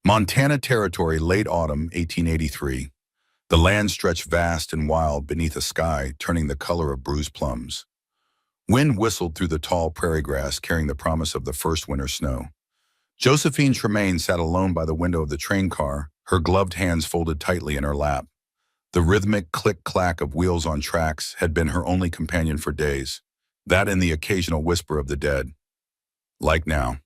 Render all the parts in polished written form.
Montana Territory, late autumn 1883. The land stretched vast and wild beneath a sky turning the color of bruised plums. Wind whistled through the tall prairie grass, carrying the promise of the first winter snow. Josephine Tremaine sat alone by the window of the train car, her gloved hands folded tightly in her lap. The rhythmic click-clack of wheels on tracks had been her only companion for days, that and the occasional whisper of the dead. Like now.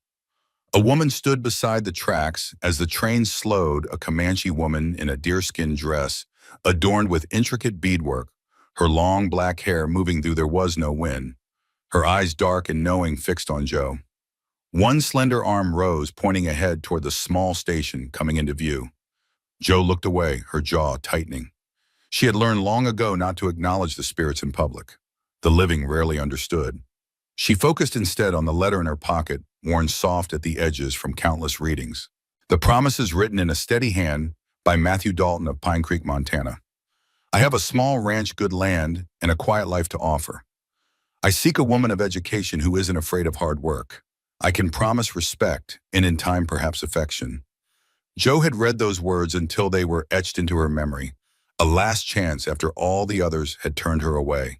A woman stood beside the tracks as the train slowed, a Comanche woman in a deerskin dress, adorned with intricate beadwork, her long black hair moving through there was no wind, her eyes dark and knowing fixed on Joe. One slender arm rose, pointing ahead toward the small station coming into view. Joe looked away, her jaw tightening. She had learned long ago not to acknowledge the spirits in public. The living rarely understood. She focused instead on the letter in her pocket, worn soft at the edges from countless readings. The promises written in a steady hand by Matthew Dalton of Pine Creek, Montana. I have a small ranch, good land, and a quiet life to offer. I seek a woman of education who isn't afraid of hard work. I can promise respect, and in time perhaps affection. Joe had read those words until they were etched into her memory, a last chance after all the others had turned her away.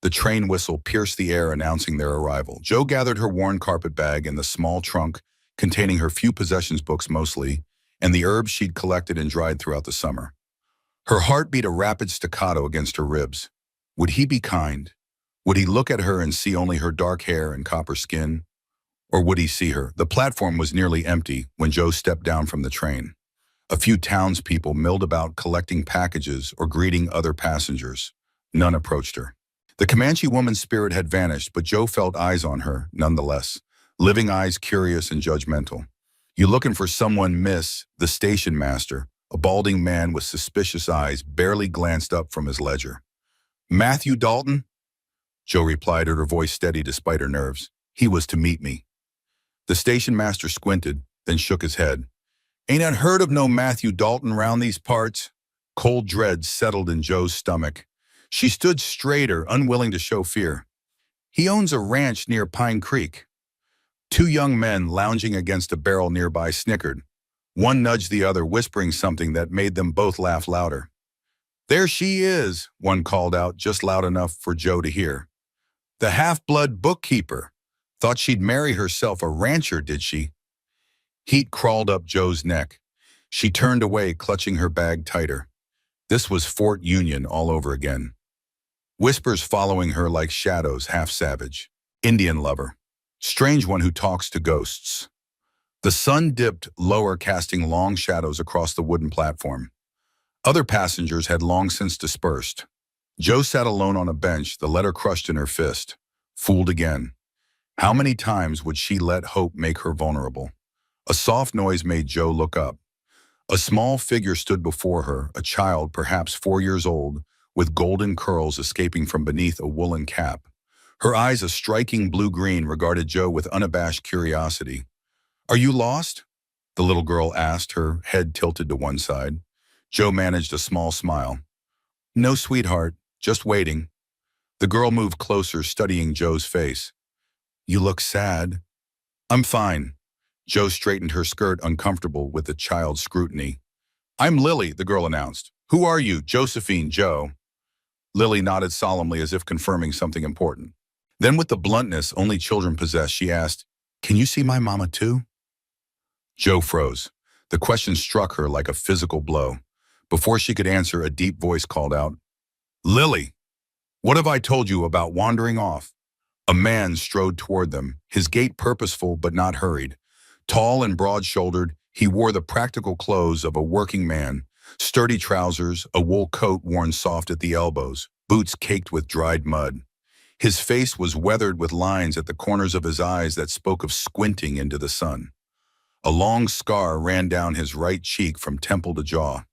The train whistle pierced the air announcing their arrival. Joe gathered her worn carpet bag and the small trunk containing her few possessions, books mostly, and the herbs she'd collected and dried throughout the summer. Her heart beat a rapid staccato against her ribs. Would he be kind? Would he look at her and see only her dark hair and copper skin? Or would he see her? The platform was nearly empty when Joe stepped down from the train. A few townspeople milled about collecting packages or greeting other passengers. None approached her. The Comanche woman's spirit had vanished, but Joe felt eyes on her, nonetheless. Living eyes, curious and judgmental. You looking for someone, miss? The station master, a balding man with suspicious eyes, barely glanced up from his ledger. Matthew Dalton? Joe replied, her voice steady despite her nerves. He was to meet me. The station master squinted, then shook his head. Ain't I heard of no Matthew Dalton round these parts? Cold dread settled in Joe's stomach. She stood straighter, unwilling to show fear. He owns a ranch near Pine Creek. Two young men lounging against a barrel nearby snickered. One nudged the other, whispering something that made them both laugh louder. There she is, one called out, just loud enough for Joe to hear. The half-blood bookkeeper. Thought she'd marry herself a rancher, did she? Heat crawled up Joe's neck. She turned away, clutching her bag tighter. This was Fort Union all over again. Whispers following her like shadows, half savage. Indian lover. Strange one who talks to ghosts. The sun dipped lower, casting long shadows across the wooden platform. Other passengers had long since dispersed. Joe sat alone on a bench, the letter crushed in her fist. Fooled again. How many times would she let hope make her vulnerable? A soft noise made Joe look up. A small figure stood before her, a child, perhaps 4 years old, with golden curls escaping from beneath a woolen cap. Her eyes, a striking blue-green, regarded Joe with unabashed curiosity. Are you lost? The little girl asked, her head tilted to one side. Joe managed a small smile. No, sweetheart, just waiting. The girl moved closer, studying Joe's face. You look sad. I'm fine. Joe straightened her skirt, uncomfortable with the child's scrutiny. I'm Lily, the girl announced. Who are you? Josephine, Joe. Lily nodded solemnly as if confirming something important. Then with the bluntness only children possess, she asked, Can you see my mama too? Joe froze. The question struck her like a physical blow. Before she could answer, a deep voice called out, Lily, what have I told you about wandering off? A man strode toward them, his gait purposeful but not hurried. Tall and broad-shouldered, he wore the practical clothes of a working man, sturdy trousers, a wool coat worn soft at the elbows, boots caked with dried mud. His face was weathered with lines at the corners of his eyes that spoke of squinting into the sun. A long scar ran down his right cheek from temple to jaw.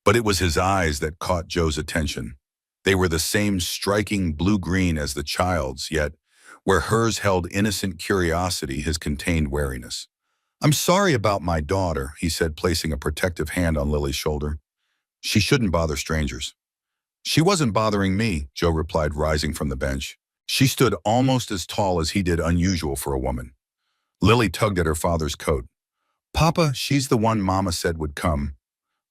But it was his eyes that caught Joe's attention. They were the same striking blue-green as the child's, yet where hers held innocent curiosity, his contained wariness. I'm sorry about my daughter, he said, placing a protective hand on Lily's shoulder. She shouldn't bother strangers. She wasn't bothering me, Joe replied, rising from the bench. She stood almost as tall as he did, unusual for a woman. Lily tugged at her father's coat. Papa, she's the one Mama said would come.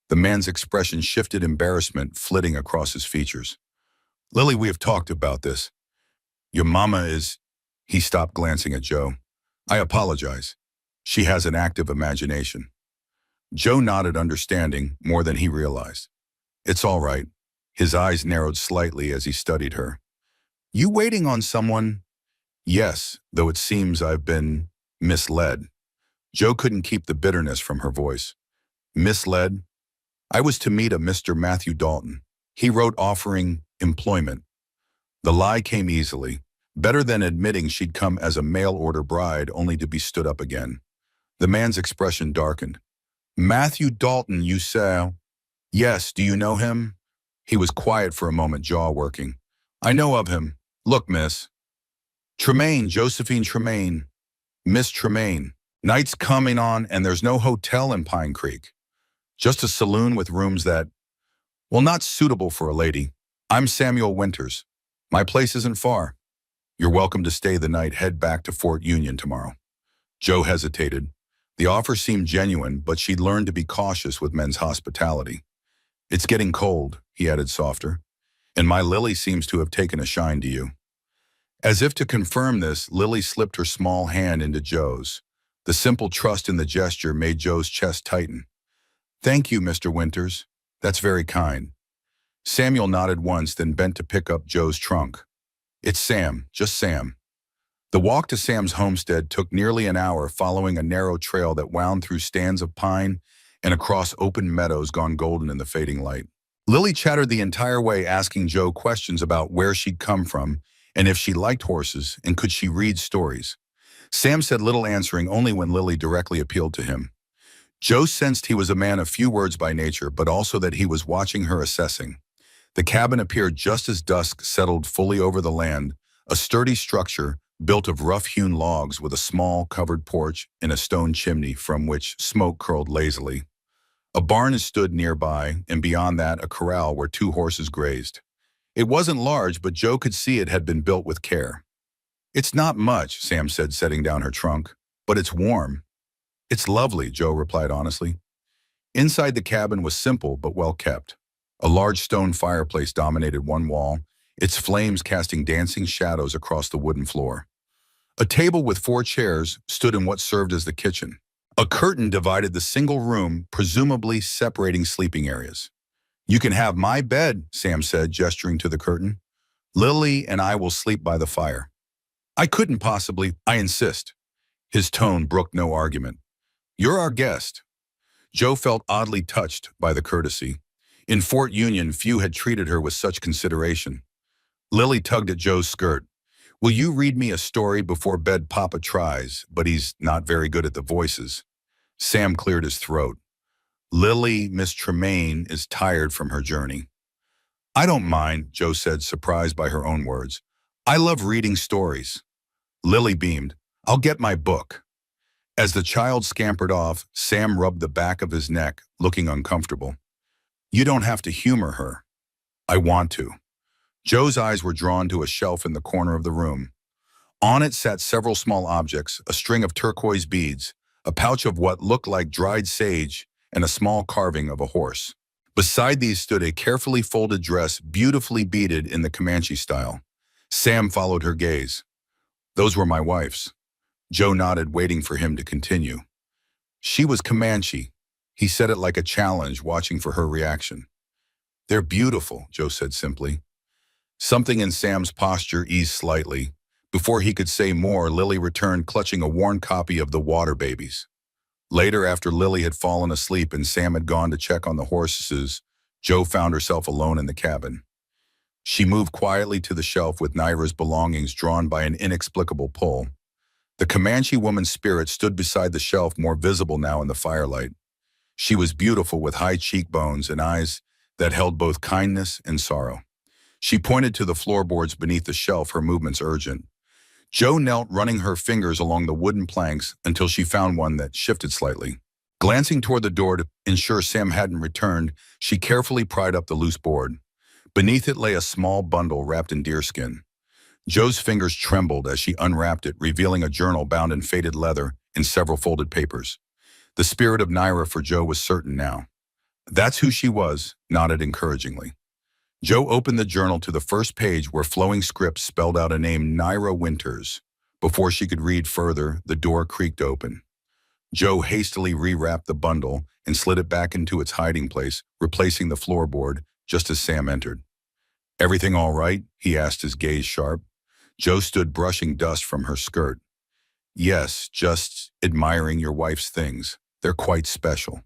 The man's expression shifted, embarrassment flitting across his features. Lily, we have talked about this. Your mama is... He stopped, glancing at Joe. I apologize. She has an active imagination. Joe nodded, understanding more than he realized. It's all right. His eyes narrowed slightly as he studied her. You waiting on someone? Yes, though it seems I've been misled. Joe couldn't keep the bitterness from her voice. Misled? I was to meet a Mr. Matthew Dalton. He wrote offering employment. The lie came easily, better than admitting she'd come as a mail-order bride only to be stood up again. The man's expression darkened. Matthew Dalton, you say? Yes, do you know him? He was quiet for a moment, jaw working. I know of him. Look, miss. Tremaine, Josephine Tremaine. Miss Tremaine. Night's coming on and there's no hotel in Pine Creek. Just a saloon with rooms that, well, not suitable for a lady. I'm Samuel Winters. My place isn't far. You're welcome to stay the night, head back to Fort Union tomorrow. Joe hesitated. The offer seemed genuine, but she'd learned to be cautious with men's hospitality. It's getting cold, he added softer, and my Lily seems to have taken a shine to you. As if to confirm this, Lily slipped her small hand into Joe's. The simple trust in the gesture made Joe's chest tighten. Thank you, Mr. Winters. That's very kind. Samuel nodded once, then bent to pick up Joe's trunk. It's Sam, just Sam. The walk to Sam's homestead took nearly an hour, following a narrow trail that wound through stands of pine and across open meadows gone golden in the fading light. Lily chattered the entire way, asking Joe questions about where she'd come from and if she liked horses and could she read stories. Sam said little, answering only when Lily directly appealed to him. Joe sensed he was a man of few words by nature, but also that he was watching her, assessing. The cabin appeared just as dusk settled fully over the land, a sturdy structure built of rough-hewn logs with a small covered porch and a stone chimney from which smoke curled lazily. A barn stood nearby, and beyond that a corral where 2 horses grazed. It wasn't large, but Joe could see it had been built with care. It's not much, Sam said, setting down her trunk, but it's warm. It's lovely, Joe replied honestly. Inside the cabin was simple but well kept. A large stone fireplace dominated one wall, its flames casting dancing shadows across the wooden floor. A table with 4 chairs stood in what served as the kitchen. A curtain divided the single room, presumably separating sleeping areas. You can have my bed, Sam said, gesturing to the curtain. Lily and I will sleep by the fire. I couldn't possibly, I insist. His tone brooked no argument. You're our guest. Joe felt oddly touched by the courtesy. In Fort Union, few had treated her with such consideration. Lily tugged at Joe's skirt. Will you read me a story before bed? Papa tries, but he's not very good at the voices. Sam cleared his throat. Lily, Miss Tremaine, is tired from her journey. I don't mind, Joe said, surprised by her own words. I love reading stories. Lily beamed. I'll get my book. As the child scampered off, Sam rubbed the back of his neck, looking uncomfortable. You don't have to humor her. I want to. Joe's eyes were drawn to a shelf in the corner of the room. On it sat several small objects, a string of turquoise beads, a pouch of what looked like dried sage, and a small carving of a horse. Beside these stood a carefully folded dress, beautifully beaded in the Comanche style. Sam followed her gaze. Those were my wife's. Joe nodded, waiting for him to continue. She was Comanche. He said it like a challenge, watching for her reaction. They're beautiful, Joe said simply. Something in Sam's posture eased slightly. Before he could say more, Lily returned, clutching a worn copy of The Water Babies. Later, after Lily had fallen asleep and Sam had gone to check on the horses, Joe found herself alone in the cabin. She moved quietly to the shelf with Naira's belongings drawn by an inexplicable pull. The Comanche woman's spirit stood beside the shelf, more visible now in the firelight. She was beautiful, with high cheekbones and eyes that held both kindness and sorrow. She pointed to the floorboards beneath the shelf, her movements urgent. Joe knelt, running her fingers along the wooden planks until she found one that shifted slightly. Glancing toward the door to ensure Sam hadn't returned, she carefully pried up the loose board. Beneath it lay a small bundle wrapped in deerskin. Joe's fingers trembled as she unwrapped it, revealing a journal bound in faded leather and several folded papers. The spirit of Naira for Joe was certain now. That's who she was, nodded encouragingly. Joe opened the journal to the first page where flowing script spelled out a name, Naira Winters. Before she could read further, the door creaked open. Joe hastily rewrapped the bundle and slid it back into its hiding place, replacing the floorboard just as Sam entered. "Everything all right?" he asked, his gaze sharp. Joe stood brushing dust from her skirt. "Yes, just admiring your wife's things. They're quite special."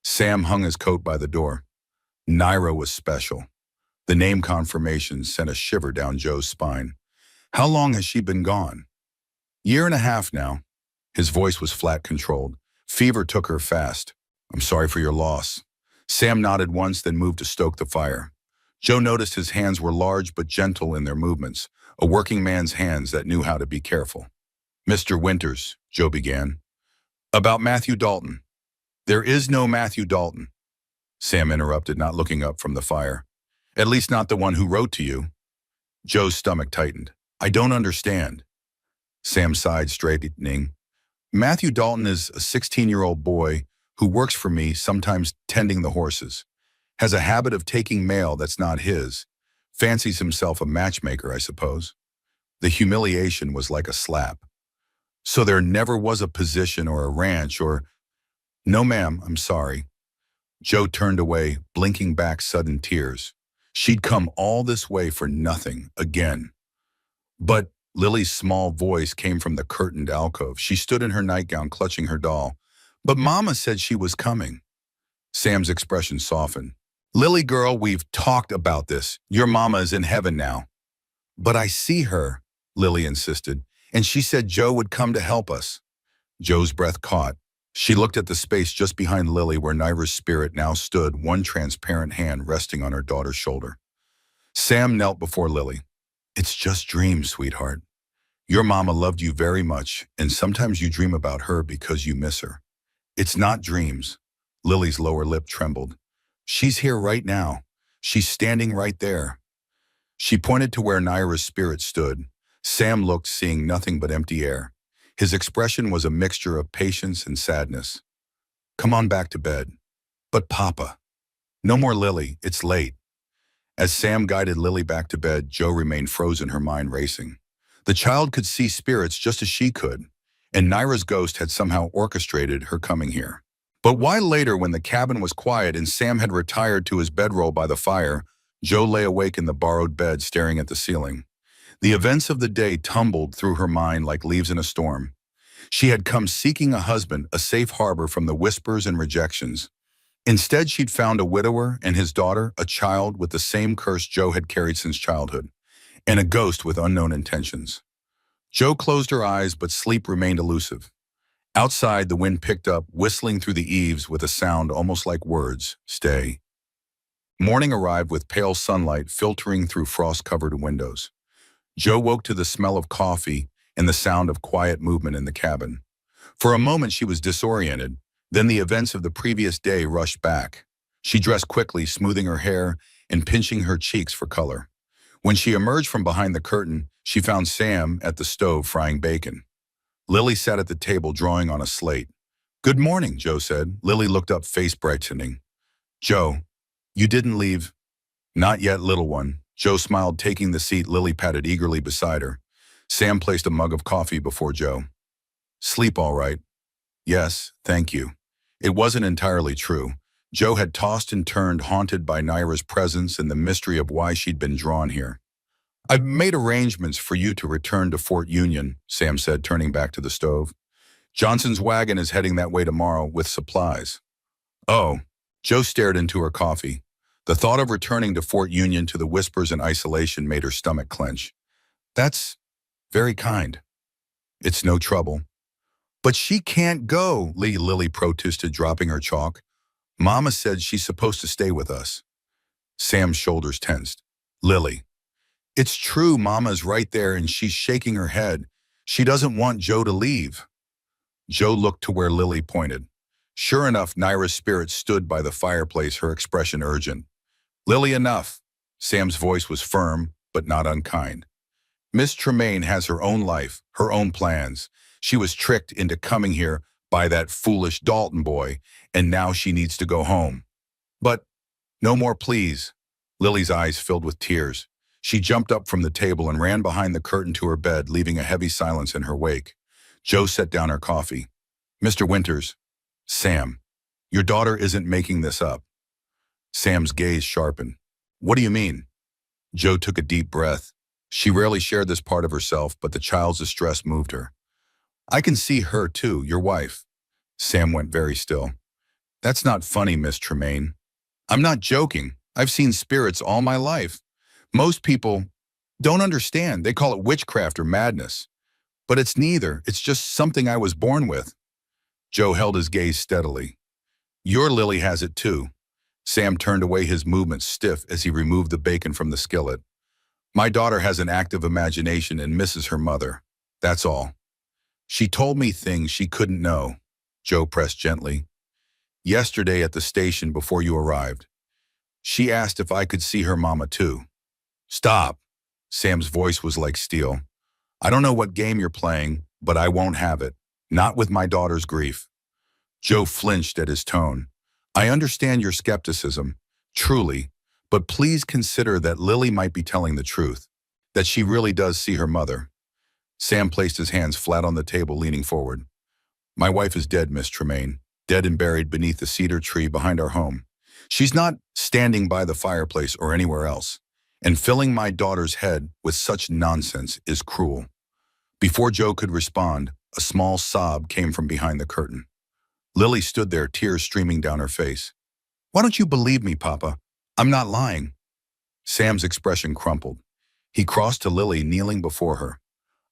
Sam hung his coat by the door. Naira was special. The name confirmation sent a shiver down Joe's spine. "How long has she been gone?" "Year and a half now." His voice was flat, controlled. "Fever took her fast. I'm sorry for your loss." Sam nodded once, then moved to stoke the fire. Joe noticed his hands were large but gentle in their movements, a working man's hands that knew how to be careful. "Mr. Winters," Joe began. "About Matthew Dalton." "There is no Matthew Dalton," Sam interrupted, not looking up from the fire. "At least not the one who wrote to you." Joe's stomach tightened. "I don't understand." Sam sighed, straightening. "Matthew Dalton is a 16-year-old boy who works for me, sometimes tending the horses. Has a habit of taking mail that's not his. Fancies himself a matchmaker, I suppose." The humiliation was like a slap. "So there never was a position or a ranch or—" "No, ma'am, I'm sorry." Joe turned away, blinking back sudden tears. She'd come all this way for nothing, again. "But—" Lily's small voice came from the curtained alcove. She stood in her nightgown, clutching her doll. "But Mama said she was coming." Sam's expression softened. "Lily girl, we've talked about this. Your mama is in heaven now." "But I see her," Lily insisted, "and she said Joe would come to help us." Joe's breath caught. She looked at the space just behind Lily where Naira's spirit now stood, one transparent hand resting on her daughter's shoulder. Sam knelt before Lily. "It's just dreams, sweetheart. Your mama loved you very much, and sometimes you dream about her because you miss her. It's not dreams." Lily's lower lip trembled. "She's here right now. She's standing right there." She pointed to where Naira's spirit stood. Sam looked, seeing nothing but empty air. His expression was a mixture of patience and sadness. "Come on back to bed." "But Papa." "No more Lily, it's late." As Sam guided Lily back to bed, Joe remained frozen, her mind racing. The child could see spirits just as she could, and Naira's ghost had somehow orchestrated her coming here. But why later, when the cabin was quiet and Sam had retired to his bedroll by the fire, Joe lay awake in the borrowed bed staring at the ceiling. The events of the day tumbled through her mind like leaves in a storm. She had come seeking a husband, a safe harbor from the whispers and rejections. Instead, she'd found a widower and his daughter, a child with the same curse Joe had carried since childhood, and a ghost with unknown intentions. Joe closed her eyes, but sleep remained elusive. Outside, the wind picked up, whistling through the eaves with a sound almost like words, "Stay." Morning arrived with pale sunlight filtering through frost-covered windows. Joe woke to the smell of coffee and the sound of quiet movement in the cabin. For a moment she was disoriented, then the events of the previous day rushed back. She dressed quickly, smoothing her hair and pinching her cheeks for color. When she emerged from behind the curtain, she found Sam at the stove frying bacon. Lily sat at the table drawing on a slate. "Good morning," Joe said. Lily looked up, face brightening. "Joe, you didn't leave?" "Not yet, little one." Joe smiled, taking the seat Lily patted eagerly beside her. Sam placed a mug of coffee before Joe. "Sleep all right?" "Yes, thank you." It wasn't entirely true. Joe had tossed and turned, haunted by Naira's presence and the mystery of why she'd been drawn here. "I've made arrangements for you to return to Fort Union," Sam said, turning back to the stove. "Johnson's wagon is heading that way tomorrow with supplies." "Oh." Joe stared into her coffee. The thought of returning to Fort Union to the whispers and isolation made her stomach clench. "That's very kind." "It's no trouble." "But she can't go," Lily protested, dropping her chalk. "Mama said she's supposed to stay with us." Sam's shoulders tensed. "Lily, it's true, Mama's right there and she's shaking her head. She doesn't want Joe to leave." Joe looked to where Lily pointed. Sure enough, Naira's spirit stood by the fireplace, her expression urgent. "Lily, enough." Sam's voice was firm, but not unkind. "Miss Tremaine has her own life, her own plans. She was tricked into coming here by that foolish Dalton boy, and now she needs to go home. But no more pleas. Lily's eyes filled with tears. She jumped up from the table and ran behind the curtain to her bed, leaving a heavy silence in her wake. Joe set down her coffee. Mr. Winters, Sam, your daughter isn't making this up. Sam's gaze sharpened. What do you mean? Joe took a deep breath. She rarely shared this part of herself, but the child's distress moved her. I can see her too, your wife. Sam went very still. That's not funny, Miss Tremaine. I'm not joking. I've seen spirits all my life. Most people don't understand. They call it witchcraft or madness. But it's neither. It's just something I was born with. Joe held his gaze steadily. Your Lily has it too. Sam turned away, his movements stiff as he removed the bacon from the skillet. My daughter has an active imagination and misses her mother. That's all. She told me things she couldn't know. Joe pressed gently. Yesterday at the station before you arrived, she asked if I could see her mama too. Stop. Sam's voice was like steel. I don't know what game you're playing, but I won't have it. Not with my daughter's grief. Joe flinched at his tone. I understand your skepticism, truly, but please consider that Lily might be telling the truth, that she really does see her mother. Sam placed his hands flat on the table, leaning forward. My wife is dead, Miss Tremaine, dead and buried beneath the cedar tree behind our home. She's not standing by the fireplace or anywhere else, and filling my daughter's head with such nonsense is cruel. Before Joe could respond, a small sob came from behind the curtain. Lily stood there, tears streaming down her face. Why don't you believe me, Papa? I'm not lying. Sam's expression crumpled. He crossed to Lily, kneeling before her.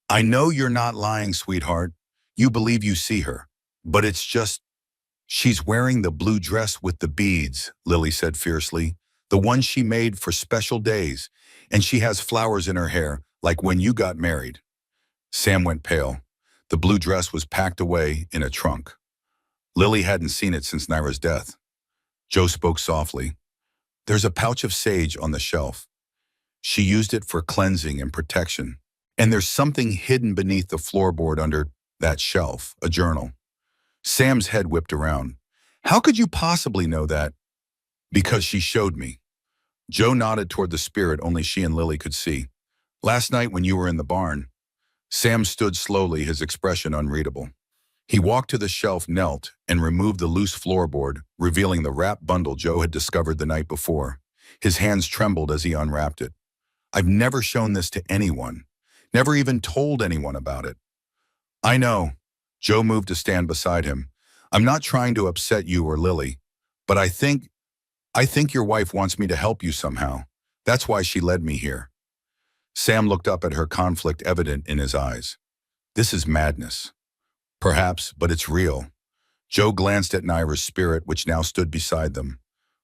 I know you're not lying, sweetheart. You believe you see her. But it's just... She's wearing the blue dress with the beads, Lily said fiercely. The one she made for special days. And she has flowers in her hair, like when you got married. Sam went pale. The blue dress was packed away in a trunk. Lily hadn't seen it since Naira's death. Joe spoke softly. There's a pouch of sage on the shelf. She used it for cleansing and protection. And there's something hidden beneath the floorboard under that shelf, a journal. Sam's head whipped around. How could you possibly know that? Because she showed me. Joe nodded toward the spirit only she and Lily could see. Last night when you were in the barn. Sam stood slowly, his expression unreadable. He walked to the shelf, knelt, and removed the loose floorboard, revealing the wrapped bundle Joe had discovered the night before. His hands trembled as he unwrapped it. I've never shown this to anyone. Never even told anyone about it. I know. Joe moved to stand beside him. I'm not trying to upset you or Lily, but I think your wife wants me to help you somehow. That's why she led me here. Sam looked up at her, conflict evident in his eyes. This is madness. Perhaps, but it's real. Joe glanced at Naira's spirit, which now stood beside them.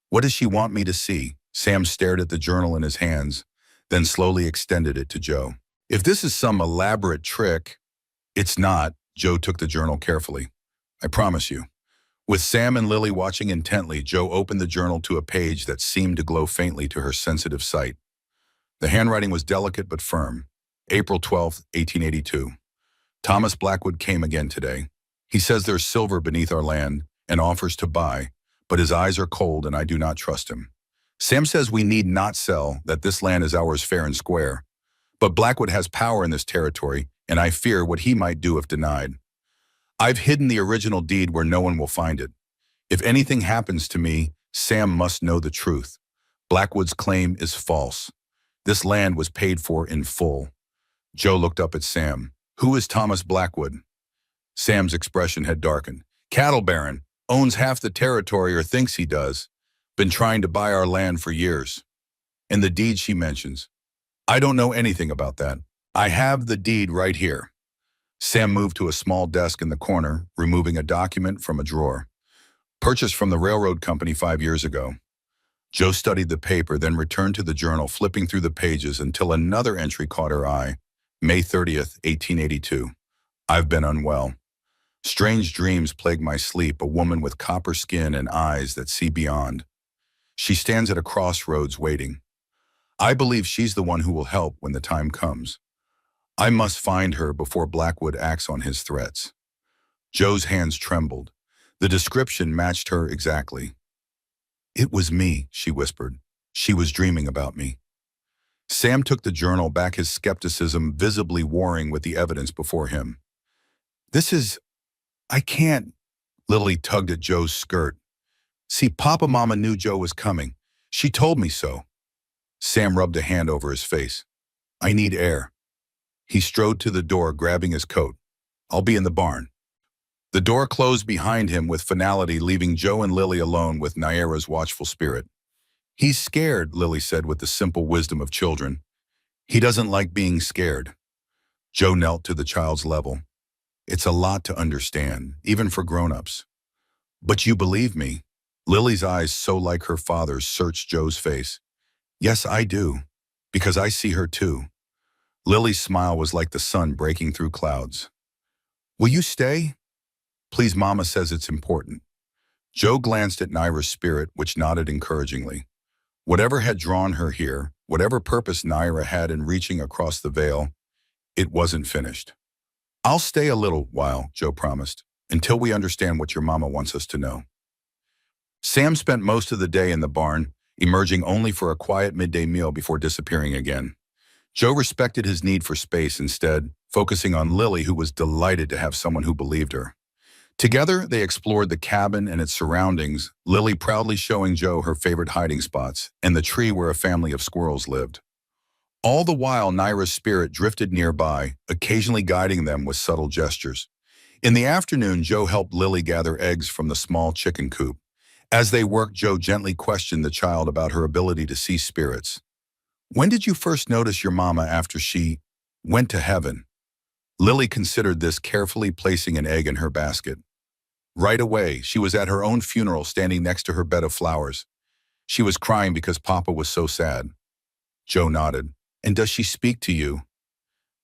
What does she want me to see? Sam stared at the journal in his hands, then slowly extended it to Joe. If this is some elaborate trick, it's not. Joe took the journal carefully. I promise you. With Sam and Lily watching intently, Joe opened the journal to a page that seemed to glow faintly to her sensitive sight. The handwriting was delicate but firm. April 12th, 1882. Thomas Blackwood came again today. He says there's silver beneath our land and offers to buy, but his eyes are cold and I do not trust him. Sam says we need not sell, that this land is ours fair and square. But Blackwood has power in this territory, and I fear what he might do if denied. I've hidden the original deed where no one will find it. If anything happens to me, Sam must know the truth. Blackwood's claim is false. This land was paid for in full. Joe looked up at Sam. Who is Thomas Blackwood? Sam's expression had darkened. Cattle baron, owns half the territory or thinks he does. Been trying to buy our land for years. And the deed she mentions. I don't know anything about that. I have the deed right here. Sam moved to a small desk in the corner, removing a document from a drawer. Purchased from the railroad company 5 years ago. Joe studied the paper, then returned to the journal, flipping through the pages until another entry caught her eye. May 30th, 1882. I've been unwell. Strange dreams plague my sleep, a woman with copper skin and eyes that see beyond. She stands at a crossroads waiting. I believe she's the one who will help when the time comes. I must find her before Blackwood acts on his threats. Joe's hands trembled. The description matched her exactly. "It was me," she whispered. "She was dreaming about me." Sam took the journal back, his skepticism visibly warring with the evidence before him. I can't." Lily tugged at Joe's skirt. "See, Mama knew Joe was coming. She told me so." Sam rubbed a hand over his face. "I need air." He strode to the door, grabbing his coat. "I'll be in the barn." The door closed behind him with finality, leaving Joe and Lily alone with Naira's watchful spirit. "He's scared," Lily said with the simple wisdom of children. "He doesn't like being scared." Joe knelt to the child's level. "It's a lot to understand, even for grown-ups." "But you believe me?" Lily's eyes, so like her father's, searched Joe's face. "Yes, I do, because I see her too." Lily's smile was like the sun breaking through clouds. "Will you stay?" "Please, Mama says it's important." Joe glanced at Naira's spirit, which nodded encouragingly. Whatever had drawn her here, whatever purpose Naira had in reaching across the veil, it wasn't finished. "I'll stay a little while," Joe promised, "until we understand what your mama wants us to know." Sam spent most of the day in the barn, emerging only for a quiet midday meal before disappearing again. Joe respected his need for space instead, focusing on Lily, who was delighted to have someone who believed her. Together, they explored the cabin and its surroundings, Lily proudly showing Joe her favorite hiding spots and the tree where a family of squirrels lived. All the while, Naira's spirit drifted nearby, occasionally guiding them with subtle gestures. In the afternoon, Joe helped Lily gather eggs from the small chicken coop. As they worked, Joe gently questioned the child about her ability to see spirits. "When did you first notice your mama after she went to heaven?" Lily considered this, carefully placing an egg in her basket. "Right away. She was at her own funeral, standing next to her bed of flowers. She was crying because Papa was so sad." Joe nodded. "And does she speak to you?"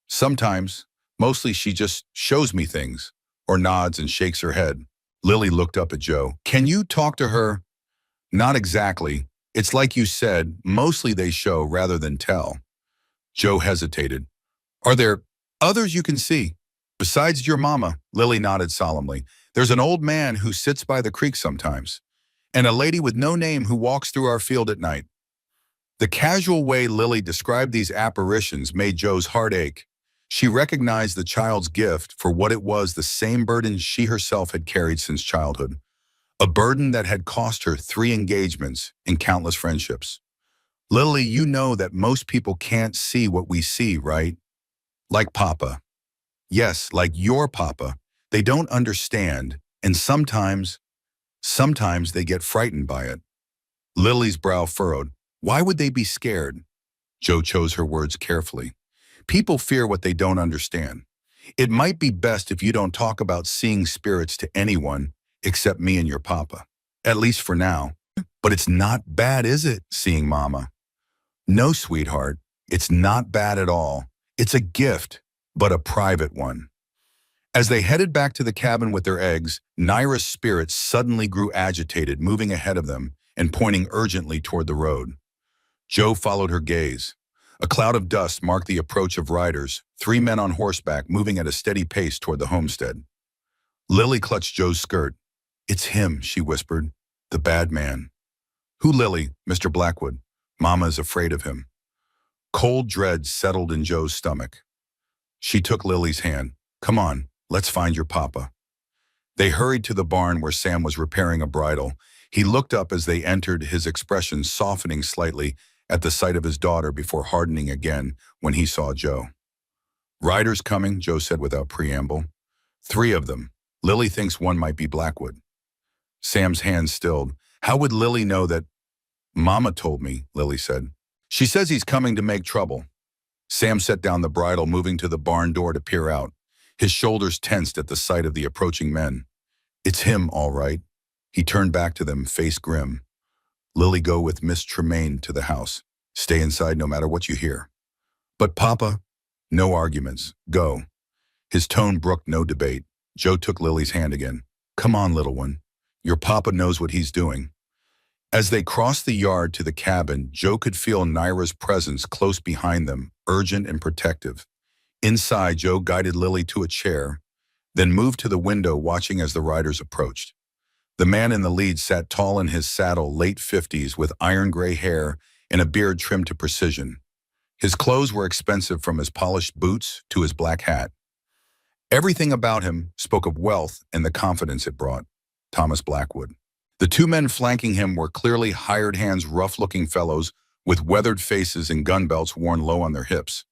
"Sometimes. Mostly she just shows me things," or nods and shakes her head. Lily looked up at Joe. "Can you talk to her?" "Not exactly. It's like you said, mostly they show rather than tell." Joe hesitated. "Are there others you can see?" "Besides your mama," Lily nodded solemnly. "There's an old man who sits by the creek sometimes, and a lady with no name who walks through our field at night." The casual way Lily described these apparitions made Joe's heart ache. She recognized the child's gift for what it was, the same burden she herself had carried since childhood. A burden that had cost her 3 engagements and countless friendships. "Lily, you know that most people can't see what we see, right? Like Papa." "Yes, like your Papa. They don't understand, and sometimes they get frightened by it." Lily's brow furrowed. "Why would they be scared?" Joe chose her words carefully. "People fear what they don't understand. It might be best if you don't talk about seeing spirits to anyone except me and your Papa. At least for now." "But it's not bad, is it, seeing Mama?" "No, sweetheart, it's not bad at all. It's a gift, but a private one." As they headed back to the cabin with their eggs, Naira's spirit suddenly grew agitated, moving ahead of them and pointing urgently toward the road. Joe followed her gaze. A cloud of dust marked the approach of riders, 3 men on horseback moving at a steady pace toward the homestead. Lily clutched Joe's skirt. "It's him," she whispered. "The bad man." "Who, Lily?" "Mr. Blackwood. Mama is afraid of him." Cold dread settled in Joe's stomach. She took Lily's hand. "Come on, let's find your Papa." They hurried to the barn where Sam was repairing a bridle. He looked up as they entered, his expression softening slightly at the sight of his daughter before hardening again when he saw Joe. "Riders coming," Joe said without preamble. 3 of them. Lily thinks one might be Blackwood." Sam's hand stilled. "How would Lily know that?" "Mama told me," Lily said. "She says he's coming to make trouble." Sam set down the bridle, moving to the barn door to peer out. His shoulders tensed at the sight of the approaching men. "It's him, all right." He turned back to them, face grim. "Lily, go with Miss Tremaine to the house. Stay inside no matter what you hear." "But Papa—" "No arguments. Go." His tone brooked no debate. Joe took Lily's hand again. "Come on, little one. Your Papa knows what he's doing." As they crossed the yard to the cabin, Joe could feel Naira's presence close behind them, urgent and protective. Inside, Joe guided Lily to a chair. then moved to the window watching as the riders approached. The man in the lead sat tall in his saddle, late 50s, with iron gray hair and a beard trimmed to precision. His clothes were expensive, from his polished boots to his black hat. Everything about him spoke of wealth and the confidence it brought. Thomas Blackwood. The two men flanking him were clearly hired hands, rough-looking fellows with weathered faces and gun belts worn low on their hips.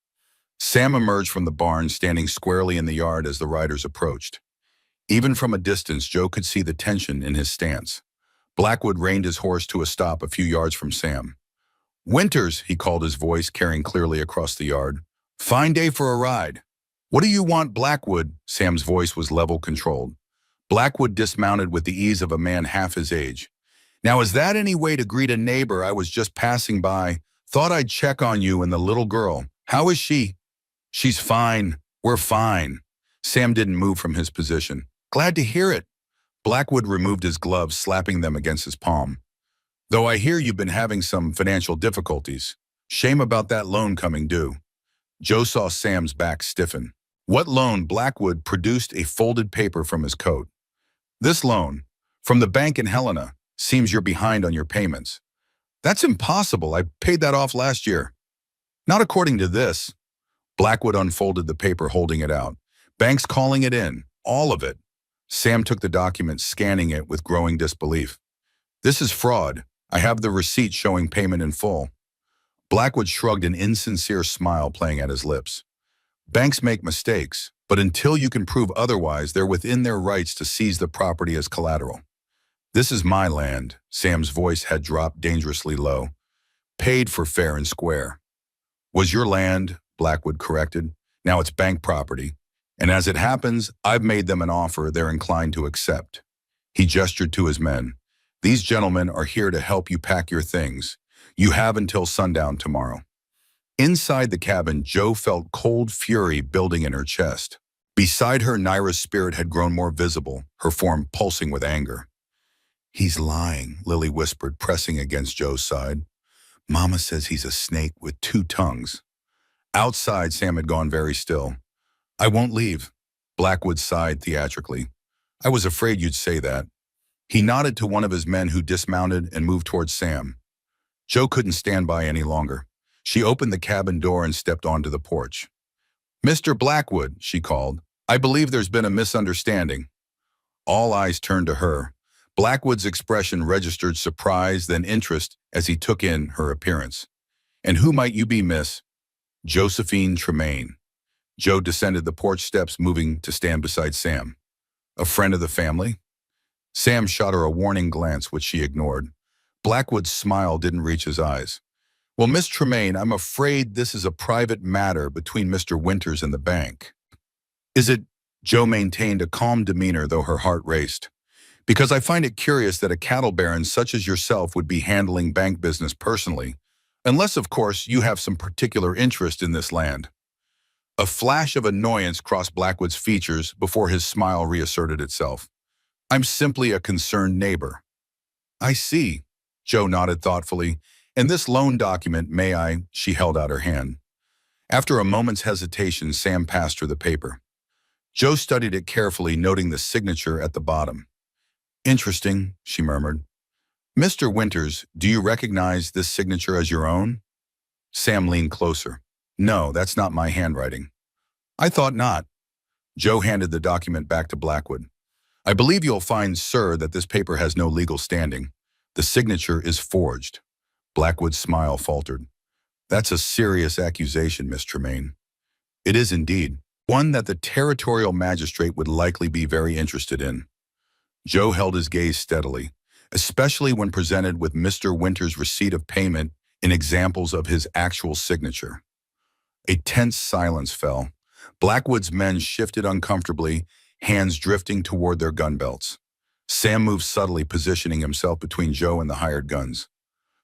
Sam emerged from the barn, standing squarely in the yard as the riders approached. Even from a distance, Joe could see the tension in his stance. Blackwood reined his horse to a stop a few yards from Sam. "Winters," he called, his voice carrying clearly across the yard. "Fine day for a ride." "What do you want, Blackwood?" Sam's voice was level, controlled. Blackwood dismounted with the ease of a man half his age. "Now, is that any way to greet a neighbor? I was just passing by. Thought I'd check on you and the little girl. How is she?" "She's fine. We're fine." Sam didn't move from his position. "Glad to hear it." Blackwood removed his gloves, slapping them against his palm. "Though I hear you've been having some financial difficulties. Shame about that loan coming due." Joe saw Sam's back stiffen. "What loan?" Blackwood produced a folded paper from his coat. "This loan, from the bank in Helena. Seems you're behind on your payments." "That's impossible. I paid that off last year." "Not according to this." Blackwood unfolded the paper, holding it out. "Bank's calling it in. All of it." Sam took the document, scanning it with growing disbelief. "This is fraud. I have the receipt showing payment in full." Blackwood shrugged, an insincere smile playing at his lips. "Banks make mistakes, but until you can prove otherwise, they're within their rights to seize the property as collateral." "This is my land." Sam's voice had dropped dangerously low. "Paid for fair and square." "Was your land," Blackwood corrected. "Now it's bank property. And as it happens, I've made them an offer they're inclined to accept." He gestured to his men. "These gentlemen are here to help you pack your things. You have until sundown tomorrow." Inside the cabin, Joe felt cold fury building in her chest. Beside her, Naira's spirit had grown more visible, her form pulsing with anger. "He's lying," Lily whispered, pressing against Joe's side. "Mama says he's a snake with two tongues." Outside, Sam had gone very still. "I won't leave." Blackwood sighed theatrically. "I was afraid you'd say that." He nodded to one of his men, who dismounted and moved towards Sam. Joe couldn't stand by any longer. She opened the cabin door and stepped onto the porch. "Mr. Blackwood," she called, "I believe there's been a misunderstanding." All eyes turned to her. Blackwood's expression registered surprise, then interest, as he took in her appearance. "And who might you be, miss?" "Josephine Tremaine." Joe descended the porch steps, moving to stand beside Sam. "A friend of the family?" Sam shot her a warning glance, which she ignored. Blackwood's smile didn't reach his eyes. "Well, Miss Tremaine, I'm afraid this is a private matter between Mr. Winters and the bank." "Is it?" Joe maintained a calm demeanor, though her heart raced. "Because I find it curious that a cattle baron such as yourself would be handling bank business personally, unless, of course, you have some particular interest in this land." A flash of annoyance crossed Blackwood's features before his smile reasserted itself. "I'm simply a concerned neighbor." "I see." Joe nodded thoughtfully. "And this loan document, may I?" She held out her hand. After a moment's hesitation, Sam passed her the paper. Joe studied it carefully, noting the signature at the bottom. "Interesting," she murmured. "Mr. Winters, do you recognize this signature as your own?" Sam leaned closer. "No, that's not my handwriting." "I thought not." Joe handed the document back to Blackwood. "I believe you'll find, sir, that this paper has no legal standing. The signature is forged." Blackwood's smile faltered. "That's a serious accusation, Miss Tremaine." "It is indeed. One that the territorial magistrate would likely be very interested in." Joe held his gaze steadily, especially when presented with Mr. Winters' receipt of payment and examples of his actual signature. A tense silence fell. Blackwood's men shifted uncomfortably, hands drifting toward their gun belts. Sam moved subtly, positioning himself between Joe and the hired guns.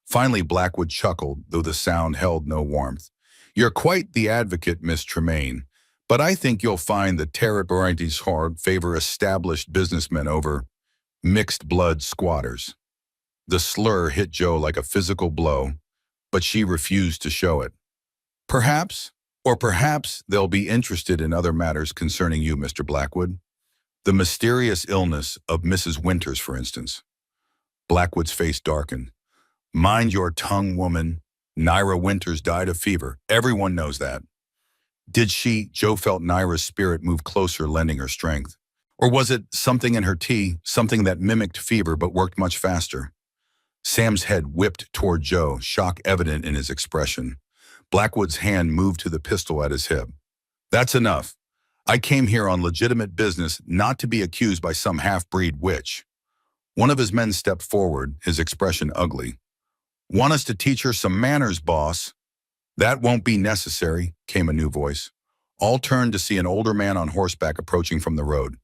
Finally, Blackwood chuckled, though the sound held no warmth. "You're quite the advocate, Miss Tremaine, but I think you'll find the territories hard favor established businessmen over mixed-blood squatters." The slur hit Joe like a physical blow, but she refused to show it. "Perhaps, or perhaps they'll be interested in other matters concerning you, Mr. Blackwood." The mysterious illness of Mrs. Winters, for instance. Blackwood's face darkened. Mind your tongue, woman. Naira Winters died of fever. Everyone knows that. Did she? Joe felt Naira's spirit move closer, lending her strength. Or was it something in her tea, something that mimicked fever but worked much faster? Sam's head whipped toward Joe, shock evident in his expression. Blackwood's hand moved to the pistol at his hip. That's enough. I came here on legitimate business, not to be accused by some half-breed witch. One of his men stepped forward, his expression ugly. Want us to teach her some manners, boss? That won't be necessary, came a new voice. All turned to see an older man on horseback approaching from the road.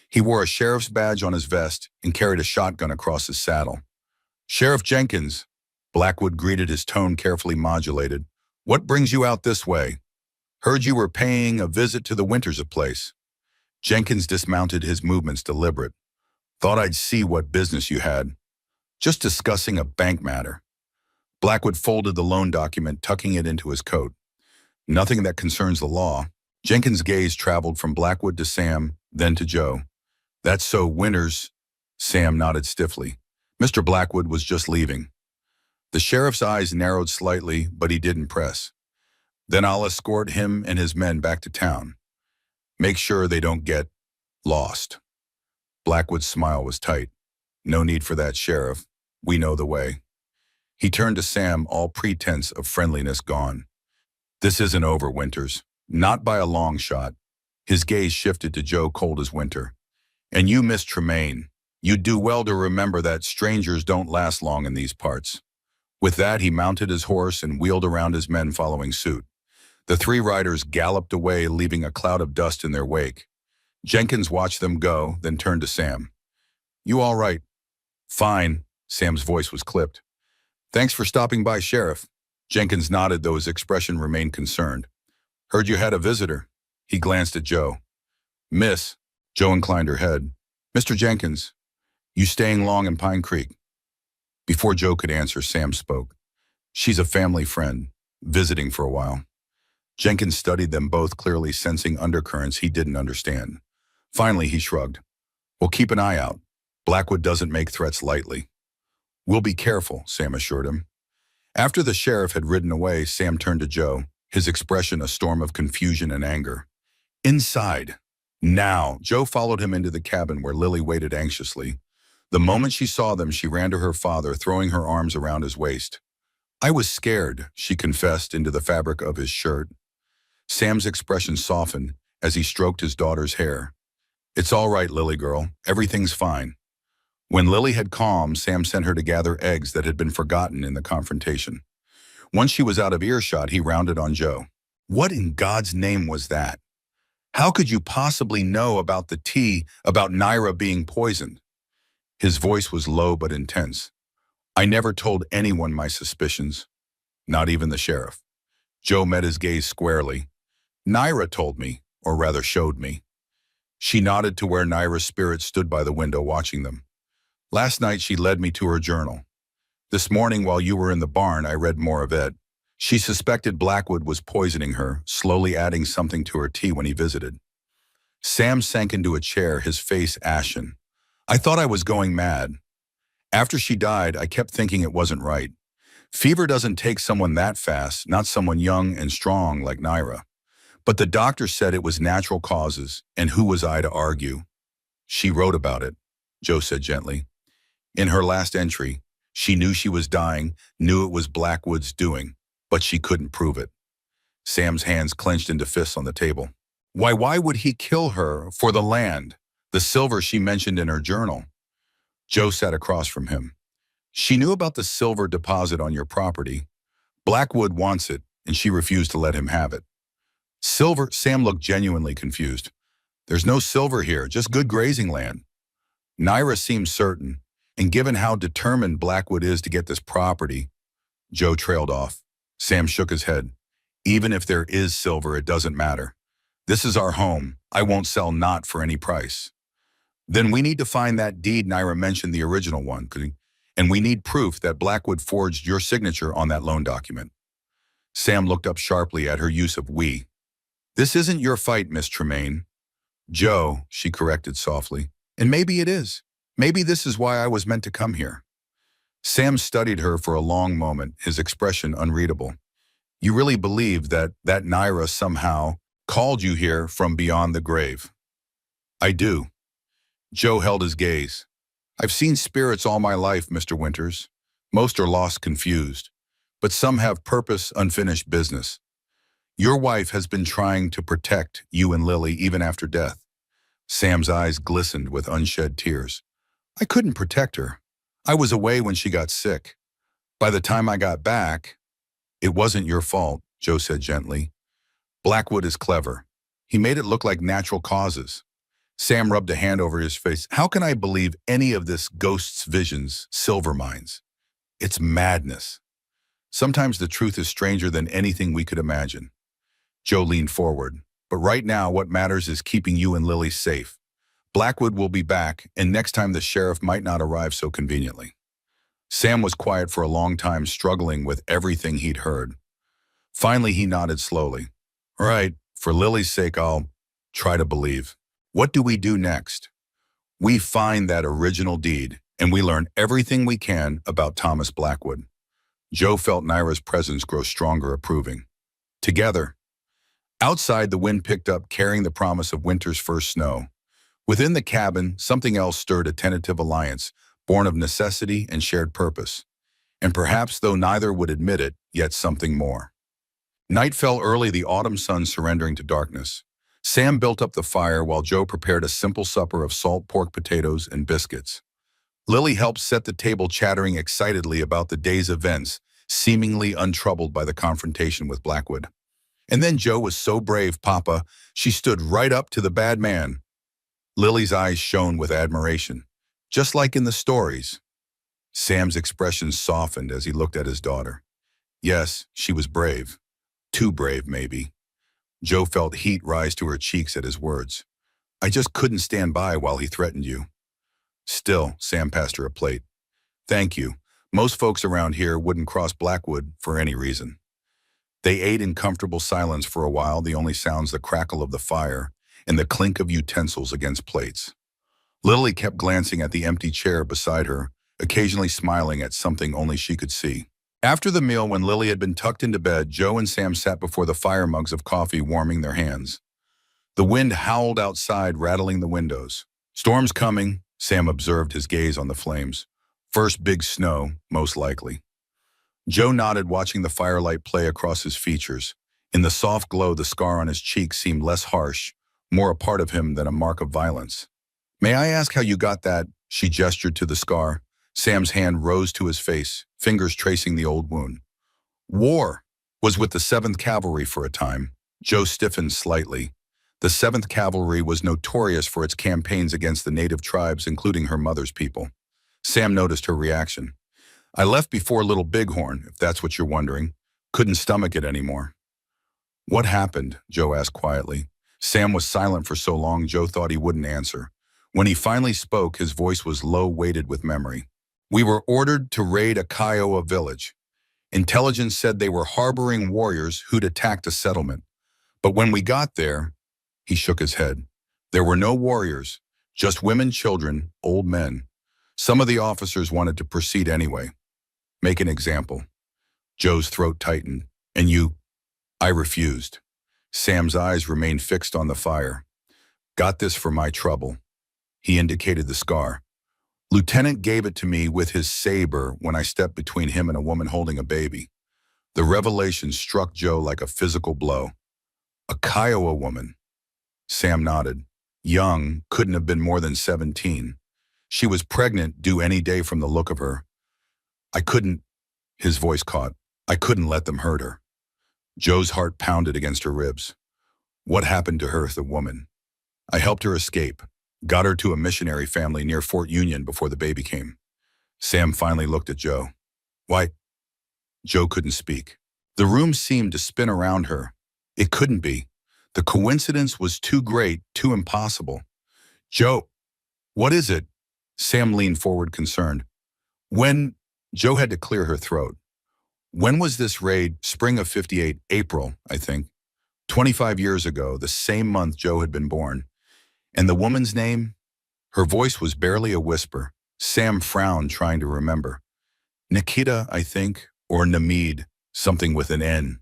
He wore a sheriff's badge on his vest and carried a shotgun across his saddle. Sheriff Jenkins, Blackwood greeted, his tone carefully modulated. What brings you out this way? Heard you were paying a visit to the Winters place. Jenkins dismounted, his movements deliberate. Thought I'd see what business you had. Just discussing a bank matter. Blackwood folded the loan document, tucking it into his coat. Nothing that concerns the law. Jenkins' gaze traveled from Blackwood to Sam, then to Joe. That's so, Winters. Sam nodded stiffly. Mr. Blackwood was just leaving. The sheriff's eyes narrowed slightly, but he didn't press. Then I'll escort him and his men back to town. Make sure they don't get lost. Blackwood's smile was tight. No need for that, Sheriff. We know the way. He turned to Sam, all pretense of friendliness gone. This isn't over, Winters. Not by a long shot. His gaze shifted to Joe, cold as winter. And you, Miss Tremaine, you'd do well to remember that strangers don't last long in these parts. With that, he mounted his horse and wheeled around, his men following suit. The three riders galloped away, leaving a cloud of dust in their wake. Jenkins watched them go, then turned to Sam. You all right? Fine. Sam's voice was clipped. Thanks for stopping by, Sheriff. Jenkins nodded, though his expression remained concerned. Heard you had a visitor. He glanced at Joe. Miss. Joe inclined her head. Mr. Jenkins, you staying long in Pine Creek? Before Joe could answer, Sam spoke. She's a family friend, visiting for a while. Jenkins studied them both, clearly sensing undercurrents he didn't understand. Finally, he shrugged. We'll keep an eye out. Blackwood doesn't make threats lightly. We'll be careful, Sam assured him. After the sheriff had ridden away, Sam turned to Joe, his expression a storm of confusion and anger. Inside. Now. Joe followed him into the cabin where Lily waited anxiously. The moment she saw them, she ran to her father, throwing her arms around his waist. I was scared, she confessed into the fabric of his shirt. Sam's expression softened as he stroked his daughter's hair. It's all right, Lily girl. Everything's fine. When Lily had calmed, Sam sent her to gather eggs that had been forgotten in the confrontation. Once she was out of earshot, he rounded on Joe. What in God's name was that? How could you possibly know about the tea, about Naira being poisoned? His voice was low but intense. I never told anyone my suspicions, not even the sheriff. Joe met his gaze squarely. Naira told me, or rather showed me. She nodded to where Naira's spirit stood by the window watching them. Last night she led me to her journal. This morning while you were in the barn, I read more of it. She suspected Blackwood was poisoning her, slowly adding something to her tea when he visited. Sam sank into a chair, his face ashen. I thought I was going mad. After she died, I kept thinking it wasn't right. Fever doesn't take someone that fast, not someone young and strong like Naira. But the doctor said it was natural causes, and who was I to argue? She wrote about it, Joe said gently. In her last entry, she knew she was dying, knew it was Blackwood's doing, but she couldn't prove it. Sam's hands clenched into fists on the table. Why would he kill her for the land, the silver she mentioned in her journal? Joe sat across from him. She knew about the silver deposit on your property. Blackwood wants it, and she refused to let him have it. Silver? Sam looked genuinely confused. There's no silver here, just good grazing land. Naira seems certain, and given how determined Blackwood is to get this property, Joe trailed off. Sam shook his head. Even if there is silver, it doesn't matter. This is our home. I won't sell not for any price. Then we need to find that deed Naira mentioned, the original one, and we need proof that Blackwood forged your signature on that loan document. Sam looked up sharply at her use of we. This isn't your fight, Miss Tremaine. Joe, she corrected softly. And maybe it is. Maybe this is why I was meant to come here. Sam studied her for a long moment, his expression unreadable. You really believe that Naira somehow called you here from beyond the grave? I do. Joe held his gaze. I've seen spirits all my life, Mr. Winters. Most are lost confused, but some have purpose, unfinished business. Your wife has been trying to protect you and Lily even after death. Sam's eyes glistened with unshed tears. I couldn't protect her. I was away when she got sick. By the time I got back, it wasn't your fault, Joe said gently. Blackwood is clever. He made it look like natural causes. Sam rubbed a hand over his face. How can I believe any of this ghosts' visions, silver mines? It's madness. Sometimes the truth is stranger than anything we could imagine. Joe leaned forward. But right now, what matters is keeping you and Lily safe. Blackwood will be back, and next time the sheriff might not arrive so conveniently. Sam was quiet for a long time, struggling with everything he'd heard. Finally, he nodded slowly. All right, for Lily's sake, I'll try to believe. What do we do next? We find that original deed, and we learn everything we can about Thomas Blackwood. Joe felt Naira's presence grow stronger, approving. Together. Outside, the wind picked up, carrying the promise of winter's first snow. Within the cabin, something else stirred, a tentative alliance, born of necessity and shared purpose. And perhaps, though neither would admit it, yet something more. Night fell early, the autumn sun surrendering to darkness. Sam built up the fire while Joe prepared a simple supper of salt pork, potatoes, and biscuits. Lily helped set the table, chattering excitedly about the day's events, seemingly untroubled by the confrontation with Blackwood. And then Joe was so brave, Papa. She stood right up to the bad man. Lily's eyes shone with admiration, just like in the stories. Sam's expression softened as he looked at his daughter. Yes, she was brave. Too brave, maybe. Joe felt heat rise to her cheeks at his words. I just couldn't stand by while he threatened you. Still, Sam passed her a plate. Thank you. Most folks around here wouldn't cross Blackwood for any reason. They ate in comfortable silence for a while, the only sounds the crackle of the fire and the clink of utensils against plates. Lily kept glancing at the empty chair beside her, occasionally smiling at something only she could see. After the meal, when Lily had been tucked into bed, Joe and Sam sat before the fire, mugs of coffee warming their hands. The wind howled outside, rattling the windows. Storm's coming, Sam observed, his gaze on the flames. First big snow, most likely. Joe nodded, watching the firelight play across his features. In the soft glow, the scar on his cheek seemed less harsh, more a part of him than a mark of violence. May I ask how you got that? She gestured to the scar. Sam's hand rose to his face, fingers tracing the old wound. War was with the 7th Cavalry for a time. Joe stiffened slightly. The 7th Cavalry was notorious for its campaigns against the native tribes, including her mother's people. Sam noticed her reaction. I left before Little Bighorn, if that's what you're wondering. Couldn't stomach it anymore. What happened? Joe asked quietly. Sam was silent for so long, Joe thought he wouldn't answer. When he finally spoke, his voice was low, weighted with memory. We were ordered to raid a Kiowa village. Intelligence said they were harboring warriors who'd attacked a settlement. But when we got there, he shook his head. There were no warriors, just women, children, old men. Some of the officers wanted to proceed anyway. Make an example. Joe's throat tightened. And you? I refused. Sam's eyes remained fixed on the fire. Got this for my trouble. He indicated the scar. Lieutenant gave it to me with his saber when I stepped between him and a woman holding a baby. The revelation struck Joe like a physical blow. A Kiowa woman. Sam nodded. Young, couldn't have been more than 17. She was pregnant, due any day from the look of her. I couldn't, his voice caught. I couldn't let them hurt her. Joe's heart pounded against her ribs. What happened to her, the woman? I helped her escape, got her to a missionary family near Fort Union before the baby came. Sam finally looked at Joe. Why? Joe couldn't speak. The room seemed to spin around her. It couldn't be. The coincidence was too great, too impossible. Joe, what is it? Sam leaned forward, concerned. Joe had to clear her throat. When was this raid? Spring of '58, April, I think. 25 years ago, the same month Joe had been born. And the woman's name? Her voice was barely a whisper. Sam frowned, trying to remember. Nikita, I think, or Namid, something with an N.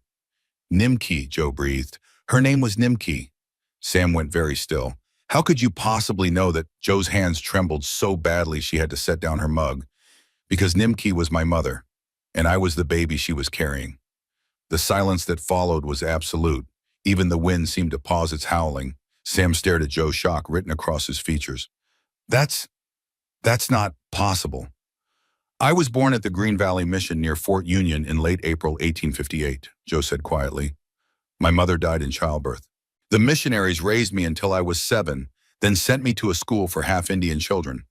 Nimki, Joe breathed. Her name was Nimki. Sam went very still. How could you possibly know that? Joe's hands trembled so badly she had to set down her mug. Because Nimki was my mother, and I was the baby she was carrying. The silence that followed was absolute. Even the wind seemed to pause its howling. Sam stared at Joe, shock written across his features. That's not possible. I was born at the Green Valley Mission near Fort Union in late April 1858, Joe said quietly. My mother died in childbirth. The missionaries raised me until I was 7, then sent me to a school for half-Indian children.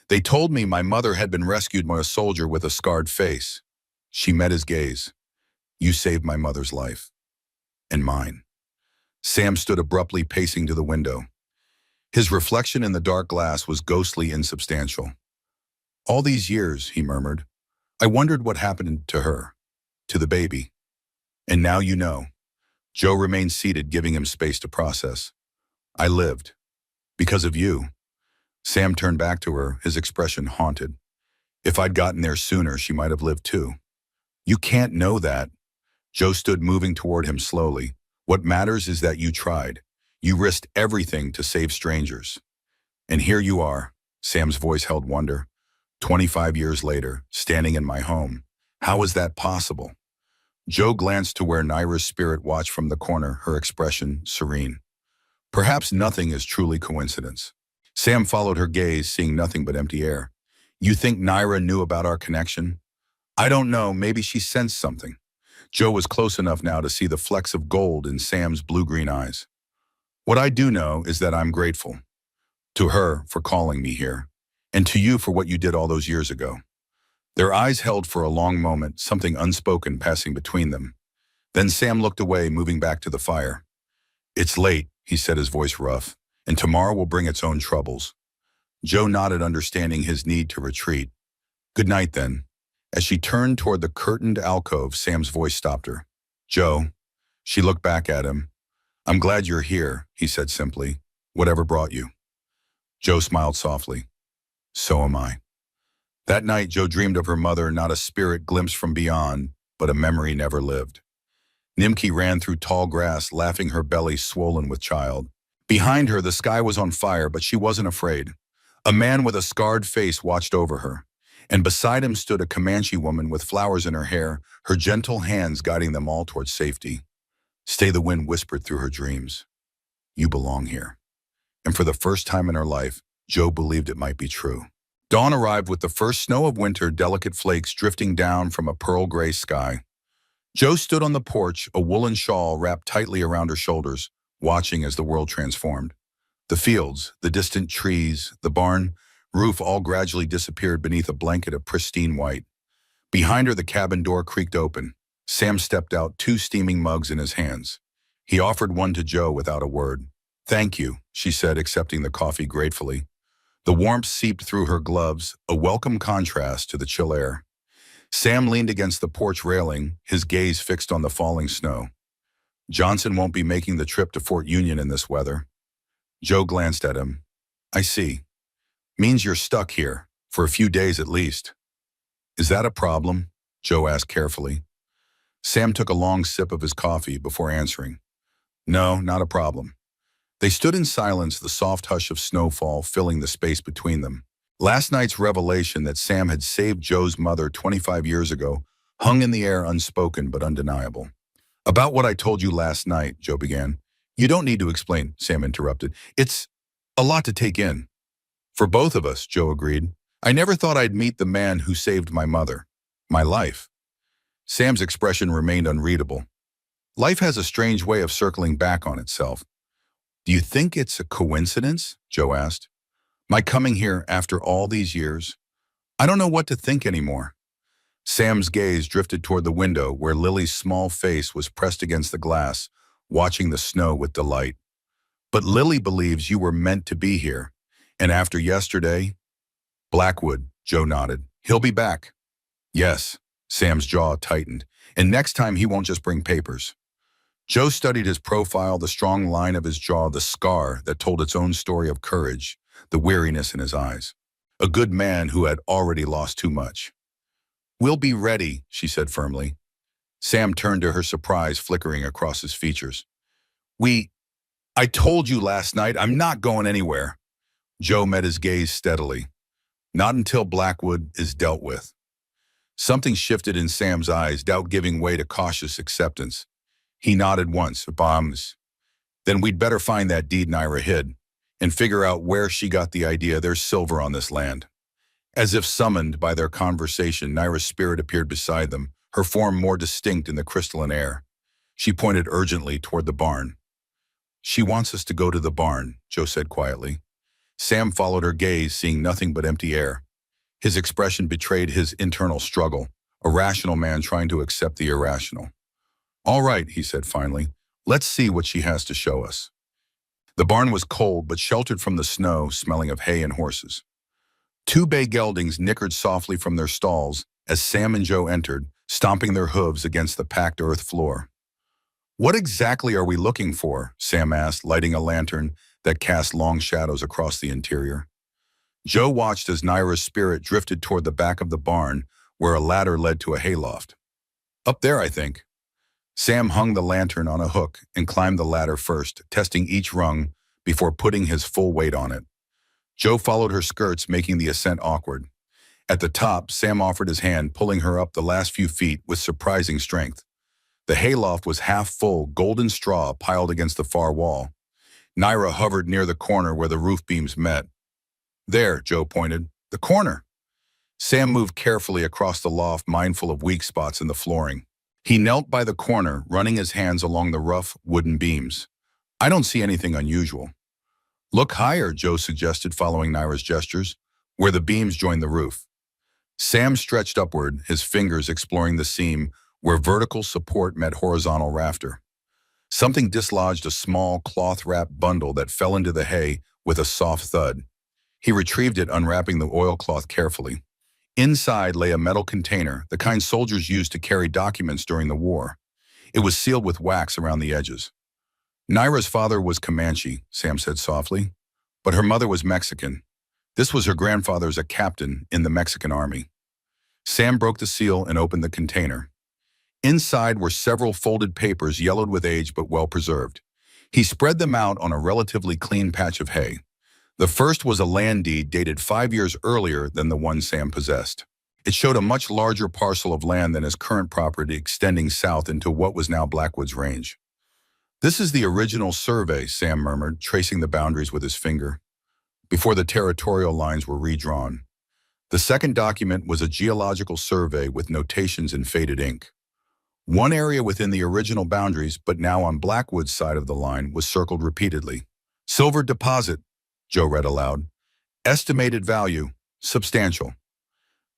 They told me my mother had been rescued by a soldier with a scarred face. She met his gaze. You saved my mother's life. And mine. Sam stood abruptly, pacing to the window. His reflection in the dark glass was ghostly insubstantial. All these years, he murmured, I wondered what happened to her, to the baby. And now you know. Joe remained seated, giving him space to process. I lived. Because of you. Sam turned back to her, his expression haunted. If I'd gotten there sooner, she might have lived too. You can't know that. Joe stood, moving toward him slowly. What matters is that you tried. You risked everything to save strangers. And here you are, Sam's voice held wonder. 25 years later, standing in my home. How is that possible? Joe glanced to where Naira's spirit watched from the corner, her expression serene. Perhaps nothing is truly coincidence. Sam followed her gaze, seeing nothing but empty air. You think Naira knew about our connection? I don't know, maybe she sensed something. Joe was close enough now to see the flecks of gold in Sam's blue-green eyes. What I do know is that I'm grateful. To her for calling me here, and to you for what you did all those years ago. Their eyes held for a long moment, something unspoken passing between them. Then Sam looked away, moving back to the fire. It's late, he said, his voice rough, and tomorrow will bring its own troubles. Joe nodded, understanding his need to retreat. Good night, then. As she turned toward the curtained alcove, Sam's voice stopped her. Joe. She looked back at him. I'm glad you're here, he said simply. Whatever brought you. Joe smiled softly. So am I. That night, Joe dreamed of her mother, not a spirit glimpsed from beyond, but a memory never lived. Nimki ran through tall grass, laughing, her belly swollen with child. Behind her, the sky was on fire, but she wasn't afraid. A man with a scarred face watched over her, and beside him stood a Comanche woman with flowers in her hair, her gentle hands guiding them all towards safety. Stay, the wind whispered through her dreams. You belong here. And for the first time in her life, Joe believed it might be true. Dawn arrived with the first snow of winter, delicate flakes drifting down from a pearl-gray sky. Joe stood on the porch, a woolen shawl wrapped tightly around her shoulders, watching as the world transformed. The fields, the distant trees, the barn roof all gradually disappeared beneath a blanket of pristine white. Behind her, the cabin door creaked open. Sam stepped out, 2 steaming mugs in his hands. He offered one to Joe without a word. Thank you, she said, accepting the coffee gratefully. The warmth seeped through her gloves, a welcome contrast to the chill air. Sam leaned against the porch railing, his gaze fixed on the falling snow. Johnson won't be making the trip to Fort Union in this weather. Joe glanced at him. I see. Means you're stuck here, for a few days at least. Is that a problem? Joe asked carefully. Sam took a long sip of his coffee before answering. No, not a problem. They stood in silence, the soft hush of snowfall filling the space between them. Last night's revelation that Sam had saved Joe's mother 25 years ago hung in the air, unspoken but undeniable. About what I told you last night, Joe began. You don't need to explain, Sam interrupted. It's a lot to take in. For both of us, Joe agreed. I never thought I'd meet the man who saved my mother. My life. Sam's expression remained unreadable. Life has a strange way of circling back on itself. Do you think it's a coincidence? Joe asked. My coming here after all these years? I don't know what to think anymore. Sam's gaze drifted toward the window where Lily's small face was pressed against the glass, watching the snow with delight. But Lily believes you were meant to be here. And after yesterday? Blackwood, Joe nodded. He'll be back. Yes, Sam's jaw tightened. And next time he won't just bring papers. Joe studied his profile, the strong line of his jaw, the scar that told its own story of courage, the weariness in his eyes. A good man who had already lost too much. "We'll be ready," she said firmly. Sam turned to her, surprise flickering across his features. I told you last night, I'm not going anywhere." Joe met his gaze steadily. "Not until Blackwood is dealt with." Something shifted in Sam's eyes, doubt giving way to cautious acceptance. He nodded once. "Bombs. Then we'd better find that deed Naira hid and figure out where she got the idea there's silver on this land." As if summoned by their conversation, Naira's spirit appeared beside them, her form more distinct in the crystalline air. She pointed urgently toward the barn. "She wants us to go to the barn," Joe said quietly. Sam followed her gaze, seeing nothing but empty air. His expression betrayed his internal struggle, a rational man trying to accept the irrational. "All right," he said finally. "Let's see what she has to show us." The barn was cold but sheltered from the snow, smelling of hay and horses. Two bay geldings nickered softly from their stalls as Sam and Joe entered, stomping their hooves against the packed earth floor. "What exactly are we looking for?" Sam asked, lighting a lantern that cast long shadows across the interior. Joe watched as Naira's spirit drifted toward the back of the barn, where a ladder led to a hayloft. "Up there, I think." Sam hung the lantern on a hook and climbed the ladder first, testing each rung before putting his full weight on it. Joe followed her skirts, making the ascent awkward. At the top, Sam offered his hand, pulling her up the last few feet with surprising strength. The hayloft was half full, golden straw piled against the far wall. Naira hovered near the corner where the roof beams met. "There," Joe pointed. "The corner." Sam moved carefully across the loft, mindful of weak spots in the flooring. He knelt by the corner, running his hands along the rough wooden beams. "I don't see anything unusual." "Look higher," Joe suggested, following Naira's gestures, "where the beams join the roof." Sam stretched upward, his fingers exploring the seam where vertical support met horizontal rafter. Something dislodged a small cloth-wrapped bundle that fell into the hay with a soft thud. He retrieved it, unwrapping the oilcloth carefully. Inside lay a metal container, the kind soldiers used to carry documents during the war. It was sealed with wax around the edges. "Naira's father was Comanche," Sam said softly, "but her mother was Mexican. This was her grandfather's a captain in the Mexican army." Sam broke the seal and opened the container. Inside were several folded papers, yellowed with age but well preserved. He spread them out on a relatively clean patch of hay. The first was a land deed dated 5 years earlier than the one Sam possessed. It showed a much larger parcel of land than his current property, extending south into what was now Blackwood's range. "This is the original survey," Sam murmured, tracing the boundaries with his finger, before the territorial lines were redrawn. The second document was a geological survey with notations in faded ink. One area within the original boundaries, but now on Blackwood's side of the line, was circled repeatedly. "Silver deposit," Joe read aloud. "Estimated value, substantial."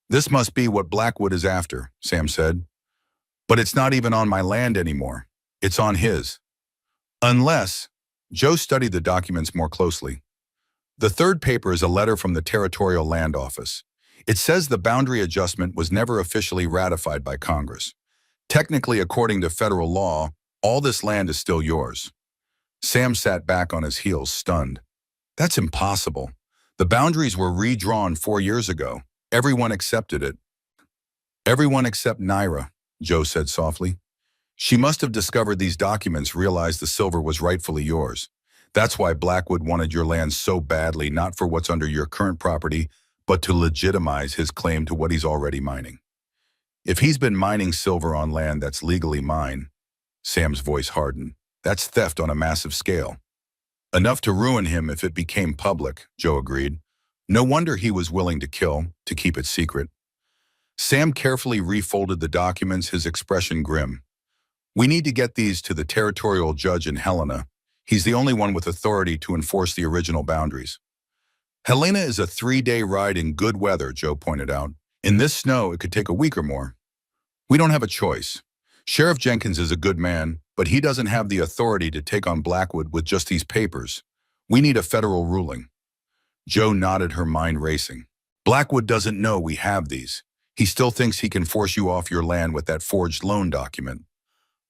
"This must be what Blackwood is after," Sam said. "But it's not even on my land anymore. It's on his." "Unless," Joe studied the documents more closely. "The third paper is a letter from the Territorial Land Office. It says the boundary adjustment was never officially ratified by Congress. Technically, according to federal law, all this land is still yours." Sam sat back on his heels, stunned. "That's impossible. The boundaries were redrawn 4 years ago. Everyone accepted it." "Everyone except Naira," Joe said softly. "She must have discovered these documents, realized the silver was rightfully yours. That's why Blackwood wanted your land so badly, not for what's under your current property, but to legitimize his claim to what he's already mining. If he's been mining silver on land that's legally mine," Sam's voice hardened, "that's theft on a massive scale." "Enough to ruin him if it became public," Joe agreed. "No wonder he was willing to kill, to keep it secret." Sam carefully refolded the documents, his expression grim. "We need to get these to the territorial judge in Helena. He's the only one with authority to enforce the original boundaries." "Helena is a 3-day ride in good weather," Joe pointed out. "In this snow, it could take a week or more." "We don't have a choice. Sheriff Jenkins is a good man, but he doesn't have the authority to take on Blackwood with just these papers. We need a federal ruling." Joe nodded, her mind racing. "Blackwood doesn't know we have these. He still thinks he can force you off your land with that forged loan document."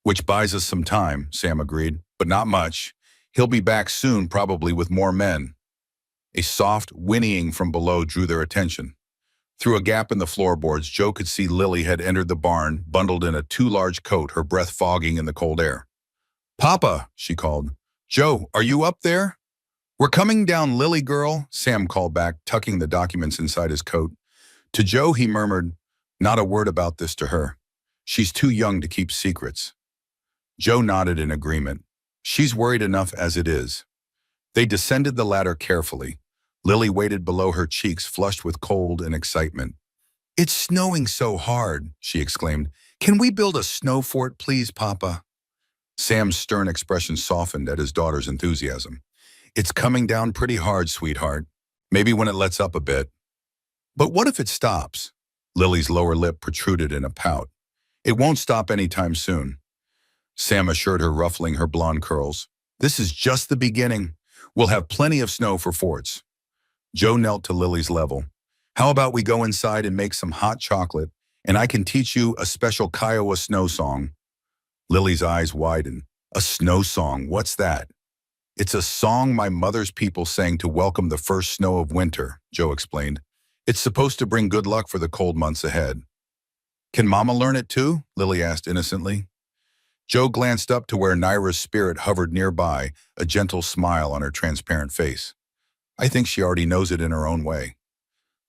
Which buys us some time, Sam agreed, but not much. He'll be back soon, probably with more men. A soft whinnying from below drew their attention. Through a gap in the floorboards, Joe could see Lily had entered the barn, bundled in a too-large coat, her breath fogging in the cold air. "Papa," she called. "Joe, are you up there?" "We're coming down, Lily girl," Sam called back, tucking the documents inside his coat. To Joe, he murmured, "Not a word about this to her. She's too young to keep secrets." Joe nodded in agreement. "She's worried enough as it is." They descended the ladder carefully. Lily waited below, her cheeks flushed with cold and excitement. "It's snowing so hard," she exclaimed. "Can we build a snow fort, please, Papa?" Sam's stern expression softened at his daughter's enthusiasm. "It's coming down pretty hard, sweetheart. Maybe when it lets up a bit." "But what if it stops?" Lily's lower lip protruded in a pout. "It won't stop anytime soon," Sam assured her, ruffling her blonde curls. "This is just the beginning. We'll have plenty of snow for forts." Joe knelt to Lily's level. "How about we go inside and make some hot chocolate, and I can teach you a special Kiowa snow song?" Lily's eyes widened. "A snow song, what's that?" "It's a song my mother's people sang to welcome the first snow of winter," Joe explained. "It's supposed to bring good luck for the cold months ahead." "Can Mama learn it too?" Lily asked innocently. Joe glanced up to where Naira's spirit hovered nearby, a gentle smile on her transparent face. "I think she already knows it in her own way."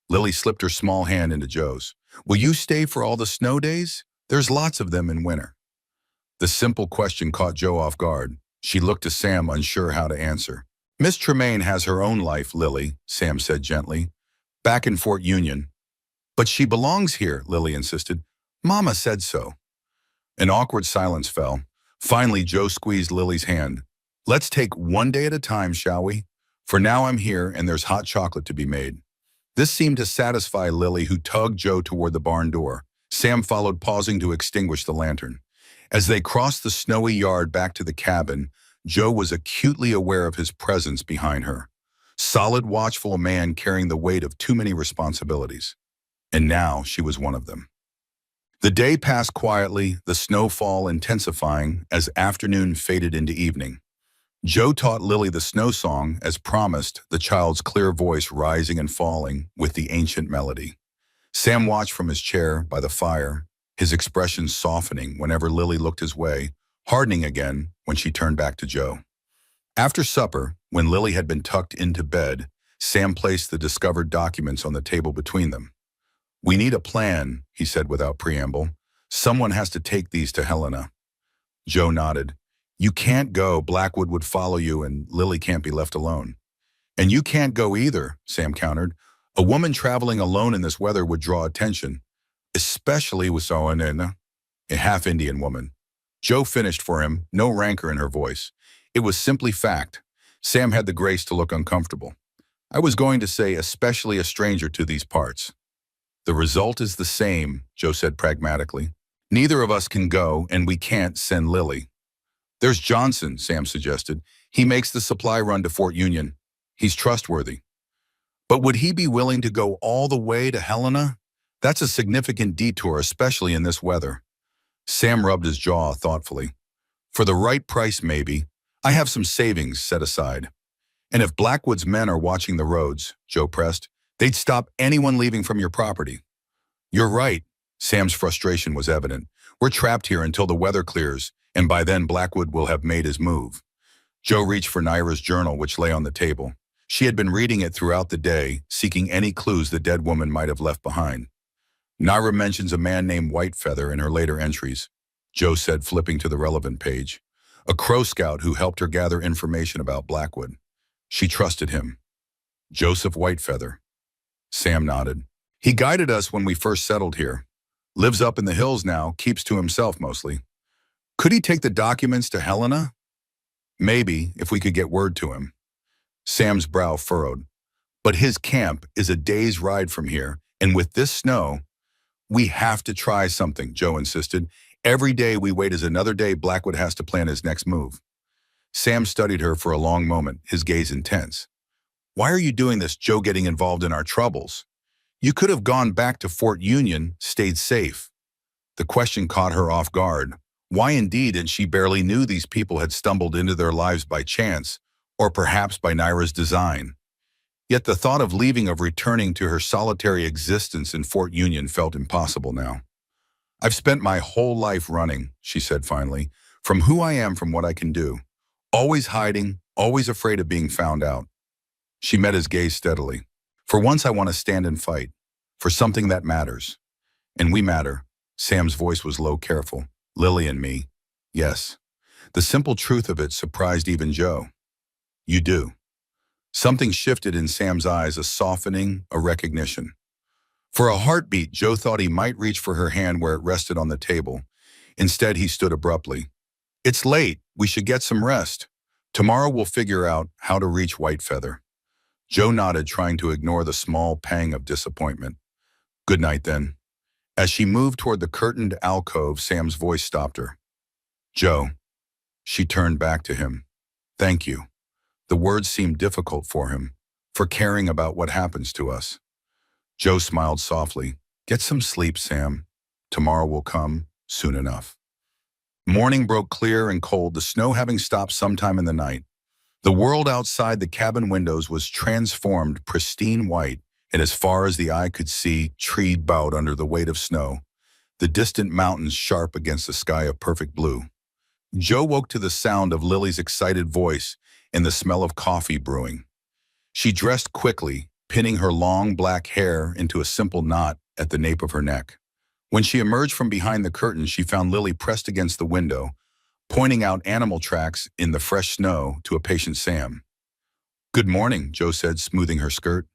Lily slipped her small hand into Joe's. "Will you stay for all the snow days? There's lots of them in winter." The simple question caught Joe off guard. She looked to Sam, unsure how to answer. "Miss Tremaine has her own life, Lily," Sam said gently. "Back in Fort Union." "But she belongs here," Lily insisted. "Mama said so." An awkward silence fell. Finally, Joe squeezed Lily's hand. "Let's take one day at a time, shall we? For now I'm here and there's hot chocolate to be made." This seemed to satisfy Lily, who tugged Joe toward the barn door. Sam followed, pausing to extinguish the lantern. As they crossed the snowy yard back to the cabin, Joe was acutely aware of his presence behind her. Solid, watchful, a man carrying the weight of too many responsibilities. And now she was one of them. The day passed quietly, the snowfall intensifying as afternoon faded into evening. Joe taught Lily the snow song, as promised, the child's clear voice rising and falling with the ancient melody. Sam watched from his chair by the fire, his expression softening whenever Lily looked his way, hardening again when she turned back to Joe. After supper, when Lily had been tucked into bed, Sam placed the discovered documents on the table between them. "We need a plan," he said without preamble. "Someone has to take these to Helena." Joe nodded. "You can't go. Blackwood would follow you, and Lily can't be left alone." "And you can't go either," Sam countered. "A woman traveling alone in this weather would draw attention, especially with someone in a half-Indian woman." Joe finished for him, no rancor in her voice. It was simply fact. Sam had the grace to look uncomfortable. "I was going to say especially a stranger to these parts." "The result is the same," Joe said pragmatically. "Neither of us can go, and we can't send Lily." "There's Johnson," Sam suggested. "He makes the supply run to Fort Union. He's trustworthy." "But would he be willing to go all the way to Helena? That's a significant detour, especially in this weather." Sam rubbed his jaw thoughtfully. "For the right price, maybe. I have some savings set aside." "And if Blackwood's men are watching the roads," Joe pressed, "they'd stop anyone leaving from your property." "You're right." Sam's frustration was evident. "We're trapped here until the weather clears, and by then Blackwood will have made his move." Joe reached for Naira's journal, which lay on the table. She had been reading it throughout the day, seeking any clues the dead woman might have left behind. "Naira mentions a man named Whitefeather in her later entries," Joe said, flipping to the relevant page. "A Crow Scout who helped her gather information about Blackwood. She trusted him." "Joseph Whitefeather." Sam nodded. "He guided us when we first settled here. Lives up in the hills now, keeps to himself mostly." "Could he take the documents to Helena?" "Maybe, if we could get word to him." Sam's brow furrowed. "But his camp is a day's ride from here, and with this snow—" "We have to try something," Joe insisted. "Every day we wait is another day Blackwood has to plan his next move." Sam studied her for a long moment, his gaze intense. "Why are you doing this, Joe, getting involved in our troubles? You could have gone back to Fort Union, stayed safe." The question caught her off guard. Why indeed, and she barely knew these people had stumbled into their lives by chance, or perhaps by Naira's design. Yet the thought of returning to her solitary existence in Fort Union felt impossible now. I've spent my whole life running, she said finally, from who I am, from what I can do. Always hiding, always afraid of being found out. She met his gaze steadily. For once I want to stand and fight. For something that matters. And we matter. Sam's voice was low, careful. Lily and me. Yes. The simple truth of it surprised even Joe. You do. Something shifted in Sam's eyes, a softening, a recognition. For a heartbeat, Joe thought he might reach for her hand where it rested on the table. Instead, he stood abruptly. It's late. We should get some rest. Tomorrow we'll figure out how to reach Whitefeather. Joe nodded, trying to ignore the small pang of disappointment. Good night, then. As she moved toward the curtained alcove, Sam's voice stopped her. Joe. She turned back to him. Thank you. The words seemed difficult for him, for caring about what happens to us. Joe smiled softly. Get some sleep, Sam. Tomorrow will come soon enough. Morning broke clear and cold, the snow having stopped sometime in the night. The world outside the cabin windows was transformed pristine white, and as far as the eye could see, treed bowed under the weight of snow, the distant mountains sharp against a sky of perfect blue. Joe woke to the sound of Lily's excited voice and the smell of coffee brewing. She dressed quickly, pinning her long black hair into a simple knot at the nape of her neck. When she emerged from behind the curtain, she found Lily pressed against the window, pointing out animal tracks in the fresh snow to a patient Sam. Good morning, Joe said, smoothing her skirt.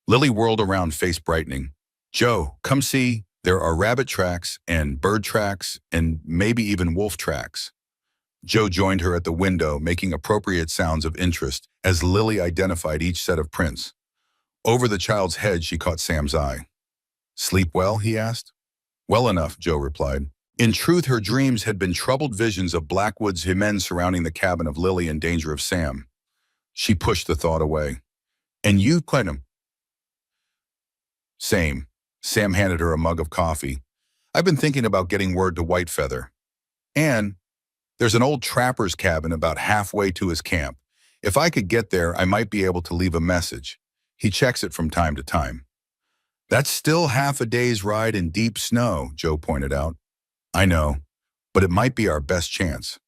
Lily whirled around, face brightening. Joe, come see. There are rabbit tracks and bird tracks and maybe even wolf tracks. Joe joined her at the window, making appropriate sounds of interest as Lily identified each set of prints. Over the child's head, she caught Sam's eye. Sleep well, he asked. Well enough, Joe replied. In truth, her dreams had been troubled visions of Blackwood's men surrounding the cabin of Lily in danger of Sam. She pushed the thought away. And you quite him. Same. Sam handed her a mug of coffee. I've been thinking about getting word to Whitefeather. And there's an old trapper's cabin about halfway to his camp. If I could get there, I might be able to leave a message. He checks it from time to time. That's still half a day's ride in deep snow, Joe pointed out. I know, but it might be our best chance.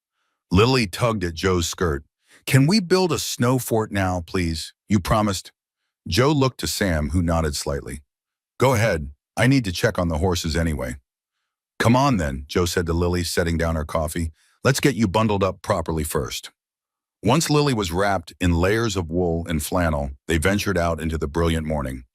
Lily tugged at Joe's skirt. Can we build a snow fort now, please? You promised. Joe looked to Sam, who nodded slightly. Go ahead. I need to check on the horses anyway. Come on then, Joe said to Lily, setting down her coffee. Let's get you bundled up properly first. Once Lily was wrapped in layers of wool and flannel, they ventured out into the brilliant morning.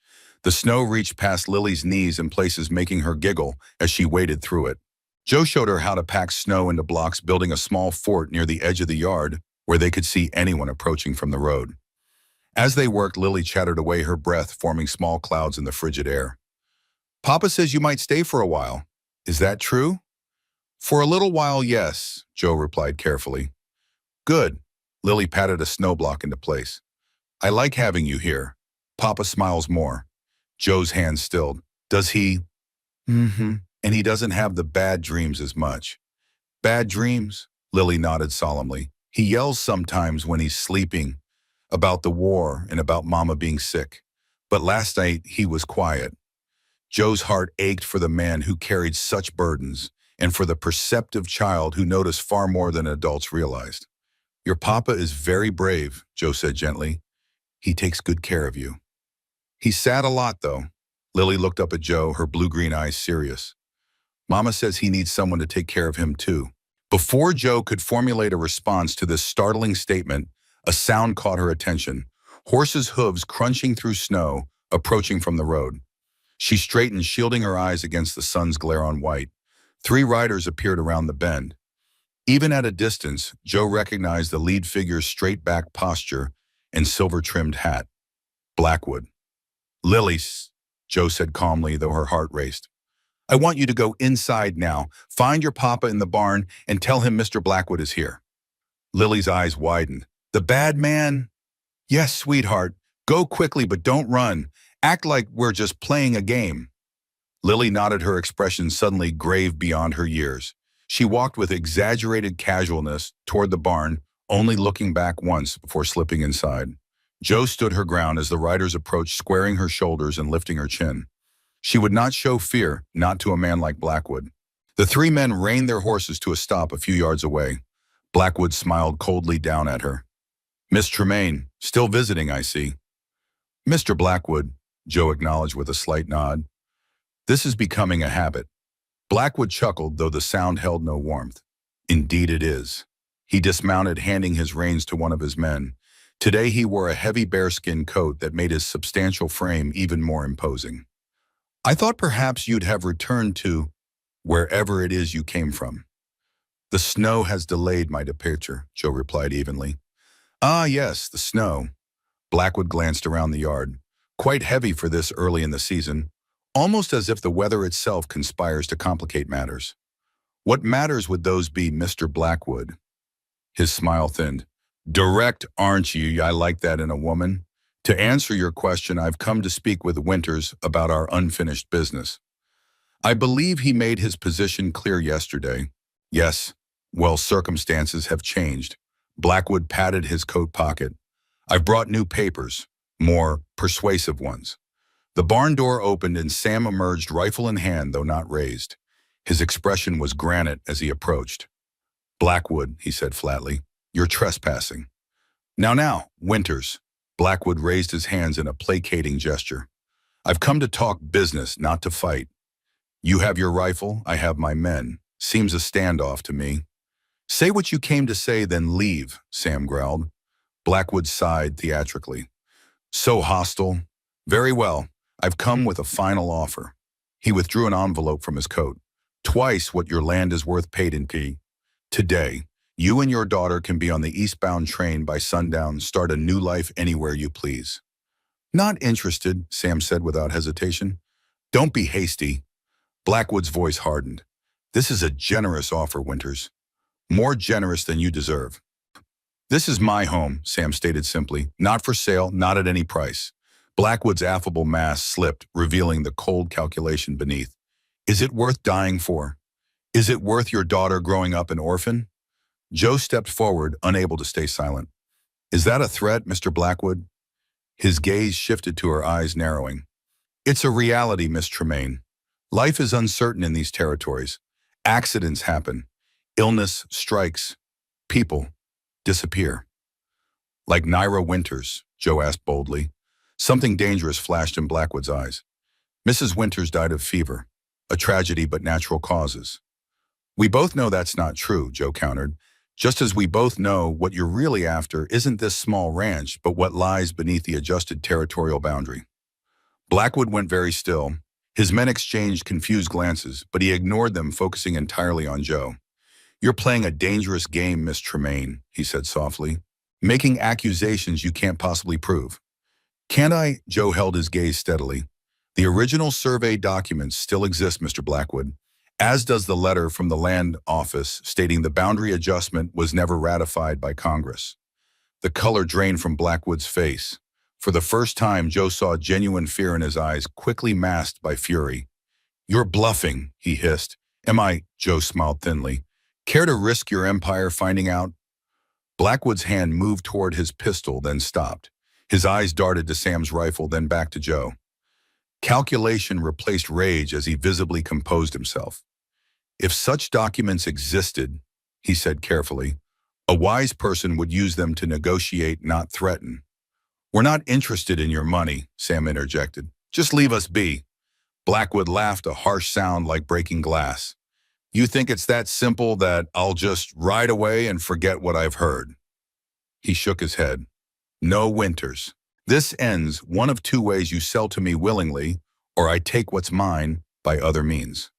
The snow reached past Lily's knees in places, making her giggle as she waded through it. Joe showed her how to pack snow into blocks, building a small fort near the edge of the yard where they could see anyone approaching from the road. As they worked, Lily chattered away, her breath forming small clouds in the frigid air. Papa says you might stay for a while. Is that true? For a little while, yes, Joe replied carefully. Good. Lily patted a snow block into place. I like having you here. Papa smiles more. Joe's hand stilled. Does he? Mm-hmm. And he doesn't have the bad dreams as much. Bad dreams? Lily nodded solemnly. He yells sometimes when he's sleeping, about the war and about Mama being sick. But last night he was quiet. Joe's heart ached for the man who carried such burdens and for the perceptive child who noticed far more than adults realized. Your papa is very brave, Joe said gently. He takes good care of you. He's sad a lot, though. Lily looked up at Joe, her blue-green eyes serious. Mama says he needs someone to take care of him, too. Before Joe could formulate a response to this startling statement, a sound caught her attention. Horses' hooves crunching through snow, approaching from the road. She straightened, shielding her eyes against the sun's glare on white. 3 riders appeared around the bend. Even at a distance, Joe recognized the lead figure's straight-back posture and silver-trimmed hat. Blackwood. Lilies, Joe said calmly, though her heart raced. I want you to go inside now. Find your papa in the barn and tell him Mr. Blackwood is here. Lily's eyes widened. The bad man? Yes, sweetheart. Go quickly, but don't run. Act like we're just playing a game. Lily nodded, her expression suddenly grave beyond her years. She walked with exaggerated casualness toward the barn, only looking back once before slipping inside. Joe stood her ground as the riders approached, squaring her shoulders and lifting her chin. She would not show fear, not to a man like Blackwood. The three men reined their horses to a stop a few yards away. Blackwood smiled coldly down at her. "Miss Tremaine, still visiting, I see." "Mr. Blackwood," Joe acknowledged with a slight nod. "This is becoming a habit." Blackwood chuckled, though the sound held no warmth. "Indeed it is." He dismounted, handing his reins to one of his men. Today he wore a heavy bearskin coat that made his substantial frame even more imposing. "I thought perhaps you'd have returned to wherever it is you came from." "The snow has delayed my departure," Joe replied evenly. "Ah, yes, the snow." Blackwood glanced around the yard. "Quite heavy for this early in the season, almost as if the weather itself conspires to complicate matters." "What matters would those be, Mr. Blackwood?" His smile thinned. "Direct, aren't you? I like that in a woman. To answer your question, I've come to speak with Winters about our unfinished business." "I believe he made his position clear yesterday." "Yes. Well, circumstances have changed." Blackwood patted his coat pocket. "I've brought new papers, more persuasive ones." The barn door opened and Sam emerged, rifle in hand, though not raised. His expression was granite as he approached. "Blackwood," he said flatly, "you're trespassing." Now, Winters." Blackwood raised his hands in a placating gesture. "I've come to talk business, not to fight. You have your rifle, I have my men. Seems a standoff to me." "Say what you came to say, then leave," Sam growled. Blackwood sighed theatrically. "So hostile. Very well, I've come with a final offer." He withdrew an envelope from his coat. "Twice what your land is worth paid in fee. Today, you and your daughter can be on the eastbound train by sundown, start a new life anywhere you please." "Not interested," Sam said without hesitation. "Don't be hasty." Blackwood's voice hardened. "This is a generous offer, Winters. More generous than you deserve." "This is my home," Sam stated simply. "Not for sale, not at any price." Blackwood's affable mask slipped, revealing the cold calculation beneath. "Is it worth dying for? Is it worth your daughter growing up an orphan?" Joe stepped forward, unable to stay silent. "Is that a threat, Mr. Blackwood?" His gaze shifted to her eyes, narrowing. "It's a reality, Miss Tremaine. Life is uncertain in these territories. Accidents happen. Illness strikes. People disappear." "Like Naira Winters?" Joe asked boldly. Something dangerous flashed in Blackwood's eyes. "Mrs. Winters died of fever. A tragedy, but natural causes." "We both know that's not true," Joe countered. "Just as we both know what you're really after isn't this small ranch, but what lies beneath the adjusted territorial boundary." Blackwood went very still. His men exchanged confused glances, but he ignored them, focusing entirely on Joe. "You're playing a dangerous game, Miss Tremaine," he said softly, "making accusations you can't possibly prove." "Can't I?" Joe held his gaze steadily. "The original survey documents still exist, Mr. Blackwood, as does the letter from the land office stating the boundary adjustment was never ratified by Congress." The color drained from Blackwood's face. For the first time, Joe saw genuine fear in his eyes, quickly masked by fury. "You're bluffing," he hissed. "Am I?" Joe smiled thinly. "Care to risk your empire finding out?" Blackwood's hand moved toward his pistol, then stopped. His eyes darted to Sam's rifle, then back to Joe. Calculation replaced rage as he visibly composed himself. "If such documents existed," he said carefully, "a wise person would use them to negotiate, not threaten." "We're not interested in your money," Sam interjected. "Just leave us be." Blackwood laughed, a harsh sound like breaking glass. "You think it's that simple that I'll just ride away and forget what I've heard?" He shook his head. "No, Winters. This ends one of two ways: you sell to me willingly, or I take what's mine by other means."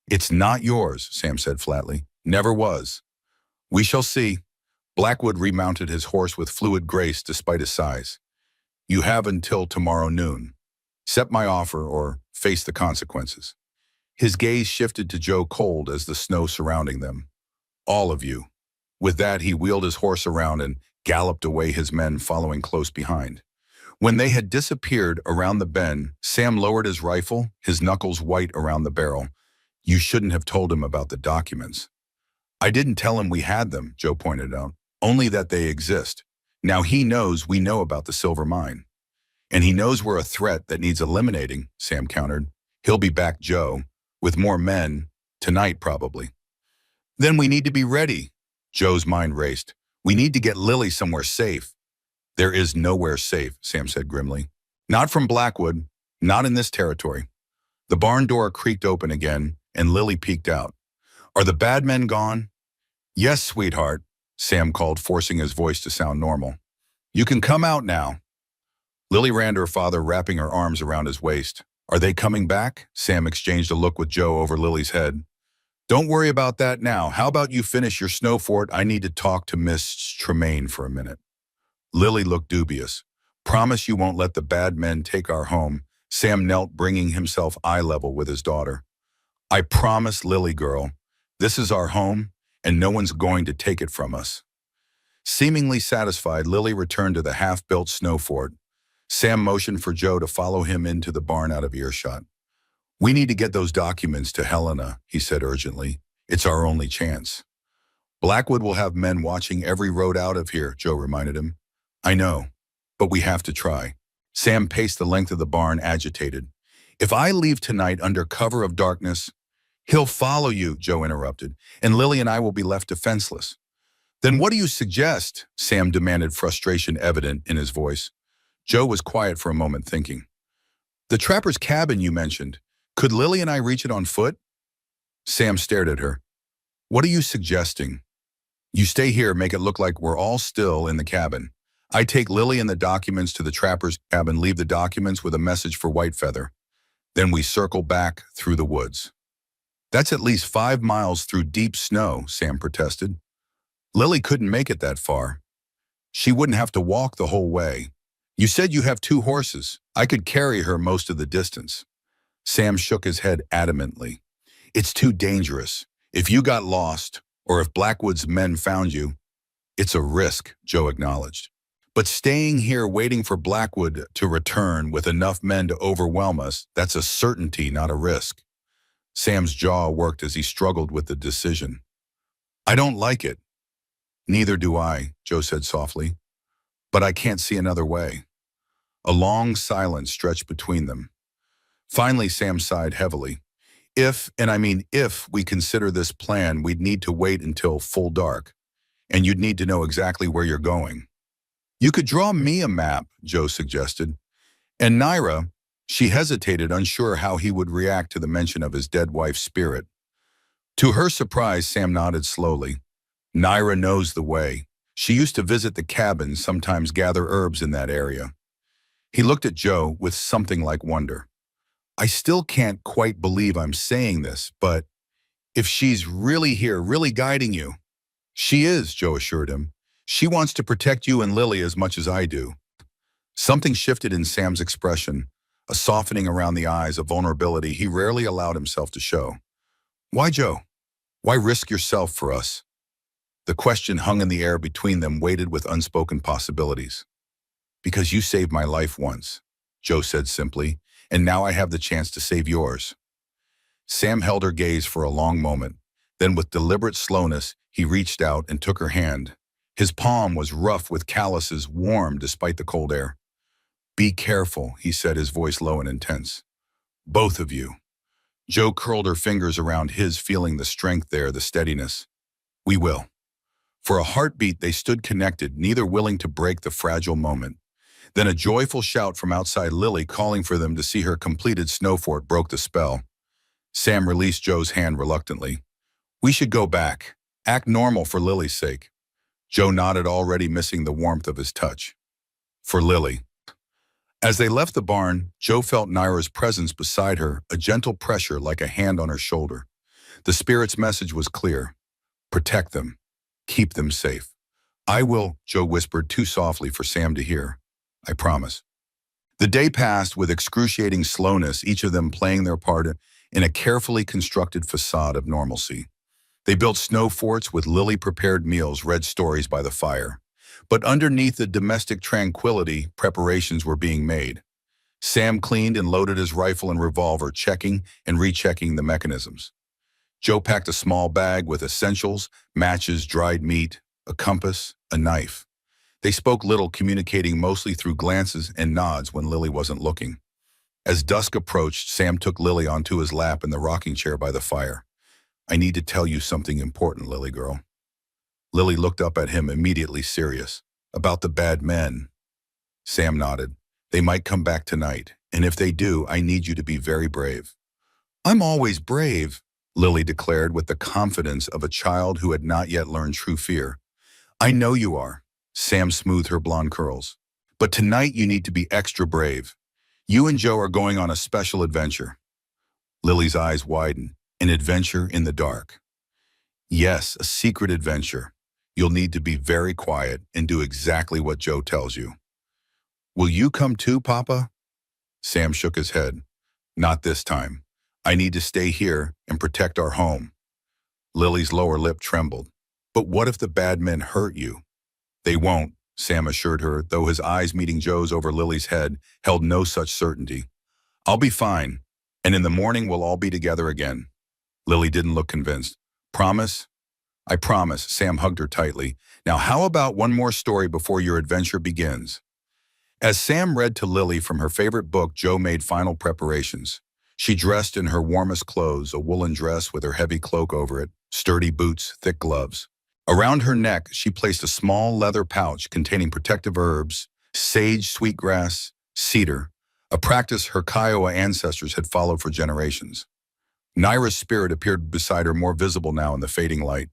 "It's not yours," Sam said flatly. "Never was." "We shall see." Blackwood remounted his horse with fluid grace despite his size. "You have until tomorrow noon. Accept my offer or face the consequences." His gaze shifted to Joe, cold as the snow surrounding them. "All of you." With that, he wheeled his horse around and galloped away, his men following close behind. When they had disappeared around the bend, Sam lowered his rifle, his knuckles white around the barrel. "You shouldn't have told him about the documents." I didn't tell him we had them, Joe pointed out, only that they exist. Now he knows we know about the silver mine. And he knows we're a threat that needs eliminating, Sam countered. He'll be back, Joe, with more men, tonight probably. Then we need to be ready. Joe's mind raced. We need to get Lily somewhere safe. There is nowhere safe, Sam said grimly. Not from Blackwood, not in this territory. The barn door creaked open again, and Lily peeked out. Are the bad men gone? Yes, sweetheart, Sam called, forcing his voice to sound normal. You can come out now. Lily ran to her father, wrapping her arms around his waist. Are they coming back? Sam exchanged a look with Joe over Lily's head. Don't worry about that now. How about you finish your snow fort? I need to talk to Miss Tremaine for a minute. Lily looked dubious. Promise you won't let the bad men take our home. Sam knelt, bringing himself eye level with his daughter. I promise, Lily girl. This is our home, and no one's going to take it from us. Seemingly satisfied, Lily returned to the half-built snow fort. Sam motioned for Joe to follow him into the barn out of earshot. We need to get those documents to Helena, he said urgently. It's our only chance. Blackwood will have men watching every road out of here, Joe reminded him. I know, but we have to try. Sam paced the length of the barn, agitated. If I leave tonight under cover of darkness, he'll follow you, Joe interrupted, and Lily and I will be left defenseless. Then what do you suggest? Sam demanded, frustration evident in his voice. Joe was quiet for a moment, thinking. The trapper's cabin you mentioned. Could Lily and I reach it on foot? Sam stared at her. What are you suggesting? You stay here, make it look like we're all still in the cabin. I take Lily and the documents to the trapper's cabin, leave the documents with a message for Whitefeather. Then we circle back through the woods. That's at least 5 miles through deep snow, Sam protested. Lily couldn't make it that far. She wouldn't have to walk the whole way. You said you have 2 horses. I could carry her most of the distance. Sam shook his head adamantly. It's too dangerous. If you got lost, or if Blackwood's men found you, it's a risk, Joe acknowledged. But staying here waiting for Blackwood to return with enough men to overwhelm us, that's a certainty, not a risk. Sam's jaw worked as he struggled with the decision. I don't like it. Neither do I, Joe said softly. But I can't see another way. A long silence stretched between them. Finally, Sam sighed heavily. If, and I mean if, we consider this plan, we'd need to wait until full dark. And you'd need to know exactly where you're going. You could draw me a map, Joe suggested. And Naira, she hesitated, unsure how he would react to the mention of his dead wife's spirit. To her surprise, Sam nodded slowly. Naira knows the way. She used to visit the cabin, sometimes gather herbs in that area. He looked at Joe with something like wonder. I still can't quite believe I'm saying this, but if she's really here, really guiding you. She is, Joe assured him. She wants to protect you and Lily as much as I do. Something shifted in Sam's expression, a softening around the eyes, a vulnerability he rarely allowed himself to show. Why, Joe? Why risk yourself for us? The question hung in the air between them, weighted with unspoken possibilities. Because you saved my life once, Joe said simply, and now I have the chance to save yours. Sam held her gaze for a long moment. Then with deliberate slowness, he reached out and took her hand. His palm was rough with calluses, warm despite the cold air. Be careful, he said, his voice low and intense. Both of you. Joe curled her fingers around his, feeling the strength there, the steadiness. We will. For a heartbeat, they stood connected, neither willing to break the fragile moment. Then a joyful shout from outside, Lily calling for them to see her completed snow fort, broke the spell. Sam released Joe's hand reluctantly. We should go back. Act normal for Lily's sake. Joe nodded, already missing the warmth of his touch. For Lily. As they left the barn, Joe felt Naira's presence beside her, a gentle pressure like a hand on her shoulder. The spirit's message was clear. Protect them. Keep them safe. I will, Joe whispered too softly for Sam to hear. I promise. The day passed with excruciating slowness, each of them playing their part in a carefully constructed facade of normalcy. They built snow forts with Lily-prepared meals, read stories by the fire. But underneath the domestic tranquility, preparations were being made. Sam cleaned and loaded his rifle and revolver, checking and rechecking the mechanisms. Joe packed a small bag with essentials, matches, dried meat, a compass, a knife. They spoke little, communicating mostly through glances and nods when Lily wasn't looking. As dusk approached, Sam took Lily onto his lap in the rocking chair by the fire. "I need to tell you something important, Lily girl." Lily looked up at him, immediately serious. "About the bad men." Sam nodded. "They might come back tonight, and if they do, I need you to be very brave." "I'm always brave," Lily declared with the confidence of a child who had not yet learned true fear. "I know you are." Sam smoothed her blonde curls. "But tonight you need to be extra brave. You and Joe are going on a special adventure." Lily's eyes widened. "An adventure in the dark?" "Yes, a secret adventure. You'll need to be very quiet and do exactly what Joe tells you." "Will you come too, Papa?" Sam shook his head. "Not this time. I need to stay here and protect our home." Lily's lower lip trembled. "But what if the bad men hurt you?" "They won't," Sam assured her, though his eyes meeting Joe's over Lily's head held no such certainty. "I'll be fine, and in the morning we'll all be together again." Lily didn't look convinced. "Promise?" "I promise." Sam hugged her tightly. "Now how about one more story before your adventure begins?" As Sam read to Lily from her favorite book, Joe made final preparations. She dressed in her warmest clothes, a woolen dress with her heavy cloak over it, sturdy boots, thick gloves. Around her neck, she placed a small leather pouch containing protective herbs, sage, sweetgrass, cedar, a practice her Kiowa ancestors had followed for generations. Naira's spirit appeared beside her, more visible now in the fading light.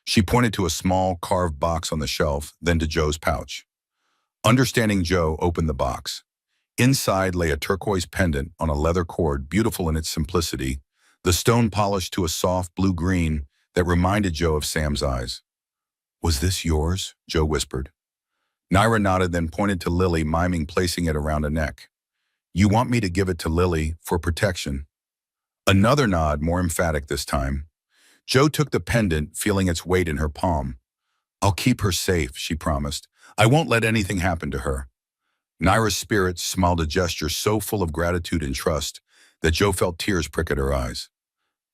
She pointed to a small, carved box on the shelf, then to Joe's pouch. Understanding Joe opened the box. Inside lay a turquoise pendant on a leather cord, beautiful in its simplicity, the stone polished to a soft blue-green that reminded Joe of Sam's eyes. "Was this yours?" Joe whispered. Naira nodded, then pointed to Lily, miming placing it around a neck. "You want me to give it to Lily for protection?" Another nod, more emphatic this time. Joe took the pendant, feeling its weight in her palm. "I'll keep her safe," she promised. "I won't let anything happen to her." Naira's spirit smiled, a gesture so full of gratitude and trust that Joe felt tears prick at her eyes.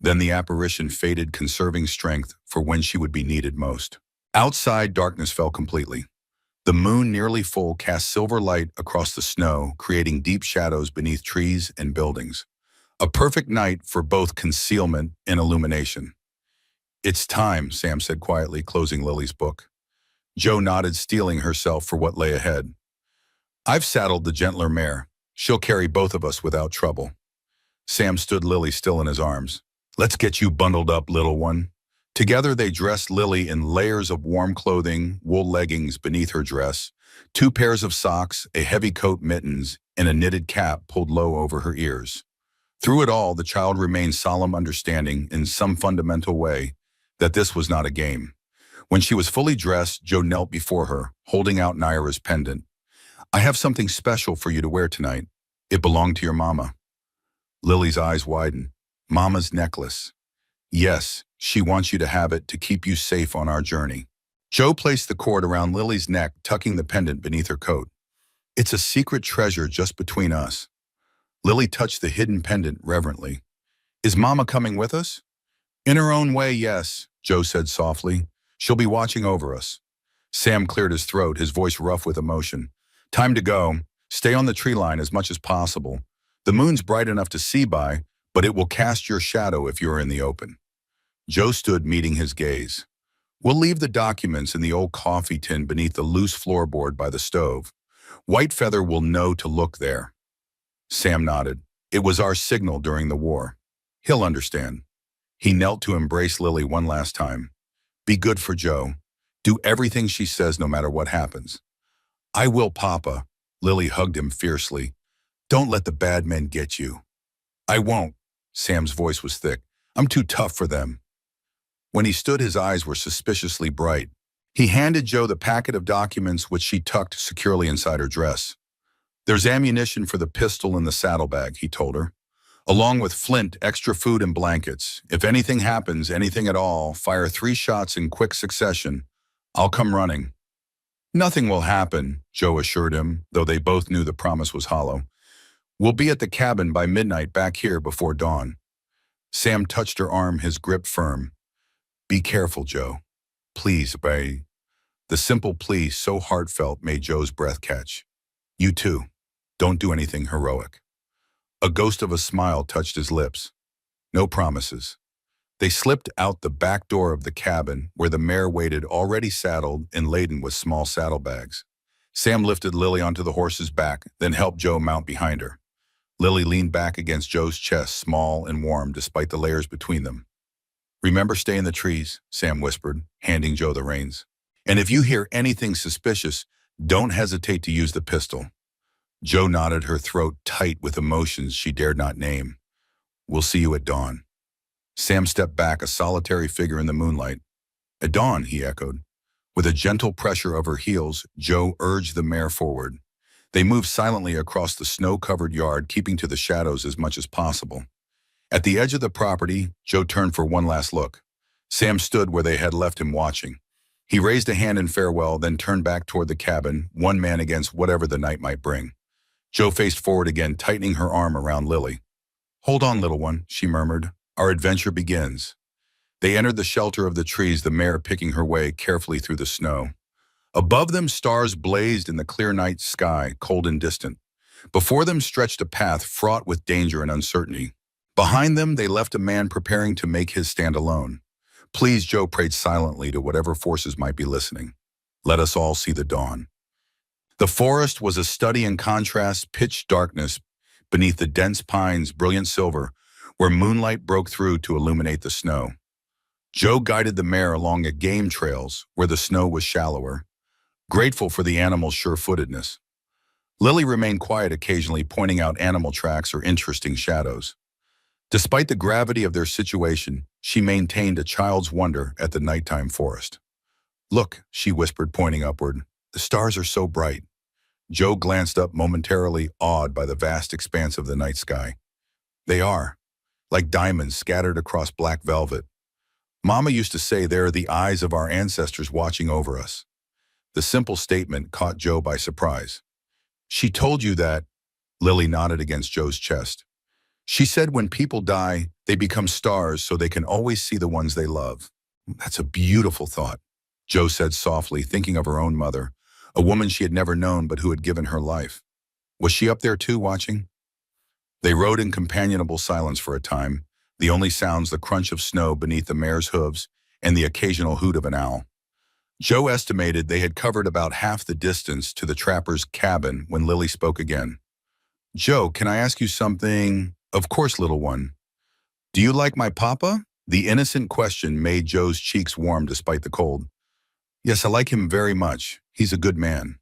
Then the apparition faded, conserving strength for when she would be needed most. Outside, darkness fell completely. The moon, nearly full, cast silver light across the snow, creating deep shadows beneath trees and buildings. A perfect night for both concealment and illumination. "It's time," Sam said quietly, closing Lily's book. Joe nodded, steeling herself for what lay ahead. "I've saddled the gentler mare. She'll carry both of us without trouble." Sam stood Lily still in his arms. "Let's get you bundled up, little one." Together they dressed Lily in layers of warm clothing, wool leggings beneath her dress, 2 pairs of socks, a heavy coat, mittens, and a knitted cap pulled low over her ears. Through it all, the child remained solemn, understanding in some fundamental way that this was not a game. When she was fully dressed, Joe knelt before her, holding out Naira's pendant. "I have something special for you to wear tonight. It belonged to your mama." Lily's eyes widened. "Mama's necklace." "Yes, she wants you to have it to keep you safe on our journey." Joe placed the cord around Lily's neck, tucking the pendant beneath her coat. "It's a secret treasure just between us." Lily touched the hidden pendant reverently. "Is Mama coming with us?" "In her own way, yes," Joe said softly. "She'll be watching over us." Sam cleared his throat, his voice rough with emotion. "Time to go. Stay on the tree line as much as possible. The moon's bright enough to see by, but it will cast your shadow if you're in the open." Joe stood, meeting his gaze. "We'll leave the documents in the old coffee tin beneath the loose floorboard by the stove. White Feather will know to look there." Sam nodded. "It was our signal during the war. He'll understand." He knelt to embrace Lily one last time. "Be good for Joe. Do everything she says no matter what happens." "I will, Papa." Lily hugged him fiercely. "Don't let the bad men get you." "I won't." Sam's voice was thick. "I'm too tough for them." When he stood, his eyes were suspiciously bright. He handed Joe the packet of documents which she tucked securely inside her dress. "There's ammunition for the pistol in the saddlebag," he told her, "along with flint, extra food, and blankets. If anything happens, anything at all, fire 3 shots in quick succession. I'll come running." "Nothing will happen," Joe assured him, though they both knew the promise was hollow. "We'll be at the cabin by midnight, back here before dawn." Sam touched her arm, his grip firm. Be careful, Joe. Please, obey. The simple plea, so heartfelt, made Joe's breath catch. You too. Don't do anything heroic. A ghost of a smile touched his lips. No promises. They slipped out the back door of the cabin where the mare waited, already saddled and laden with small saddlebags. Sam lifted Lily onto the horse's back, then helped Joe mount behind her. Lily leaned back against Joe's chest, small and warm despite the layers between them. Remember, stay in the trees, Sam whispered, handing Joe the reins. And if you hear anything suspicious, don't hesitate to use the pistol. Joe nodded, her throat tight with emotions she dared not name. We'll see you at dawn. Sam stepped back, a solitary figure in the moonlight. At dawn, he echoed. With a gentle pressure of her heels, Joe urged the mare forward. They moved silently across the snow-covered yard, keeping to the shadows as much as possible. At the edge of the property, Joe turned for one last look. Sam stood where they had left him, watching. He raised a hand in farewell, then turned back toward the cabin, one man against whatever the night might bring. Joe faced forward again, tightening her arm around Lily. Hold on, little one, she murmured. Our adventure begins. They entered the shelter of the trees, the mare picking her way carefully through the snow. Above them, stars blazed in the clear night sky, cold and distant. Before them stretched a path fraught with danger and uncertainty. Behind them, they left a man preparing to make his stand alone. Please, Joe prayed silently to whatever forces might be listening. Let us all see the dawn. The forest was a study in contrast, pitch darkness beneath the dense pines, brilliant silver, where moonlight broke through to illuminate the snow. Joe guided the mare along game trails where the snow was shallower, grateful for the animal's sure-footedness. Lily remained quiet, occasionally pointing out animal tracks or interesting shadows. Despite the gravity of their situation, she maintained a child's wonder at the nighttime forest. Look, she whispered, pointing upward. The stars are so bright. Joe glanced up, momentarily awed by the vast expanse of the night sky. They are, like diamonds scattered across black velvet. Mama used to say they are the eyes of our ancestors watching over us. The simple statement caught Joe by surprise. She told you that? Lily nodded against Joe's chest. She said when people die, they become stars so they can always see the ones they love. That's a beautiful thought, Joe said softly, thinking of her own mother, a woman she had never known but who had given her life. Was she up there too, watching? They rode in companionable silence for a time, the only sounds the crunch of snow beneath the mare's hooves and the occasional hoot of an owl. Joe estimated they had covered about half the distance to the trapper's cabin when Lily spoke again. Joe, can I ask you something? Of course, little one. Do you like my papa? The innocent question made Joe's cheeks warm despite the cold. Yes, I like him very much. He's a good man.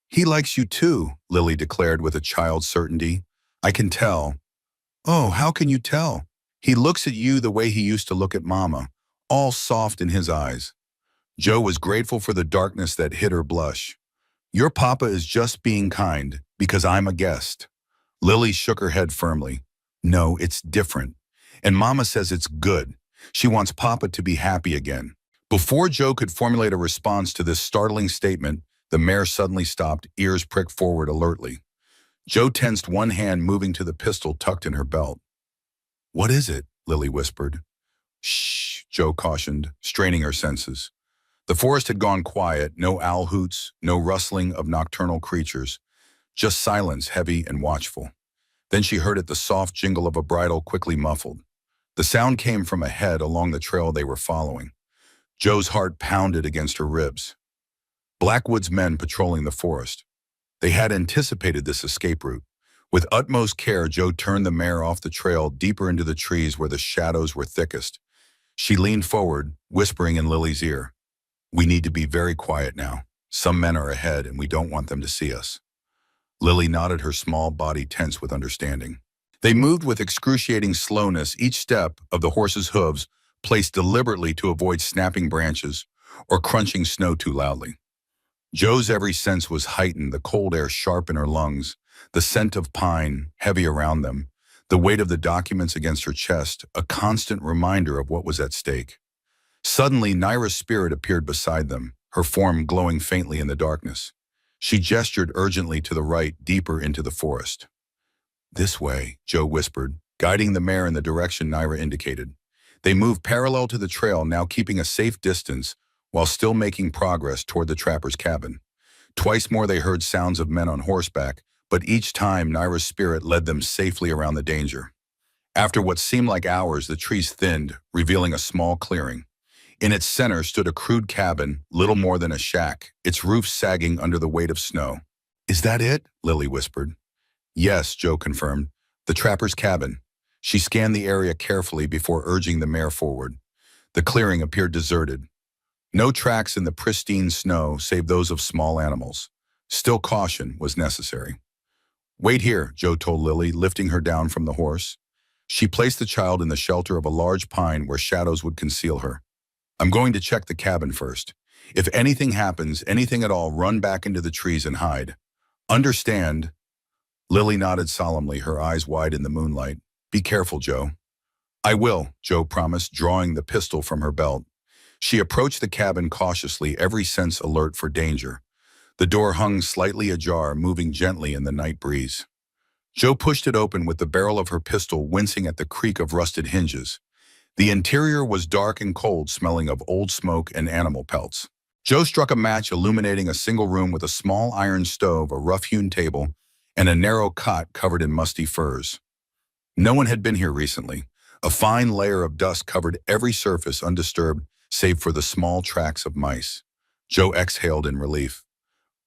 He likes you too, Lily declared with a child's certainty. I can tell. Oh, how can you tell? He looks at you the way he used to look at Mama, all soft in his eyes. Joe was grateful for the darkness that hid her blush. Your papa is just being kind because I'm a guest. Lily shook her head firmly. No, it's different. And Mama says it's good. She wants Papa to be happy again. Before Joe could formulate a response to this startling statement, the mare suddenly stopped, ears pricked forward alertly. Joe tensed, one hand moving to the pistol tucked in her belt. What is it? Lily whispered. Shh, Joe cautioned, straining her senses. The forest had gone quiet, no owl hoots, no rustling of nocturnal creatures, just silence, heavy and watchful. Then she heard it, the soft jingle of a bridle quickly muffled. The sound came from ahead along the trail they were following. Joe's heart pounded against her ribs. Blackwood's men patrolling the forest. They had anticipated this escape route. With utmost care, Joe turned the mare off the trail deeper into the trees where the shadows were thickest. She leaned forward, whispering in Lily's ear. We need to be very quiet now. Some men are ahead and we don't want them to see us. Lily nodded, her small body tense with understanding. They moved with excruciating slowness, each step of the horse's hooves placed deliberately to avoid snapping branches or crunching snow too loudly. Joe's every sense was heightened, the cold air sharp in her lungs, the scent of pine heavy around them, the weight of the documents against her chest, a constant reminder of what was at stake. Suddenly, Naira's spirit appeared beside them, her form glowing faintly in the darkness. She gestured urgently to the right, deeper into the forest. This way, Joe whispered, guiding the mare in the direction Naira indicated. They moved parallel to the trail, now keeping a safe distance while still making progress toward the trapper's cabin. Twice more they heard sounds of men on horseback, but each time Naira's spirit led them safely around the danger. After what seemed like hours, the trees thinned, revealing a small clearing. In its center stood a crude cabin, little more than a shack, its roof sagging under the weight of snow. "Is that it?" Lily whispered. "Yes," Joe confirmed. "The trapper's cabin." She scanned the area carefully before urging the mare forward. The clearing appeared deserted. No tracks in the pristine snow save those of small animals. Still caution was necessary. "Wait here," Joe told Lily, lifting her down from the horse. She placed the child in the shelter of a large pine where shadows would conceal her. "I'm going to check the cabin first. If anything happens, anything at all, run back into the trees and hide. Understand?" Lily nodded solemnly, her eyes wide in the moonlight. "Be careful, Joe." "I will," Joe promised, drawing the pistol from her belt. She approached the cabin cautiously, every sense alert for danger. The door hung slightly ajar, moving gently in the night breeze. Joe pushed it open with the barrel of her pistol wincing at the creak of rusted hinges. The interior was dark and cold, smelling of old smoke and animal pelts. Joe struck a match, illuminating a single room with a small iron stove, a rough-hewn table, and a narrow cot covered in musty furs. No one had been here recently. A fine layer of dust covered every surface undisturbed, save for the small tracks of mice. Joe exhaled in relief.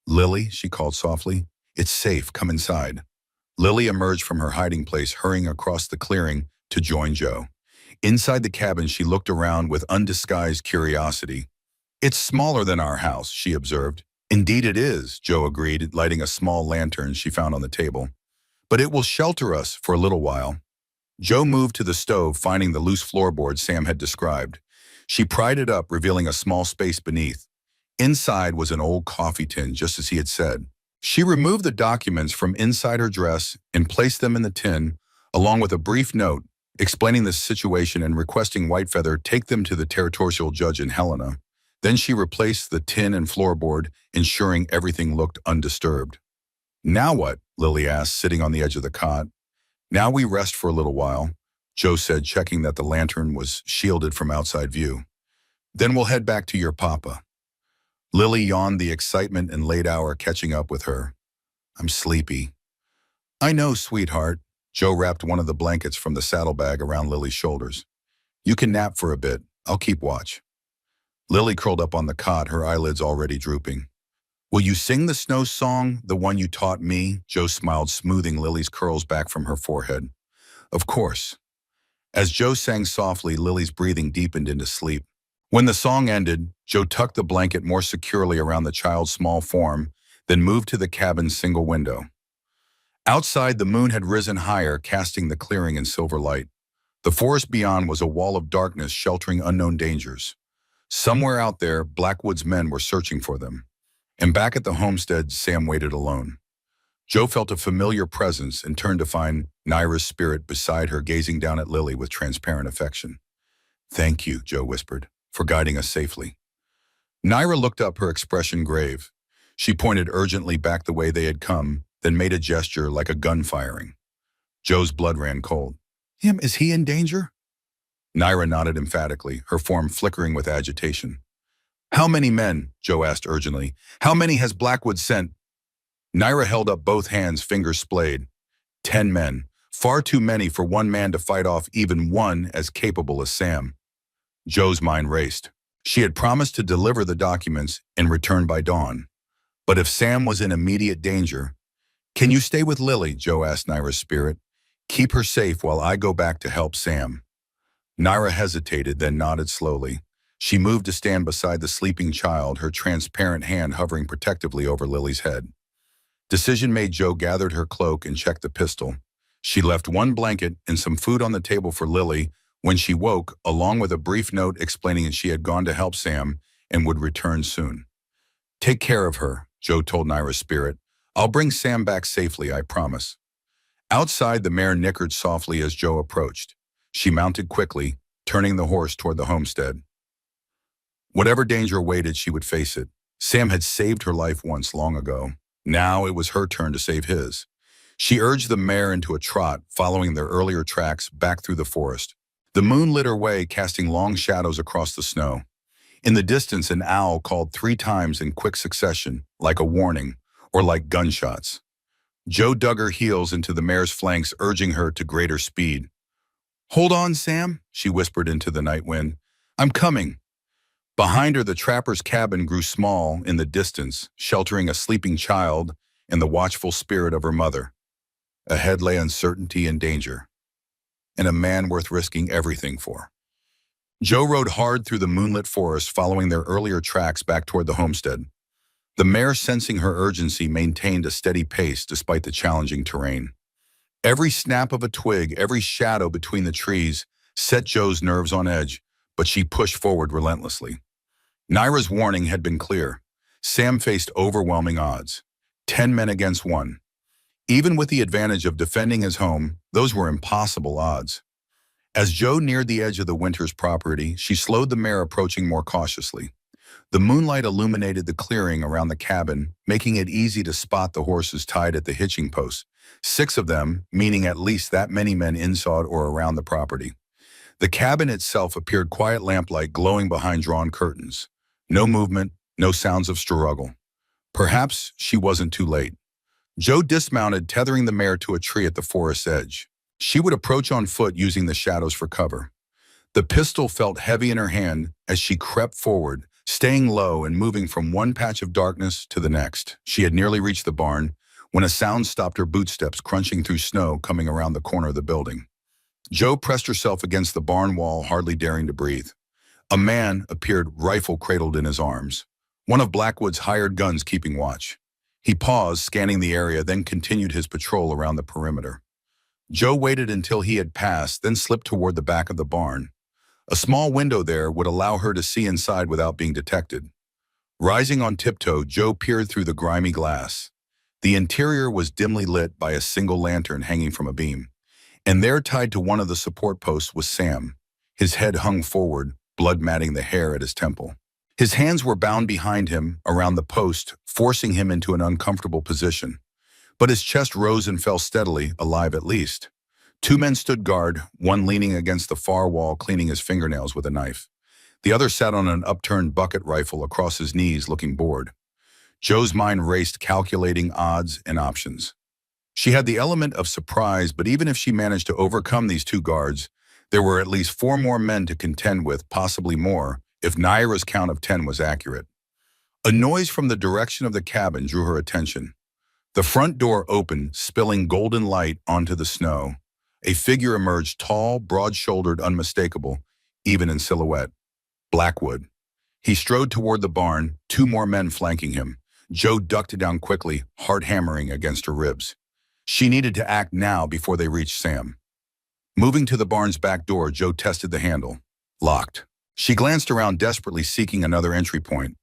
"Lily," she called softly, "it's safe. Come inside." Lily emerged from her hiding place, hurrying across the clearing to join Joe. Inside the cabin, she looked around with undisguised curiosity. "It's smaller than our house," she observed. "Indeed it is," Joe agreed, lighting a small lantern she found on the table. "But it will shelter us for a little while." Joe moved to the stove, finding the loose floorboard Sam had described. She pried it up, revealing a small space beneath. Inside was an old coffee tin, just as he had said. She removed the documents from inside her dress and placed them in the tin, along with a brief note explaining the situation and requesting Whitefeather take them to the territorial judge in Helena. Then she replaced the tin and floorboard, ensuring everything looked undisturbed. "Now what?" Lily asked, sitting on the edge of the cot. "Now we rest for a little while," Joe said, checking that the lantern was shielded from outside view. "Then we'll head back to your papa." Lily yawned, the excitement and late hour catching up with her. "I'm sleepy." "I know, sweetheart." Joe wrapped one of the blankets from the saddlebag around Lily's shoulders. "You can nap for a bit. I'll keep watch." Lily curled up on the cot, her eyelids already drooping. "Will you sing the snow song, the one you taught me?" Joe smiled, smoothing Lily's curls back from her forehead. "Of course." As Joe sang softly, Lily's breathing deepened into sleep. When the song ended, Joe tucked the blanket more securely around the child's small form, then moved to the cabin's single window. Outside, the moon had risen higher, casting the clearing in silver light. The forest beyond was a wall of darkness sheltering unknown dangers. Somewhere out there, Blackwood's men were searching for them. And back at the homestead, Sam waited alone. Joe felt a familiar presence and turned to find Naira's spirit beside her, gazing down at Lily with transparent affection. "Thank you," Joe whispered, "for guiding us safely." Naira looked up, her expression grave. She pointed urgently back the way they had come, then made a gesture like a gun firing. Joe's blood ran cold. "Him, is he in danger?" Naira nodded emphatically, her form flickering with agitation. "How many men?" Joe asked urgently. "How many has Blackwood sent?" Naira held up both hands, fingers splayed. 10 men. Far too many for one man to fight off even one as capable as Sam. Joe's mind raced. She had promised to deliver the documents and return by dawn. But if Sam was in immediate danger— "Can you stay with Lily?" Joe asked Naira's spirit. "Keep her safe while I go back to help Sam." Naira hesitated, then nodded slowly. She moved to stand beside the sleeping child, her transparent hand hovering protectively over Lily's head. Decision made, Joe gathered her cloak and checked the pistol. She left one blanket and some food on the table for Lily when she woke, along with a brief note explaining she had gone to help Sam and would return soon. "Take care of her," Joe told Naira's spirit. "I'll bring Sam back safely, I promise." Outside, the mare nickered softly as Joe approached. She mounted quickly, turning the horse toward the homestead. Whatever danger awaited, she would face it. Sam had saved her life once long ago. Now it was her turn to save his. She urged the mare into a trot, following their earlier tracks back through the forest. The moon lit her way, casting long shadows across the snow. In the distance, an owl called 3 times in quick succession, like a warning, or like gunshots. Joe dug her heels into the mare's flanks, urging her to greater speed. "Hold on, Sam," she whispered into the night wind. "I'm coming." Behind her, the trapper's cabin grew small in the distance, sheltering a sleeping child and the watchful spirit of her mother. Ahead lay uncertainty and danger, and a man worth risking everything for. Joe rode hard through the moonlit forest, following their earlier tracks back toward the homestead. The mare, sensing her urgency, maintained a steady pace despite the challenging terrain. Every snap of a twig, every shadow between the trees set Joe's nerves on edge, but she pushed forward relentlessly. Naira's warning had been clear. Sam faced overwhelming odds. 10 men against 1. Even with the advantage of defending his home, those were impossible odds. As Joe neared the edge of the Winters property, she slowed the mare, approaching more cautiously. The moonlight illuminated the clearing around the cabin, making it easy to spot the horses tied at the hitching posts. 6 of them, meaning at least that many men inside or around the property. The cabin itself appeared quiet, lamplight glowing behind drawn curtains. No movement, no sounds of struggle. Perhaps she wasn't too late. Joe dismounted, tethering the mare to a tree at the forest's edge. She would approach on foot, using the shadows for cover. The pistol felt heavy in her hand as she crept forward, staying low and moving from one patch of darkness to the next. She had nearly reached the barn when a sound stopped her bootsteps, crunching through snow coming around the corner of the building. Joe pressed herself against the barn wall, hardly daring to breathe. A man appeared, rifle cradled in his arms. One of Blackwood's hired guns keeping watch. He paused, scanning the area, then continued his patrol around the perimeter. Joe waited until he had passed, then slipped toward the back of the barn. A small window there would allow her to see inside without being detected. Rising on tiptoe, Joe peered through the grimy glass. The interior was dimly lit by a single lantern hanging from a beam. And there, tied to one of the support posts, was Sam. His head hung forward, blood matting the hair at his temple. His hands were bound behind him around the post, forcing him into an uncomfortable position. But his chest rose and fell steadily, alive at least. 2 men stood guard, one leaning against the far wall, cleaning his fingernails with a knife. The other sat on an upturned bucket rifle across his knees, looking bored. Joe's mind raced, calculating odds and options. She had the element of surprise, but even if she managed to overcome these 2 guards, there were at least 4 more men to contend with, possibly more, if Naira's count of 10 was accurate. A noise from the direction of the cabin drew her attention. The front door opened, spilling golden light onto the snow. A figure emerged, tall, broad-shouldered, unmistakable, even in silhouette. Blackwood. He strode toward the barn, 2 more men flanking him. Joe ducked down quickly, heart hammering against her ribs. She needed to act now before they reached Sam. Moving to the barn's back door, Joe tested the handle. Locked. She glanced around, desperately seeking another entry point.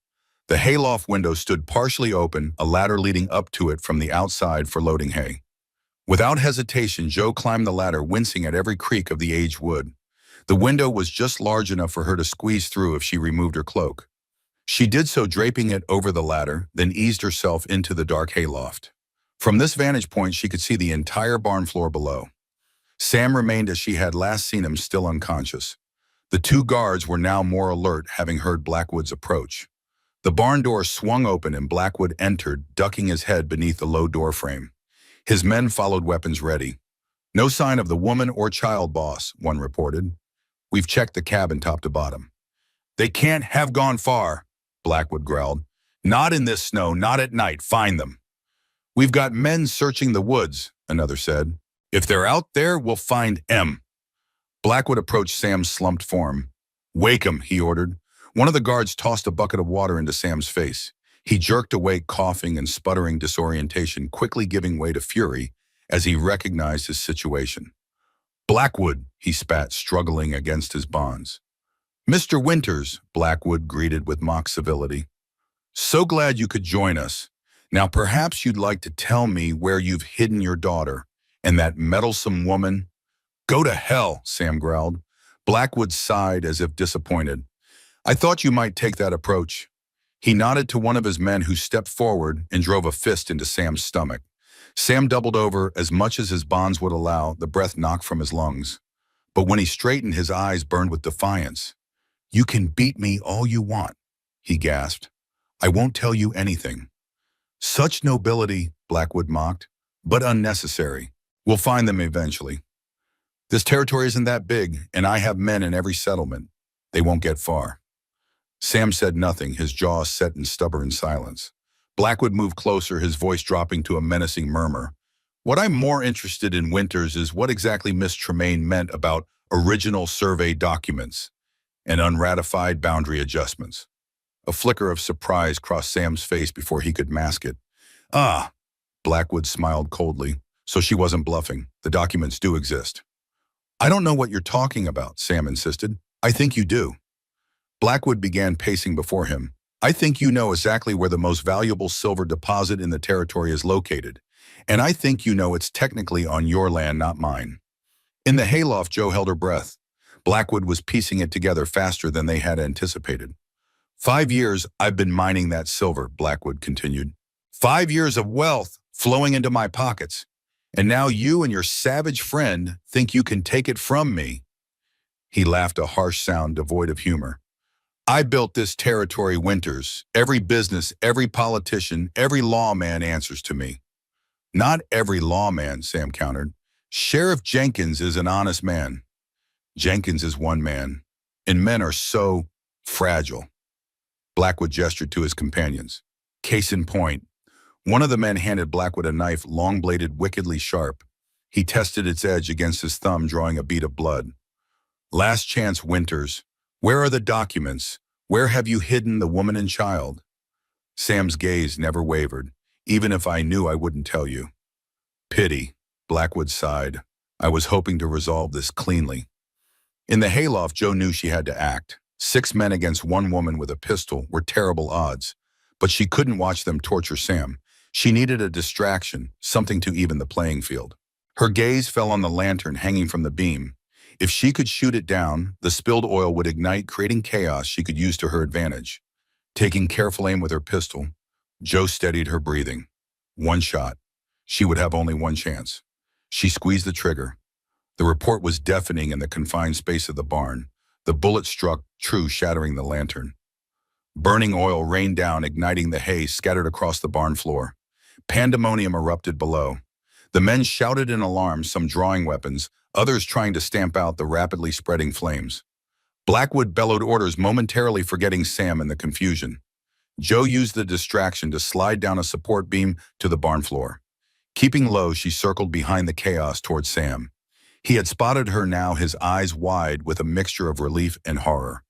The hayloft window stood partially open, a ladder leading up to it from the outside for loading hay. Without hesitation, Joe climbed the ladder, wincing at every creak of the aged wood. The window was just large enough for her to squeeze through if she removed her cloak. She did so, draping it over the ladder, then eased herself into the dark hayloft. From this vantage point, she could see the entire barn floor below. Sam remained as she had last seen him, still unconscious. The 2 guards were now more alert, having heard Blackwood's approach. The barn door swung open and Blackwood entered, ducking his head beneath the low door frame. His men followed, weapons ready. "No sign of the woman or child, boss," one reported. "We've checked the cabin top to bottom." "They can't have gone far," Blackwood growled. "Not in this snow, not at night. Find them." "We've got men searching the woods," another said. "If they're out there, we'll find 'em." Blackwood approached Sam's slumped form. "Wake him," he ordered. One of the guards tossed a bucket of water into Sam's face. He jerked awake, coughing and sputtering, disorientation quickly giving way to fury as he recognized his situation. "Blackwood," he spat, struggling against his bonds. "Mr. Winters," Blackwood greeted with mock civility. "So glad you could join us. Now perhaps you'd like to tell me where you've hidden your daughter and that meddlesome woman." "Go to hell," Sam growled. Blackwood sighed as if disappointed. "I thought you might take that approach." He nodded to one of his men, who stepped forward and drove a fist into Sam's stomach. Sam doubled over as much as his bonds would allow, the breath knocked from his lungs. But when he straightened, his eyes burned with defiance. "You can beat me all you want," he gasped. "I won't tell you anything." "Such nobility," Blackwood mocked, "but unnecessary. We'll find them eventually. This territory isn't that big, and I have men in every settlement. They won't get far." Sam said nothing, his jaw set in stubborn silence. Blackwood moved closer, his voice dropping to a menacing murmur. "What I'm more interested in, Winters, is what exactly Miss Tremaine meant about original survey documents and unratified boundary adjustments." A flicker of surprise crossed Sam's face before he could mask it. "Ah," Blackwood smiled coldly. "So she wasn't bluffing. The documents do exist." "I don't know what you're talking about," Sam insisted. "I think you do." Blackwood began pacing before him. "I think you know exactly where the most valuable silver deposit in the territory is located, and I think you know it's technically on your land, not mine." In the hayloft, Jo held her breath. Blackwood was piecing it together faster than they had anticipated. "5 years I've been mining that silver," Blackwood continued. "5 years of wealth flowing into my pockets. And now you and your savage friend think you can take it from me." He laughed, a harsh sound devoid of humor. "I built this territory, Winters. Every business, every politician, every lawman answers to me." "Not every lawman," Sam countered. "Sheriff Jenkins is an honest man." "Jenkins is one man, and men are so fragile." Blackwood gestured to his companions. "Case in point." One of the men handed Blackwood a knife, long-bladed, wickedly sharp. He tested its edge against his thumb, drawing a bead of blood. "Last chance, Winters. Where are the documents? Where have you hidden the woman and child?" Sam's gaze never wavered. "Even if I knew, I wouldn't tell you." "Pity," Blackwood sighed. "I was hoping to resolve this cleanly." In the hayloft, Jo knew she had to act. 6 men against 1 woman with a pistol were terrible odds, but she couldn't watch them torture Sam. She needed a distraction, something to even the playing field. Her gaze fell on the lantern hanging from the beam. If she could shoot it down, the spilled oil would ignite, creating chaos she could use to her advantage. Taking careful aim with her pistol, Jo steadied her breathing. 1 shot. She would have only 1 chance. She squeezed the trigger. The report was deafening in the confined space of the barn. The bullet struck true, shattering the lantern. Burning oil rained down, igniting the hay scattered across the barn floor. Pandemonium erupted below. The men shouted in alarm, some drawing weapons, others trying to stamp out the rapidly spreading flames. Blackwood bellowed orders, momentarily forgetting Sam in the confusion. Jo used the distraction to slide down a support beam to the barn floor. Keeping low, she circled behind the chaos toward Sam. He had spotted her now, his eyes wide with a mixture of relief and horror.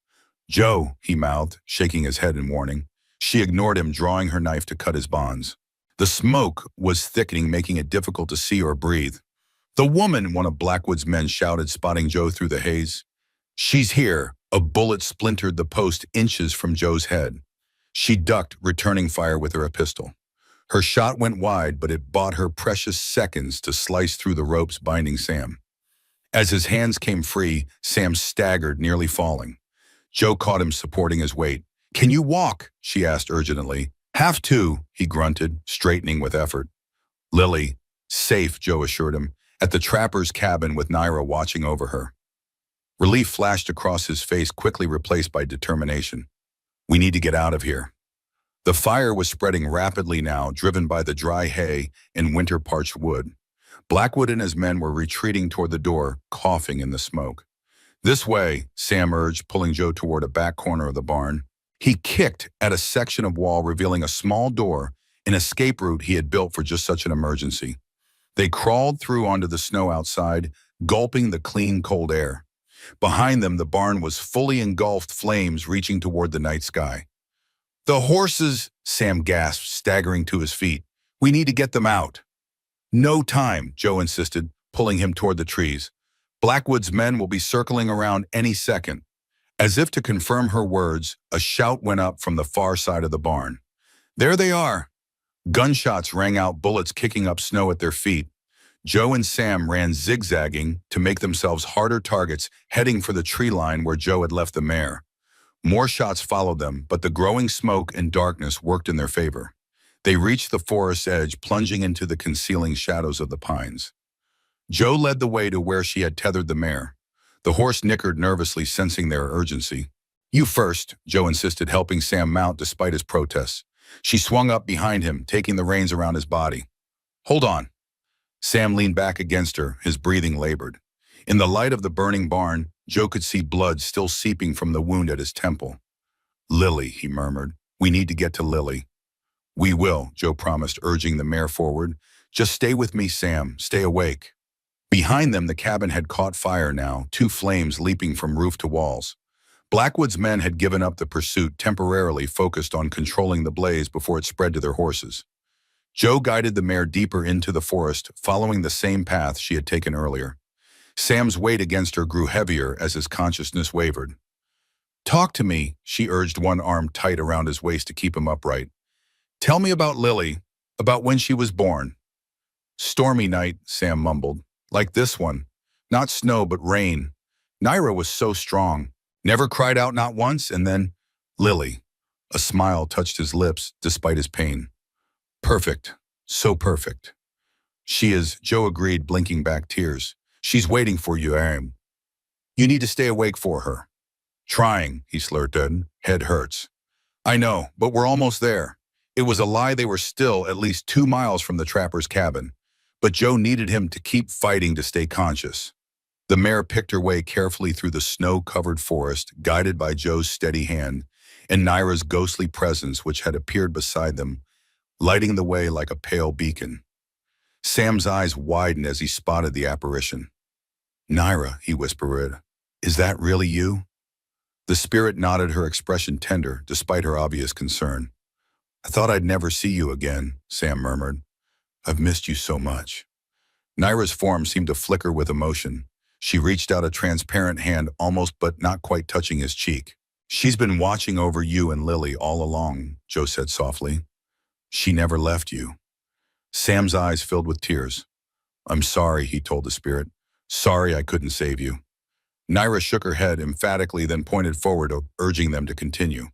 "Jo," he mouthed, shaking his head in warning. She ignored him, drawing her knife to cut his bonds. The smoke was thickening, making it difficult to see or breathe. "The woman," one of Blackwood's men shouted, spotting Jo through the haze. "She's here." A bullet splintered the post inches from Jo's head. She ducked, returning fire with her pistol. Her shot went wide, but it bought her precious seconds to slice through the ropes binding Sam. As his hands came free, Sam staggered, nearly falling. Jo caught him, supporting his weight. "Can you walk?" she asked urgently. "Have to," he grunted, straightening with effort. "Lily, safe," Jo assured him, "at the trapper's cabin with Naira watching over her." Relief flashed across his face, quickly replaced by determination. "We need to get out of here." The fire was spreading rapidly now, driven by the dry hay and winter-parched wood. Blackwood and his men were retreating toward the door, coughing in the smoke. "This way," Sam urged, pulling Jo toward a back corner of the barn. He kicked at a section of wall, revealing a small door, an escape route he had built for just such an emergency. They crawled through onto the snow outside, gulping the clean, cold air. Behind them, the barn was fully engulfed, flames reaching toward the night sky. "The horses," Sam gasped, staggering to his feet. "We need to get them out." "No time," Jo insisted, pulling him toward the trees. "Blackwood's men will be circling around any second." As if to confirm her words, a shout went up from the far side of the barn. "There they are!" Gunshots rang out, bullets kicking up snow at their feet. Jo and Sam ran zigzagging to make themselves harder targets, heading for the tree line where Jo had left the mare. More shots followed them, but the growing smoke and darkness worked in their favor. They reached the forest's edge, plunging into the concealing shadows of the pines. Joe led the way to where she had tethered the mare. The horse nickered nervously, sensing their urgency. "You first," Joe insisted, helping Sam mount despite his protests. She swung up behind him, taking the reins around his body. "Hold on." Sam leaned back against her, his breathing labored. In the light of the burning barn, Joe could see blood still seeping from the wound at his temple. "Lily," he murmured. "We need to get to Lily." "We will," Joe promised, urging the mare forward. "Just stay with me, Sam. Stay awake." Behind them, the cabin had caught fire now, two flames leaping from roof to walls. Blackwood's men had given up the pursuit, temporarily focused on controlling the blaze before it spread to their horses. Joe guided the mare deeper into the forest, following the same path she had taken earlier. Sam's weight against her grew heavier as his consciousness wavered. "Talk to me," she urged, one arm tight around his waist to keep him upright. "Tell me about Lily, about when she was born." "Stormy night," Sam mumbled. "Like this one. Not snow, but rain. Naira was so strong. Never cried out, not once, and then, Lily." A smile touched his lips, despite his pain. "Perfect. So perfect." "She is," Joe agreed, blinking back tears. "She's waiting for you, Aim. You need to stay awake for her." "Trying," he slurred, "head hurts." "I know, but we're almost there." It was a lie. They were still at least 2 miles from the trapper's cabin, but Joe needed him to keep fighting to stay conscious. The mare picked her way carefully through the snow-covered forest, guided by Joe's steady hand, and Naira's ghostly presence, which had appeared beside them, lighting the way like a pale beacon. Sam's eyes widened as he spotted the apparition. "Naira," he whispered, "is that really you?" The spirit nodded, her expression tender, despite her obvious concern. "I thought I'd never see you again," Sam murmured. "I've missed you so much." Naira's form seemed to flicker with emotion. She reached out a transparent hand, almost but not quite touching his cheek. "She's been watching over you and Lily all along," Joe said softly. "She never left you." Sam's eyes filled with tears. "I'm sorry," he told the spirit. "Sorry I couldn't save you." Naira shook her head emphatically, then pointed forward, urging them to continue.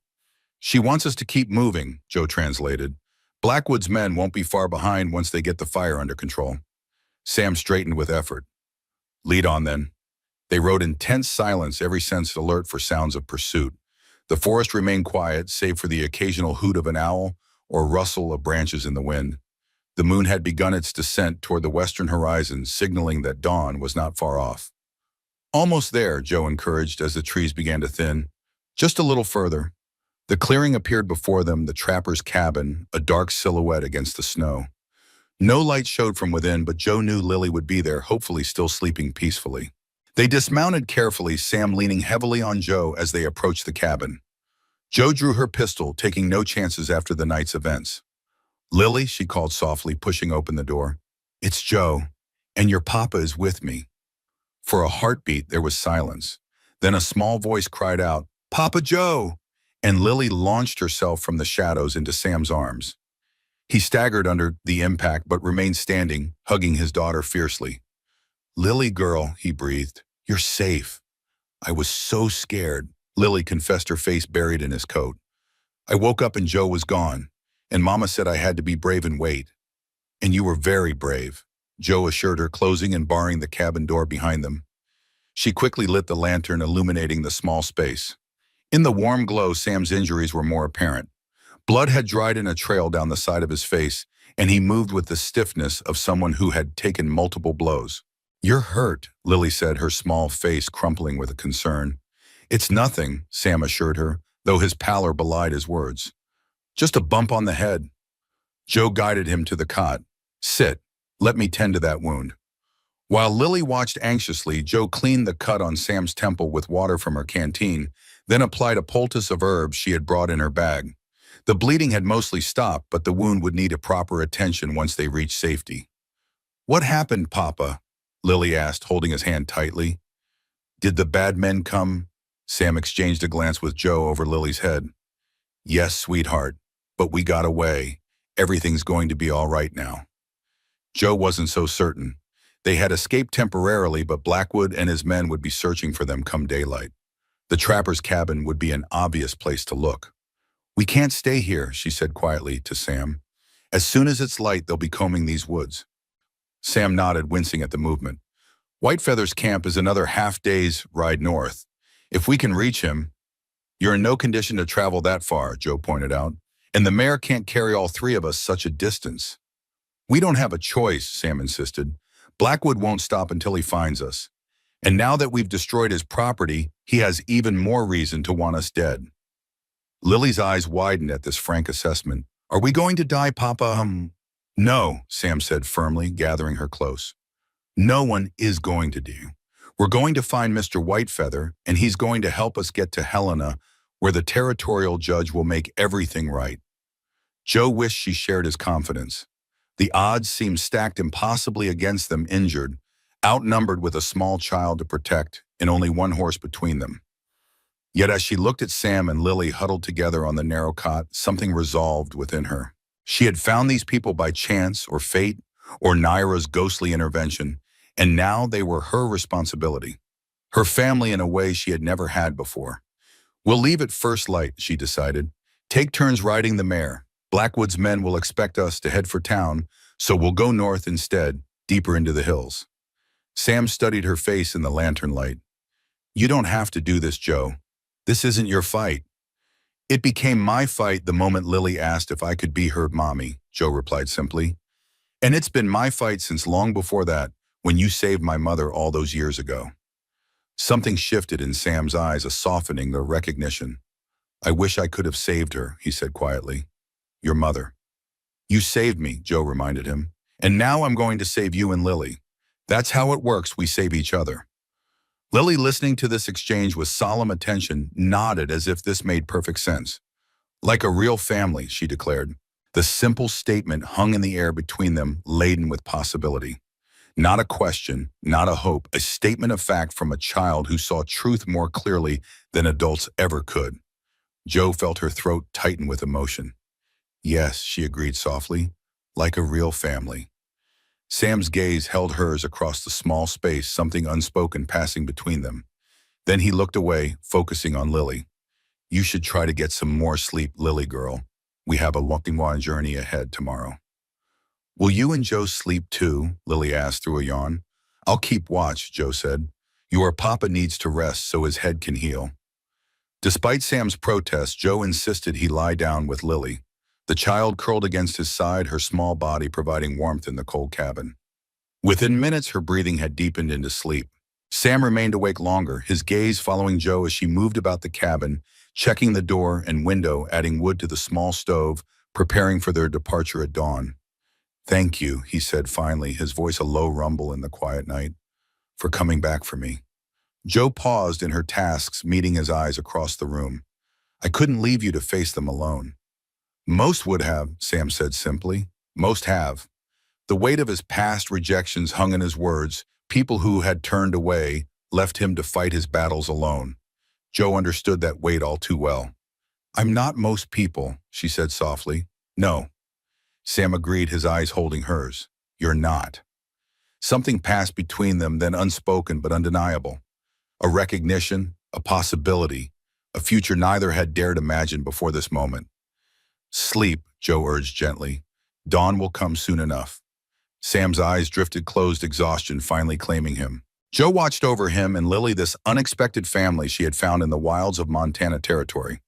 "She wants us to keep moving," Joe translated. "Blackwood's men won't be far behind once they get the fire under control." Sam straightened with effort. "Lead on, then." They rode in tense silence, every sense alert for sounds of pursuit. The forest remained quiet, save for the occasional hoot of an owl or rustle of branches in the wind. The moon had begun its descent toward the western horizon, signaling that dawn was not far off. "Almost there," Joe encouraged as the trees began to thin. "Just a little further." The clearing appeared before them, the trapper's cabin, a dark silhouette against the snow. No light showed from within, but Joe knew Lily would be there, hopefully still sleeping peacefully. They dismounted carefully, Sam leaning heavily on Joe as they approached the cabin. Joe drew her pistol, taking no chances after the night's events. "Lily," she called softly, pushing open the door. "It's Joe, and your papa is with me." For a heartbeat, there was silence. Then a small voice cried out, "Papa Joe!" And Lily launched herself from the shadows into Sam's arms. He staggered under the impact but remained standing, hugging his daughter fiercely. "Lily girl," he breathed, "you're safe." "I was so scared," Lily confessed, her face buried in his coat. "I woke up and Joe was gone, and Mama said I had to be brave and wait." "And you were very brave," Joe assured her, closing and barring the cabin door behind them. She quickly lit the lantern, illuminating the small space. In the warm glow, Sam's injuries were more apparent. Blood had dried in a trail down the side of his face, and he moved with the stiffness of someone who had taken multiple blows. "You're hurt," Lily said, her small face crumpling with concern. "It's nothing," Sam assured her, though his pallor belied his words. "Just a bump on the head." Joe guided him to the cot. "Sit. Let me tend to that wound." While Lily watched anxiously, Joe cleaned the cut on Sam's temple with water from her canteen, then applied a poultice of herbs she had brought in her bag. The bleeding had mostly stopped, but the wound would need a proper attention once they reached safety. "What happened, Papa?" Lily asked, holding his hand tightly. "Did the bad men come?" Sam exchanged a glance with Joe over Lily's head. "Yes, sweetheart, but we got away. Everything's going to be all right now." Joe wasn't so certain. They had escaped temporarily, but Blackwood and his men would be searching for them come daylight. The trapper's cabin would be an obvious place to look. "We can't stay here," she said quietly to Sam. As soon as it's light, they'll be combing these woods. Sam nodded, wincing at the movement. Whitefeather's camp is another half-day's ride north. If we can reach him, you're in no condition to travel that far, Joe pointed out, and the mayor can't carry all three of us such a distance. We don't have a choice, Sam insisted. Blackwood won't stop until he finds us. And now that we've destroyed his property, he has even more reason to want us dead. Lily's eyes widened at this frank assessment. Are we going to die, Papa? No, Sam said firmly, gathering her close. No one is going to do. We're going to find Mr. Whitefeather, and he's going to help us get to Helena, where the territorial judge will make everything right. Joe wished she shared his confidence. The odds seemed stacked impossibly against them, injured, outnumbered with a small child to protect, and only one horse between them. Yet as she looked at Sam and Lily huddled together on the narrow cot, something resolved within her. She had found these people by chance or fate or Naira's ghostly intervention, and now they were her responsibility. Her family in a way she had never had before. We'll leave at first light, she decided. Take turns riding the mare. Blackwood's men will expect us to head for town, so we'll go north instead, deeper into the hills. Sam studied her face in the lantern light. You don't have to do this, Joe. This isn't your fight. It became my fight the moment Lily asked if I could be her mommy, Joe replied simply. And it's been my fight since long before that, when you saved my mother all those years ago. Something shifted in Sam's eyes, a softening, a recognition. I wish I could have saved her, he said quietly. Your mother. You saved me, Joe reminded him. And now I'm going to save you and Lily. That's how it works, we save each other. Lily, listening to this exchange with solemn attention, nodded as if this made perfect sense. Like a real family, she declared. The simple statement hung in the air between them, laden with possibility. Not a question, not a hope, a statement of fact from a child who saw truth more clearly than adults ever could. Joe felt her throat tighten with emotion. Yes, she agreed softly, like a real family. Sam's gaze held hers across the small space, something unspoken passing between them. Then he looked away, focusing on Lily. You should try to get some more sleep, Lily girl. We have a long journey ahead tomorrow. Will you and Joe sleep too? Lily asked through a yawn. I'll keep watch, Joe said. Your papa needs to rest so his head can heal. Despite Sam's protest, Joe insisted he lie down with Lily. The child curled against his side, her small body providing warmth in the cold cabin. Within minutes, her breathing had deepened into sleep. Sam remained awake longer, his gaze following Joe as she moved about the cabin, checking the door and window, adding wood to the small stove, preparing for their departure at dawn. Thank you, he said finally, his voice a low rumble in the quiet night, for coming back for me. Joe paused in her tasks, meeting his eyes across the room. I couldn't leave you to face them alone. Most would have, Sam said simply. Most have. The weight of his past rejections hung in his words. People who had turned away left him to fight his battles alone. Joe understood that weight all too well. I'm not most people, she said softly. No. Sam agreed, his eyes holding hers. You're not. Something passed between them, then unspoken but undeniable. A recognition, a possibility, a future neither had dared imagine before this moment. Sleep, Joe urged gently. Dawn will come soon enough. Sam's eyes drifted closed, exhaustion finally claiming him. Joe watched over him and Lily, this unexpected family she had found in the wilds of Montana Territory.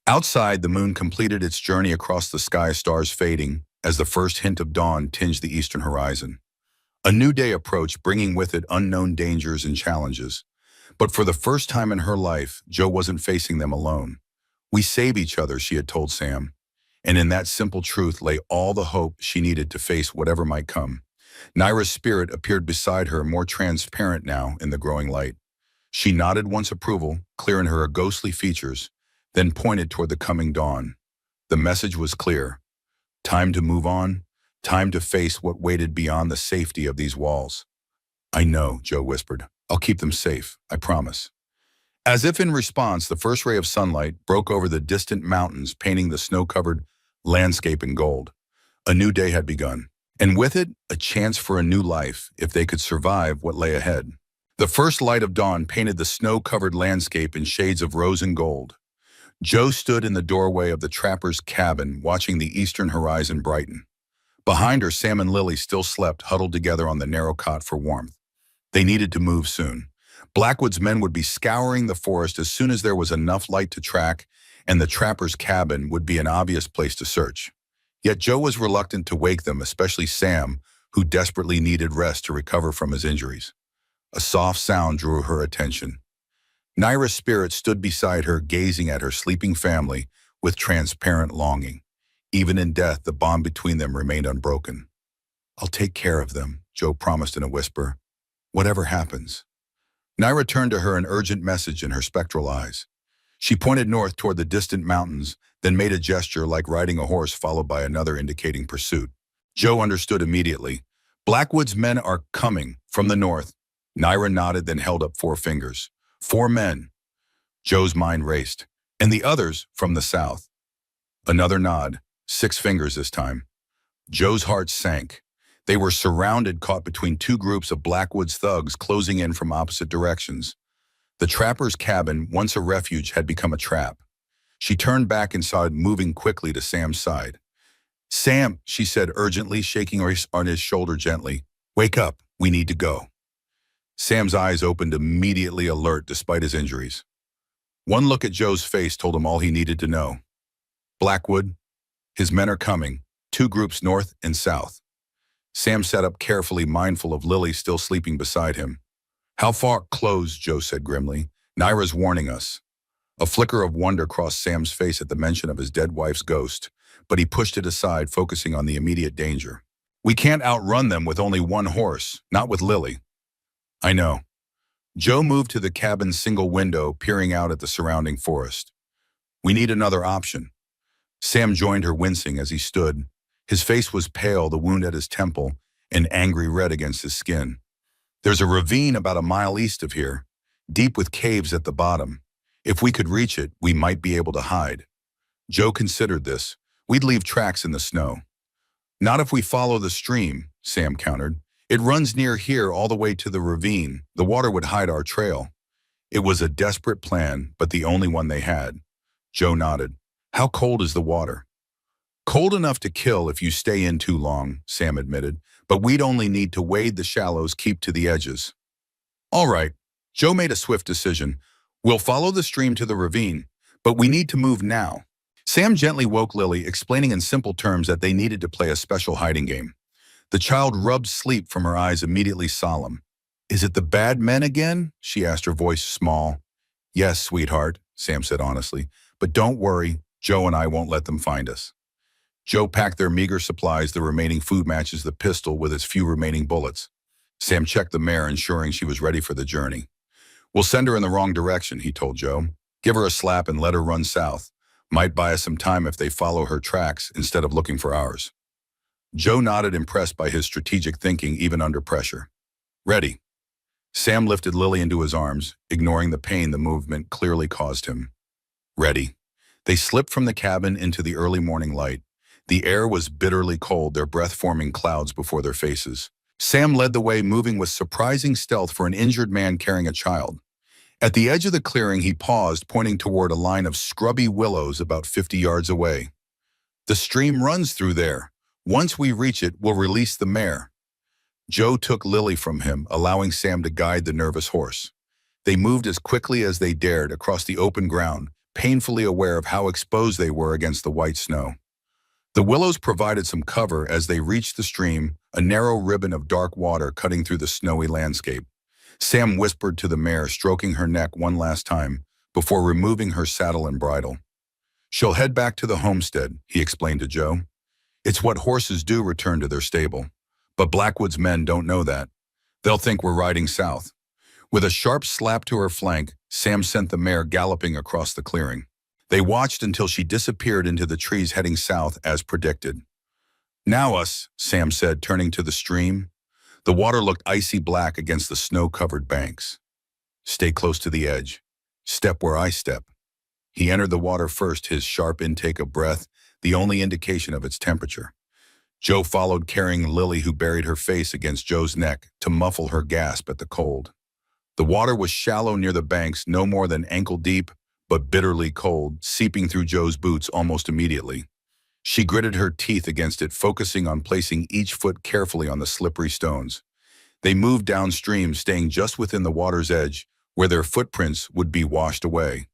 Outside, the moon completed its journey across the sky, stars fading as the first hint of dawn tinged the eastern horizon. A new day approached, bringing with it unknown dangers and challenges. But for the first time in her life, Joe wasn't facing them alone. We save each other, she had told Sam. And in that simple truth lay all the hope she needed to face whatever might come. Naira's spirit appeared beside her, more transparent now in the growing light. She nodded once approval, clear in her ghostly features, then pointed toward the coming dawn. The message was clear. Time to move on, time to face what waited beyond the safety of these walls. I know, Joe whispered. I'll keep them safe, I promise. As if in response, the first ray of sunlight broke over the distant mountains, painting the snow-covered landscape in gold. A new day had begun, and with it, a chance for a new life if they could survive what lay ahead. The first light of dawn painted the snow-covered landscape in shades of rose and gold. Joe stood in the doorway of the trapper's cabin, watching the eastern horizon brighten. Behind her, Sam and Lily still slept, huddled together on the narrow cot for warmth. They needed to move soon. Blackwood's men would be scouring the forest as soon as there was enough light to track, and the trapper's cabin would be an obvious place to search. Yet Joe was reluctant to wake them, especially Sam, who desperately needed rest to recover from his injuries. A soft sound drew her attention. Naira's spirit stood beside her, gazing at her sleeping family with transparent longing. Even in death, the bond between them remained unbroken. "I'll take care of them," Joe promised in a whisper. "Whatever happens." Naira turned to her, an urgent message in her spectral eyes. She pointed north toward the distant mountains, then made a gesture like riding a horse followed by another indicating pursuit. Joe understood immediately. "Blackwood's men are coming from the north." Naira nodded, then held up 4 fingers. 4 men. Joe's mind raced. "And the others from the south." Another nod. 6 fingers this time. Joe's heart sank. They were surrounded, caught between 2 groups of Blackwood's thugs closing in from opposite directions. The trapper's cabin, once a refuge, had become a trap. She turned back inside, moving quickly to Sam's side. "Sam," she said urgently, shaking on his shoulder gently. "Wake up. We need to go." Sam's eyes opened immediately, alert despite his injuries. One look at Joe's face told him all he needed to know. "Blackwood, his men are coming, 2 groups north and south." Sam sat up carefully, mindful of Lily still sleeping beside him. "How far?" "Close," Joe said grimly. "Naira's warning us." A flicker of wonder crossed Sam's face at the mention of his dead wife's ghost, but he pushed it aside, focusing on the immediate danger. "We can't outrun them with only 1 horse, not with Lily." "I know." Joe moved to the cabin's single window, peering out at the surrounding forest. "We need another option." Sam joined her, wincing as he stood. His face was pale, the wound at his temple an angry red against his skin. "There's a ravine about a mile east of here, deep with caves at the bottom. If we could reach it, we might be able to hide." Joe considered this. "We'd leave tracks in the snow." "Not if we follow the stream," Sam countered. "It runs near here all the way to the ravine. The water would hide our trail." It was a desperate plan, but the only one they had. Joe nodded. "How cold is the water?" "Cold enough to kill if you stay in too long," Sam admitted, "but we'd only need to wade the shallows, keep to the edges." "All right." Joe made a swift decision. "We'll follow the stream to the ravine, but we need to move now." Sam gently woke Lily, explaining in simple terms that they needed to play a special hiding game. The child rubbed sleep from her eyes, immediately solemn. "Is it the bad men again?" she asked, her voice small. "Yes, sweetheart," Sam said honestly. "But don't worry, Joe and I won't let them find us." Joe packed their meager supplies, the remaining food matches, the pistol with its few remaining bullets. Sam checked the mare, ensuring she was ready for the journey. "We'll send her in the wrong direction," he told Joe. "Give her a slap and let her run south. Might buy us some time if they follow her tracks instead of looking for ours." Joe nodded, impressed by his strategic thinking even under pressure. "Ready." Sam lifted Lily into his arms, ignoring the pain the movement clearly caused him. "Ready." They slipped from the cabin into the early morning light. The air was bitterly cold, their breath forming clouds before their faces. Sam led the way, moving with surprising stealth for an injured man carrying a child. At the edge of the clearing, he paused, pointing toward a line of scrubby willows about 50 yards away. "The stream runs through there. Once we reach it, we'll release the mare." Joe took Lily from him, allowing Sam to guide the nervous horse. They moved as quickly as they dared across the open ground, painfully aware of how exposed they were against the white snow. The willows provided some cover as they reached the stream, a narrow ribbon of dark water cutting through the snowy landscape. Sam whispered to the mare, stroking her neck one last time before removing her saddle and bridle. "She'll head back to the homestead," he explained to Joe. "It's what horses do, return to their stable. But Blackwood's men don't know that. They'll think we're riding south." With a sharp slap to her flank, Sam sent the mare galloping across the clearing. They watched until she disappeared into the trees, heading south as predicted. "Now us," Sam said, turning to the stream. The water looked icy black against the snow-covered banks. "Stay close to the edge. Step where I step." He entered the water first, his sharp intake of breath the only indication of its temperature. Joe followed, carrying Lily, who buried her face against Joe's neck to muffle her gasp at the cold. The water was shallow near the banks, no more than ankle deep, but bitterly cold, seeping through Joe's boots almost immediately. She gritted her teeth against it, focusing on placing each foot carefully on the slippery stones. They moved downstream, staying just within the water's edge, where their footprints would be washed away.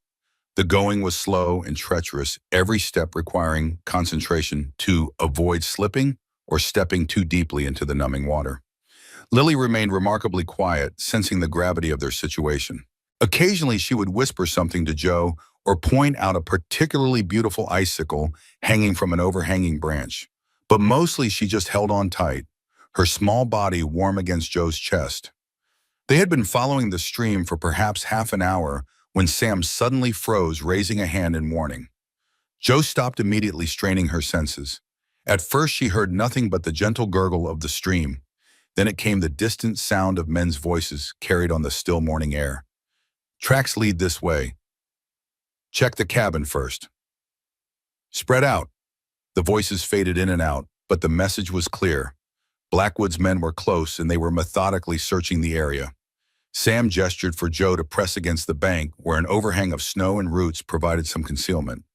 The going was slow and treacherous, every step requiring concentration to avoid slipping or stepping too deeply into the numbing water. Lily remained remarkably quiet, sensing the gravity of their situation. Occasionally, she would whisper something to Joe or point out a particularly beautiful icicle hanging from an overhanging branch. But mostly she just held on tight, her small body warm against Joe's chest. They had been following the stream for perhaps half an hour when Sam suddenly froze, raising a hand in warning. Joe stopped immediately, straining her senses. At first she heard nothing but the gentle gurgle of the stream. Then it came the distant sound of men's voices carried on the still morning air. "Tracks lead this way. Check the cabin first. Spread out." The voices faded in and out, but the message was clear. Blackwood's men were close and they were methodically searching the area. Sam gestured for Joe to press against the bank, where an overhang of snow and roots provided some concealment.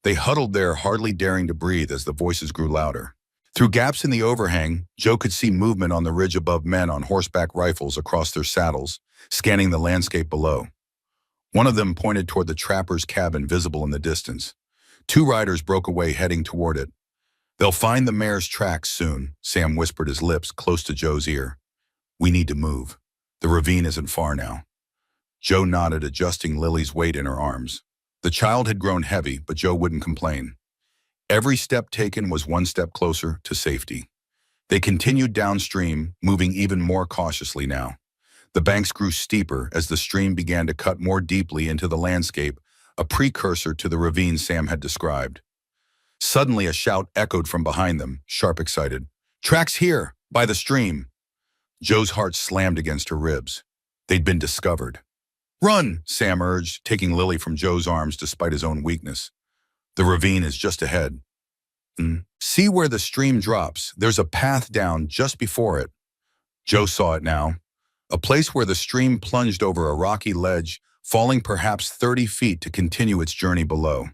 They huddled there, hardly daring to breathe as the voices grew louder. Through gaps in the overhang, Joe could see movement on the ridge above, men on horseback rifles across their saddles, scanning the landscape below. One of them pointed toward the trapper's cabin visible in the distance. Two riders broke away, heading toward it. "They'll find the mare's tracks soon," Sam whispered, his lips close to Joe's ear. "We need to move. The ravine isn't far now." Joe nodded, adjusting Lily's weight in her arms. The child had grown heavy, but Joe wouldn't complain. Every step taken was one step closer to safety. They continued downstream, moving even more cautiously now. The banks grew steeper as the stream began to cut more deeply into the landscape, a precursor to the ravine Sam had described. Suddenly a shout echoed from behind them, sharp, excited. "Tracks here, by the stream!" Joe's heart slammed against her ribs. They'd been discovered. "Run!" Sam urged, taking Lily from Joe's arms despite his own weakness. "The ravine is just ahead." "See where the stream drops? There's a path down just before it." Joe saw it now. A place where the stream plunged over a rocky ledge, falling perhaps 30 feet to continue its journey below.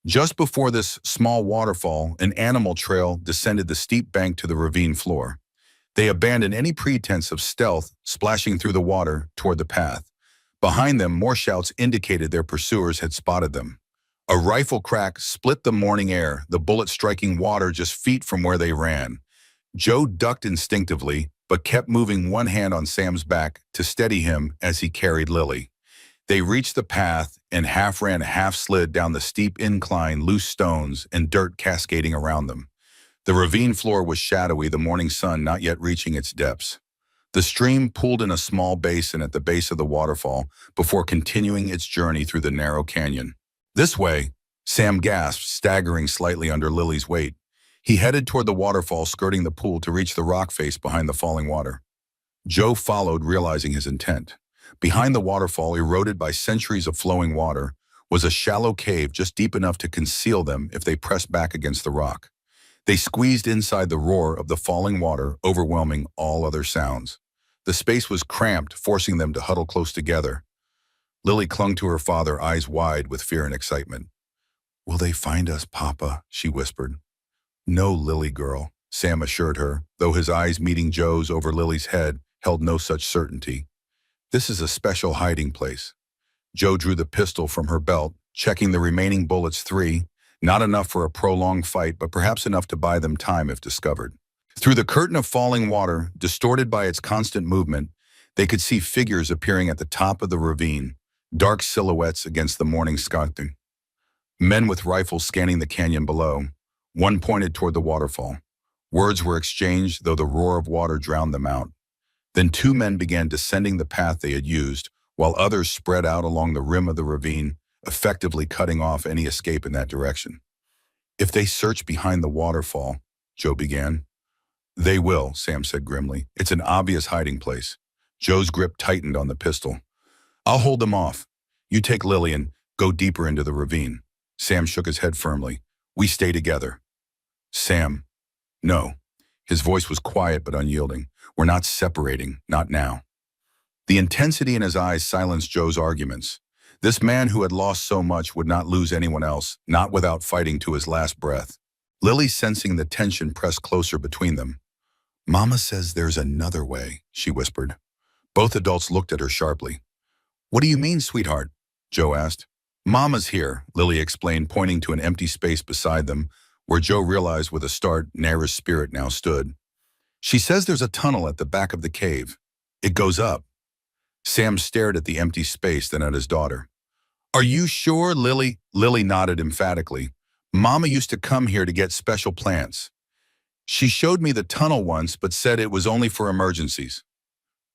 Just before this small waterfall, an animal trail descended the steep bank to the ravine floor. They abandoned any pretense of stealth, splashing through the water toward the path. Behind them, more shouts indicated their pursuers had spotted them. A rifle crack split the morning air, the bullet striking water just feet from where they ran. Joe ducked instinctively, but kept moving one hand on Sam's back to steady him as he carried Lily. They reached the path and half ran, half slid down the steep incline, loose stones and dirt cascading around them. The ravine floor was shadowy, the morning sun not yet reaching its depths. The stream pooled in a small basin at the base of the waterfall before continuing its journey through the narrow canyon. "This way," Sam gasped, staggering slightly under Lily's weight. He headed toward the waterfall, skirting the pool to reach the rock face behind the falling water. Joe followed, realizing his intent. Behind the waterfall, eroded by centuries of flowing water, was a shallow cave just deep enough to conceal them if they pressed back against the rock. They squeezed inside the roar of the falling water, overwhelming all other sounds. The space was cramped, forcing them to huddle close together. Lily clung to her father, eyes wide with fear and excitement. "Will they find us, Papa?" she whispered. "No, Lily girl," Sam assured her, though his eyes meeting Joe's over Lily's head held no such certainty. "This is a special hiding place." Joe drew the pistol from her belt, checking the remaining bullets, 3, not enough for a prolonged fight, but perhaps enough to buy them time if discovered. Through the curtain of falling water, distorted by its constant movement, they could see figures appearing at the top of the ravine, dark silhouettes against the morning sky. Men with rifles scanning the canyon below. One pointed toward the waterfall. Words were exchanged, though the roar of water drowned them out. Then 2 men began descending the path they had used, while others spread out along the rim of the ravine, effectively cutting off any escape in that direction. "If they search behind the waterfall," Joe began. "They will," Sam said grimly. "It's an obvious hiding place." Joe's grip tightened on the pistol. "I'll hold them off. You take Lily and go deeper into the ravine." Sam shook his head firmly. "We stay together." "Sam." "No." His voice was quiet but unyielding. "We're not separating, not now." The intensity in his eyes silenced Joe's arguments. This man who had lost so much would not lose anyone else, not without fighting to his last breath. Lily, sensing the tension, pressed closer between them. "Mama says there's another way," she whispered. Both adults looked at her sharply. "What do you mean, sweetheart?" Joe asked. "Mama's here," Lily explained, pointing to an empty space beside them, where Joe realized with a start Naira's spirit now stood. "She says there's a tunnel at the back of the cave. It goes up." Sam stared at the empty space, then at his daughter. "Are you sure, Lily?" Lily nodded emphatically. "Mama used to come here to get special plants. She showed me the tunnel once, but said it was only for emergencies."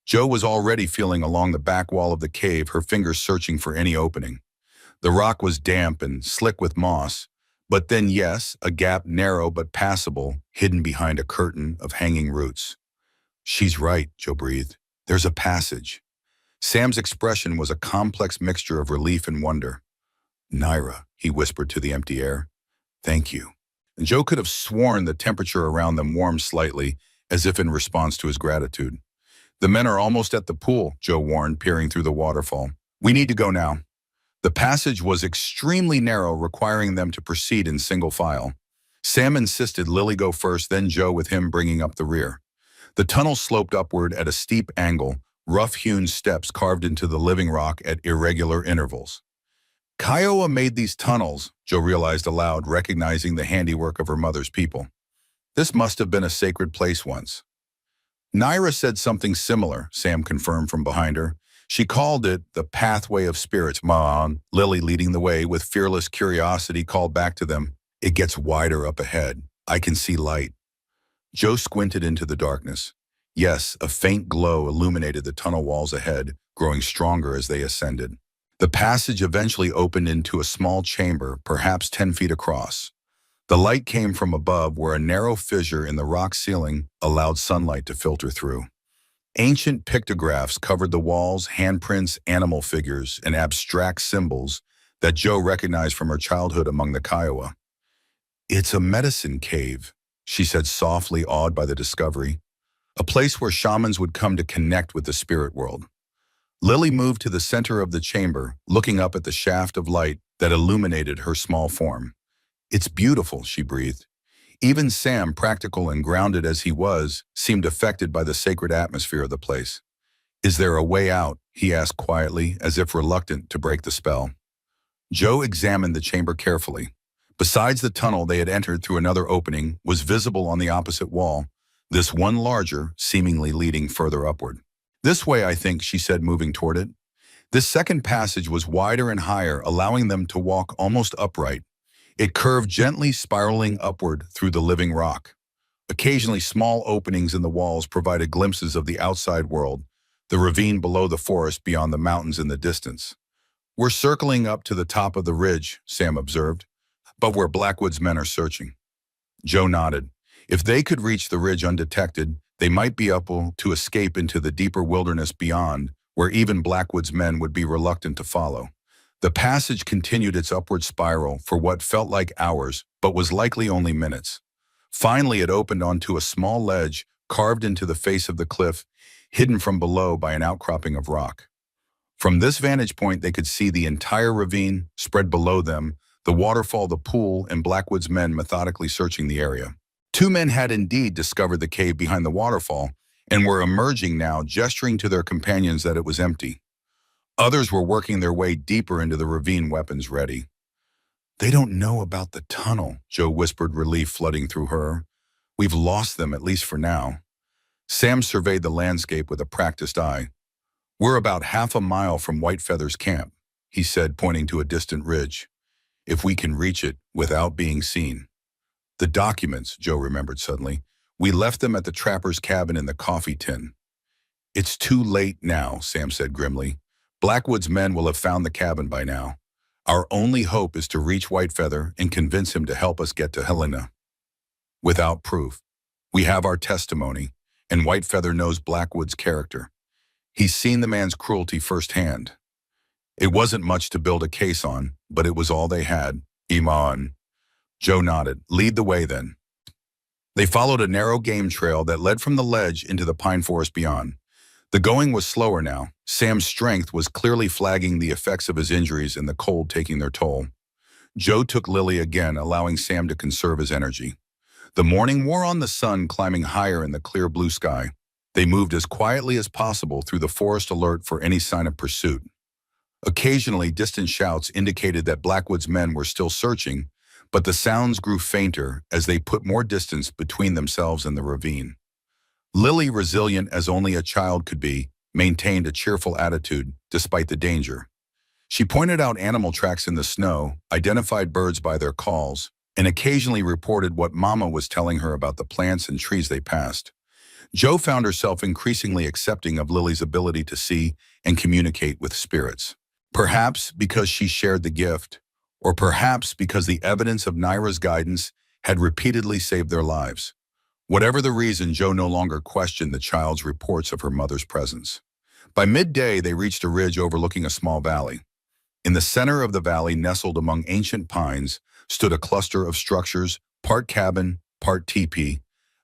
Joe was already feeling along the back wall of the cave, her fingers searching for any opening. The rock was damp and slick with moss, but then yes, a gap narrow but passable, hidden behind a curtain of hanging roots. "She's right," Joe breathed. "There's a passage." Sam's expression was a complex mixture of relief and wonder. "Naira," he whispered to the empty air. "Thank you." And Joe could have sworn the temperature around them warmed slightly, as if in response to his gratitude. "The men are almost at the pool," Joe warned, peering through the waterfall. "We need to go now." The passage was extremely narrow, requiring them to proceed in single file. Sam insisted Lily go first, then Joe with him bringing up the rear. The tunnel sloped upward at a steep angle, rough-hewn steps carved into the living rock at irregular intervals. "Kiowa made these tunnels," Joe realized aloud, recognizing the handiwork of her mother's people. "This must have been a sacred place once." "Naira said something similar," Sam confirmed from behind her. "She called it the pathway of spirits." "Mom," Lily, leading the way with fearless curiosity, called back to them. "It gets wider up ahead. I can see light." Joe squinted into the darkness. Yes, a faint glow illuminated the tunnel walls ahead, growing stronger as they ascended. The passage eventually opened into a small chamber, perhaps 10 feet across. The light came from above, where a narrow fissure in the rock ceiling allowed sunlight to filter through. Ancient pictographs covered the walls, handprints, animal figures, and abstract symbols that Joe recognized from her childhood among the Kiowa. "It's a medicine cave," she said softly, awed by the discovery. "A place where shamans would come to connect with the spirit world." Lily moved to the center of the chamber, looking up at the shaft of light that illuminated her small form. "It's beautiful," she breathed. Even Sam, practical and grounded as he was, seemed affected by the sacred atmosphere of the place. "Is there a way out?" he asked quietly, as if reluctant to break the spell. Joe examined the chamber carefully. Besides the tunnel they had entered through, another opening was visible on the opposite wall, this one larger, seemingly leading further upward. "This way, I think," she said, moving toward it. This second passage was wider and higher, allowing them to walk almost upright. It curved gently, spiraling upward through the living rock. Occasionally, small openings in the walls provided glimpses of the outside world, the ravine below, the forest beyond, the mountains in the distance. "We're circling up to the top of the ridge," Sam observed, "but where Blackwood's men are searching." Joe nodded. If they could reach the ridge undetected, they might be able to escape into the deeper wilderness beyond, where even Blackwood's men would be reluctant to follow. The passage continued its upward spiral for what felt like hours, but was likely only minutes. Finally, it opened onto a small ledge carved into the face of the cliff, hidden from below by an outcropping of rock. From this vantage point, they could see the entire ravine spread below them, the waterfall, the pool, and Blackwood's men methodically searching the area. Two men had indeed discovered the cave behind the waterfall and were emerging now, gesturing to their companions that it was empty. Others were working their way deeper into the ravine, weapons ready. "They don't know about the tunnel," Joe whispered, relief flooding through her. "We've lost them, at least for now." Sam surveyed the landscape with a practiced eye. "We're about half a mile from Whitefeather's camp," he said, pointing to a distant ridge. "If we can reach it without being seen." "The documents," Joe remembered suddenly. "We left them at the trapper's cabin in the coffee tin." "It's too late now," Sam said grimly. "Blackwood's men will have found the cabin by now. Our only hope is to reach Whitefeather and convince him to help us get to Helena. Without proof. We have our testimony, and Whitefeather knows Blackwood's character. He's seen the man's cruelty firsthand. It wasn't much to build a case on, but it was all they had. Iman." Joe nodded. "Lead the way, then." They followed a narrow game trail that led from the ledge into the pine forest beyond. The going was slower now. Sam's strength was clearly flagging the effects of his injuries and the cold taking their toll. Joe took Lily again, allowing Sam to conserve his energy. The morning wore on, the sun climbing higher in the clear blue sky. They moved as quietly as possible through the forest, alert for any sign of pursuit. Occasionally, distant shouts indicated that Blackwood's men were still searching, but the sounds grew fainter as they put more distance between themselves and the ravine. Lily, resilient as only a child could be, maintained a cheerful attitude despite the danger. She pointed out animal tracks in the snow, identified birds by their calls, and occasionally reported what Mama was telling her about the plants and trees they passed. Joe found herself increasingly accepting of Lily's ability to see and communicate with spirits. Perhaps because she shared the gift, or perhaps because the evidence of Naira's guidance had repeatedly saved their lives. Whatever the reason, Joe no longer questioned the child's reports of her mother's presence. By midday, they reached a ridge overlooking a small valley. In the center of the valley, nestled among ancient pines, stood a cluster of structures, part cabin, part teepee,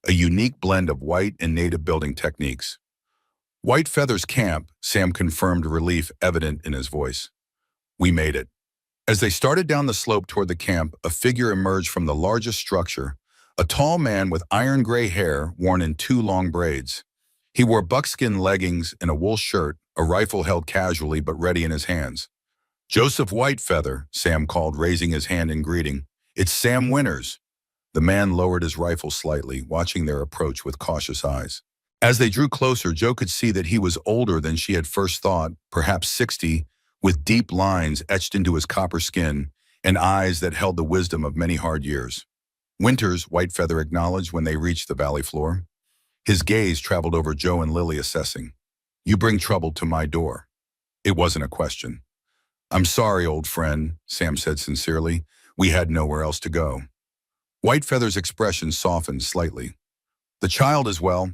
a unique blend of white and native building techniques. White Feather's camp, Sam confirmed, relief evident in his voice. We made it. As they started down the slope toward the camp, a figure emerged from the largest structure, a tall man with iron gray hair worn in 2 long braids. He wore buckskin leggings and a wool shirt, a rifle held casually but ready in his hands. Joseph Whitefeather, Sam called, raising his hand in greeting. It's Sam Winters. The man lowered his rifle slightly, watching their approach with cautious eyes. As they drew closer, Joe could see that he was older than she had first thought, perhaps 60, with deep lines etched into his copper skin and eyes that held the wisdom of many hard years. Winters, Whitefeather acknowledged when they reached the valley floor. His gaze traveled over Joe and Lily, assessing. You bring trouble to my door. It wasn't a question. I'm sorry, old friend, Sam said sincerely. We had nowhere else to go. Whitefeather's expression softened slightly. The child is well.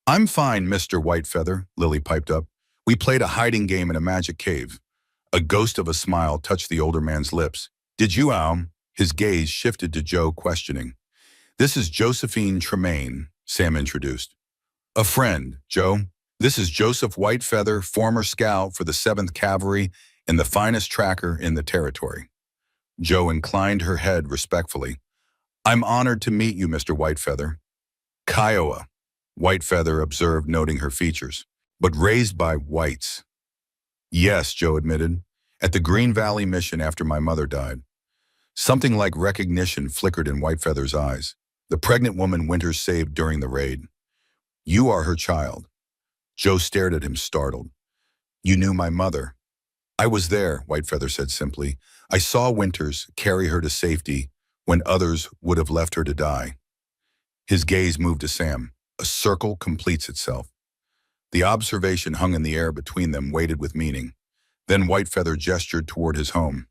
I'm fine, Mr. Whitefeather, Lily piped up. We played a hiding game in a magic cave. A ghost of a smile touched the older man's lips. Did you, His gaze shifted to Joe, questioning. This is Josephine Tremaine, Sam introduced. A friend, Joe. This is Joseph Whitefeather, former scout for the 7th Cavalry and the finest tracker in the territory. Joe inclined her head respectfully. I'm honored to meet you, Mr. Whitefeather. Kiowa, Whitefeather observed, noting her features. But raised by whites. Yes, Joe admitted. At the Green Valley mission after my mother died. Something like recognition flickered in Whitefeather's eyes. The pregnant woman Winters saved during the raid. You are her child. Joe stared at him, startled. You knew my mother. I was there, Whitefeather said simply. I saw Winters carry her to safety when others would have left her to die. His gaze moved to Sam. A circle completes itself. The observation hung in the air between them, weighted with meaning. Then Whitefeather gestured toward his home.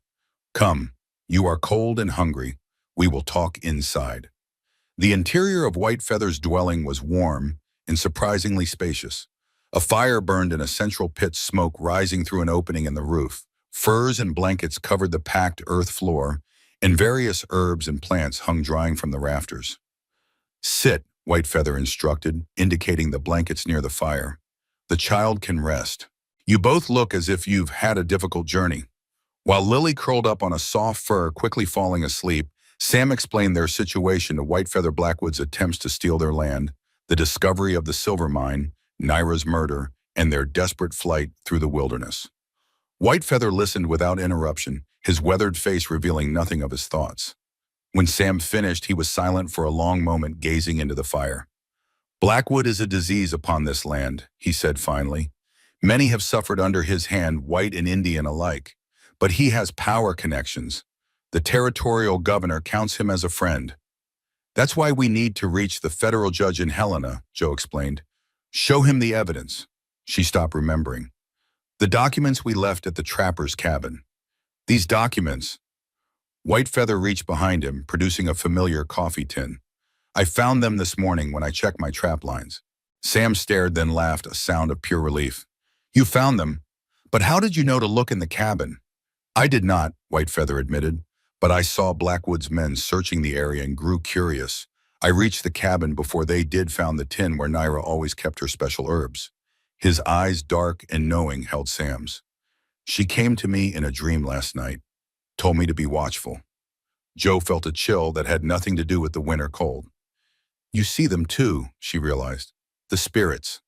Come, you are cold and hungry. We will talk inside. The interior of Whitefeather's dwelling was warm and surprisingly spacious. A fire burned in a central pit, smoke rising through an opening in the roof. Furs and blankets covered the packed earth floor, and various herbs and plants hung drying from the rafters. Sit, Whitefeather instructed, indicating the blankets near the fire. The child can rest. You both look as if you've had a difficult journey. While Lily curled up on a soft fur, quickly falling asleep, Sam explained their situation to Whitefeather Blackwood's attempts to steal their land, the discovery of the silver mine, Naira's murder, and their desperate flight through the wilderness. Whitefeather listened without interruption, his weathered face revealing nothing of his thoughts. When Sam finished, he was silent for a long moment, gazing into the fire. Blackwood is a disease upon this land, he said finally. Many have suffered under his hand, white and Indian alike. But he has power connections. The territorial governor counts him as a friend. That's why we need to reach the federal judge in Helena, Joe explained. Show him the evidence. She stopped, remembering. The documents we left at the trapper's cabin. These documents. Whitefeather reached behind him, producing a familiar coffee tin. I found them this morning when I checked my trap lines. Sam stared, then laughed, a sound of pure relief. You found them? But how did you know to look in the cabin? I did not, Whitefeather admitted, but I saw Blackwood's men searching the area and grew curious. I reached the cabin before they did, found the tin where Naira always kept her special herbs. His eyes, dark and knowing, held Sam's. She came to me in a dream last night, told me to be watchful. Joe felt a chill that had nothing to do with the winter cold. You see them too, she realized. The spirits.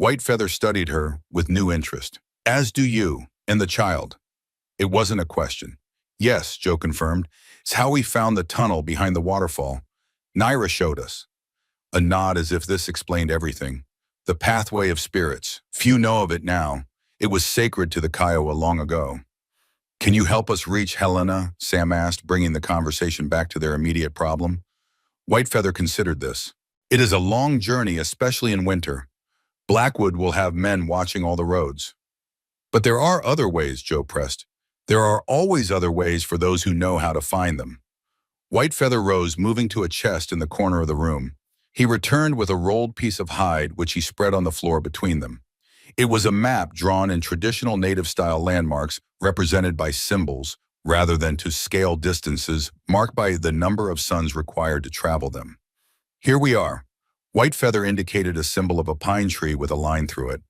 Whitefeather studied her with new interest. As do you, and the child. It wasn't a question. Yes, Joe confirmed. It's how we found the tunnel behind the waterfall. Naira showed us. A nod as if this explained everything. The pathway of spirits. Few know of it now. It was sacred to the Kiowa long ago. Can you help us reach Helena? Sam asked, bringing the conversation back to their immediate problem. Whitefeather considered this. It is a long journey, especially in winter. Blackwood will have men watching all the roads. But there are other ways, Joe pressed. There are always other ways for those who know how to find them. Whitefeather rose, moving to a chest in the corner of the room. He returned with a rolled piece of hide, which he spread on the floor between them. It was a map drawn in traditional native-style landmarks represented by symbols, rather than to scale distances marked by the number of suns required to travel them. Here we are. Whitefeather indicated a symbol of a pine tree with a line through it.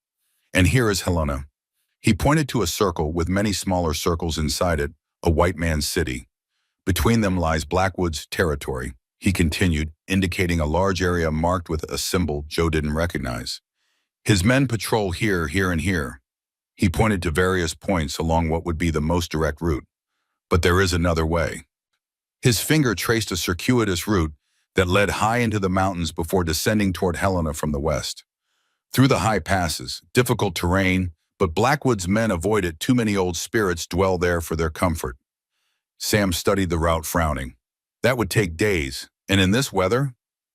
And here is Helena. He pointed to a circle with many smaller circles inside it, a white man's city. Between them lies Blackwood's territory, he continued, indicating a large area marked with a symbol Joe didn't recognize. His men patrol here, here, and here. He pointed to various points along what would be the most direct route. But there is another way. His finger traced a circuitous route that led high into the mountains before descending toward Helena from the west. Through the high passes, difficult terrain, but Blackwood's men avoid it. Too many old spirits dwell there for their comfort. Sam studied the route, frowning. That would take days, and in this weather,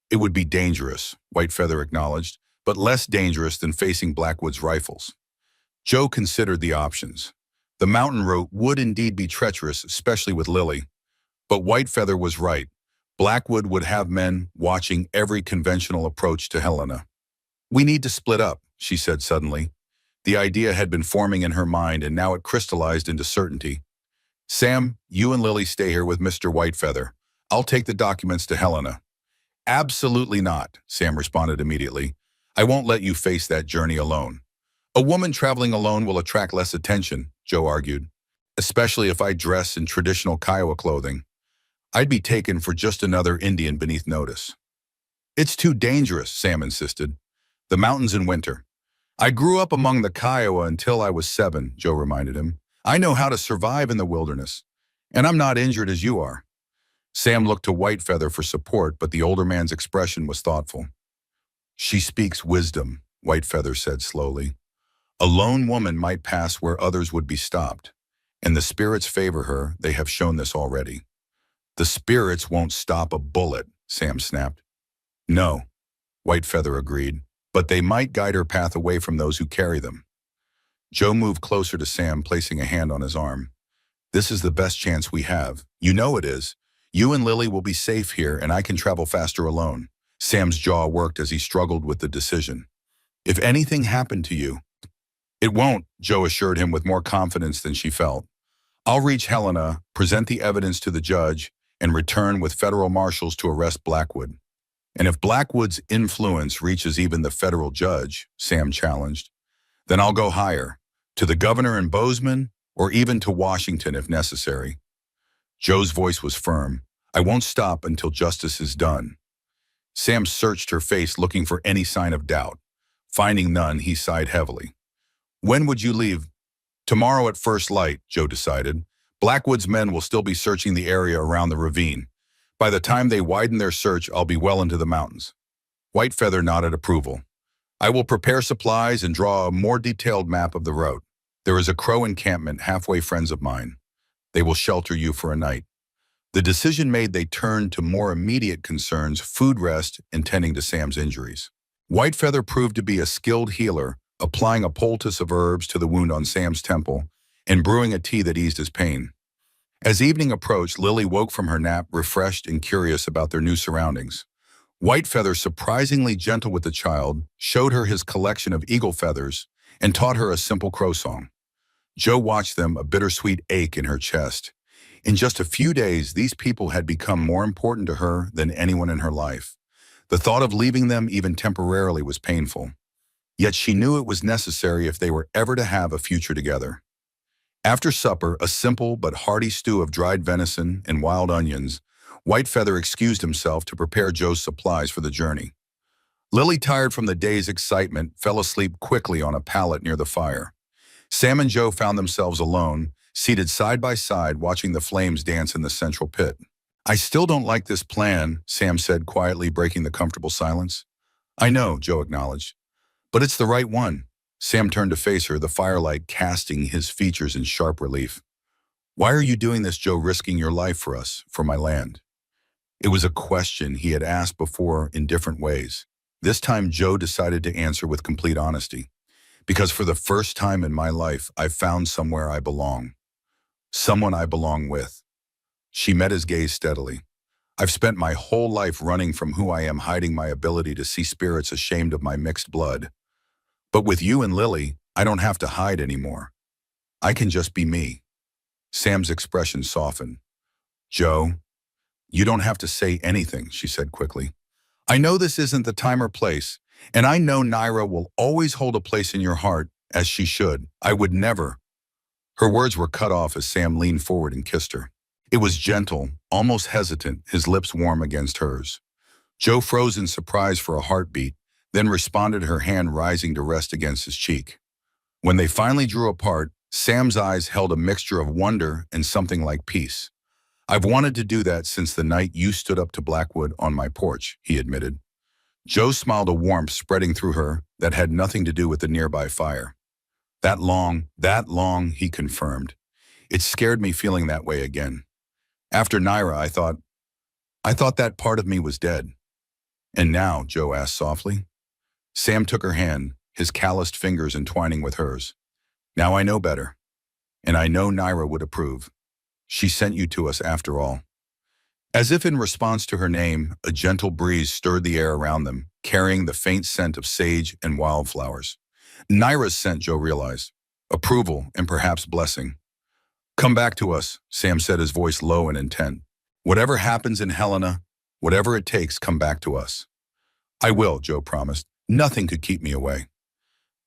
it would be dangerous, Whitefeather acknowledged, but less dangerous than facing Blackwood's rifles. Joe considered the options. The mountain route would indeed be treacherous, especially with Lily. But Whitefeather was right. Blackwood would have men watching every conventional approach to Helena. We need to split up, she said suddenly. The idea had been forming in her mind, and now it crystallized into certainty. Sam, you and Lily stay here with Mr. Whitefeather. I'll take the documents to Helena. Absolutely not, Sam responded immediately. I won't let you face that journey alone. A woman traveling alone will attract less attention, Joe argued, especially if I dress in traditional Kiowa clothing. I'd be taken for just another Indian beneath notice. It's too dangerous, Sam insisted. The mountains in winter. I grew up among the Kiowa until I was 7, Joe reminded him. I know how to survive in the wilderness, and I'm not injured as you are. Sam looked to Whitefeather for support, but the older man's expression was thoughtful. She speaks wisdom, Whitefeather said slowly. A lone woman might pass where others would be stopped, and the spirits favor her. They have shown this already. The spirits won't stop a bullet, Sam snapped. No, Whitefeather agreed, but they might guide her path away from those who carry them. Joe moved closer to Sam, placing a hand on his arm. This is the best chance we have. You know it is. You and Lily will be safe here, and I can travel faster alone. Sam's jaw worked as he struggled with the decision. If anything happened to you, it won't, Joe assured him with more confidence than she felt. I'll reach Helena, present the evidence to the judge, and return with federal marshals to arrest Blackwood. And if Blackwood's influence reaches even the federal judge, Sam challenged, then I'll go higher, to the governor in Bozeman, or even to Washington if necessary. Joe's voice was firm. I won't stop until justice is done. Sam searched her face, looking for any sign of doubt. Finding none, he sighed heavily. When would you leave? Tomorrow at first light, Joe decided. Blackwood's men will still be searching the area around the ravine. By the time they widen their search, I'll be well into the mountains. Whitefeather nodded approval. I will prepare supplies and draw a more detailed map of the route. There is a Crow encampment halfway, friends of mine. They will shelter you for a night. The decision made, they turned to more immediate concerns, food, rest, and tending to Sam's injuries. Whitefeather proved to be a skilled healer, applying a poultice of herbs to the wound on Sam's temple and brewing a tea that eased his pain. As evening approached, Lily woke from her nap, refreshed and curious about their new surroundings. Whitefeather, surprisingly gentle with the child, showed her his collection of eagle feathers and taught her a simple crow song. Joe watched them, a bittersweet ache in her chest. In just a few days, these people had become more important to her than anyone in her life. The thought of leaving them, even temporarily, was painful. Yet she knew it was necessary if they were ever to have a future together. After supper, a simple but hearty stew of dried venison and wild onions, Whitefeather excused himself to prepare Joe's supplies for the journey. Lily, tired from the day's excitement, fell asleep quickly on a pallet near the fire. Sam and Joe found themselves alone, seated side by side watching the flames dance in the central pit. "I still don't like this plan," Sam said quietly, breaking the comfortable silence. "I know," Joe acknowledged, "but it's the right one." Sam turned to face her, the firelight casting his features in sharp relief. "Why are you doing this, Joe, risking your life for us, for my land?" It was a question he had asked before in different ways. This time, Joe decided to answer with complete honesty. "Because for the first time in my life, I've found somewhere I belong. Someone I belong with." She met his gaze steadily. "I've spent my whole life running from who I am, hiding my ability to see spirits, ashamed of my mixed blood. But with you and Lily, I don't have to hide anymore. I can just be me." Sam's expression softened. "Joe, you don't have to say anything," she said quickly. "I know this isn't the time or place, and I know Naira will always hold a place in your heart, as she should. I would never." Her words were cut off as Sam leaned forward and kissed her. It was gentle, almost hesitant, his lips warm against hers. Joe froze in surprise for a heartbeat, then responded, her hand rising to rest against his cheek. When they finally drew apart, Sam's eyes held a mixture of wonder and something like peace. "I've wanted to do that since the night you stood up to Blackwood on my porch," he admitted. Joe smiled, a warmth spreading through her that had nothing to do with the nearby fire. That long," he confirmed. "It scared me feeling that way again. After Naira, I thought that part of me was dead." "And now?" Joe asked softly. Sam took her hand, his calloused fingers entwining with hers. "Now I know better. And I know Naira would approve. She sent you to us after all." As if in response to her name, a gentle breeze stirred the air around them, carrying the faint scent of sage and wildflowers. Naira's scent, Joe realized. Approval and perhaps blessing. "Come back to us," Sam said, his voice low and intent. "Whatever happens in Helena, whatever it takes, come back to us." "I will," Joe promised. "Nothing could keep me away."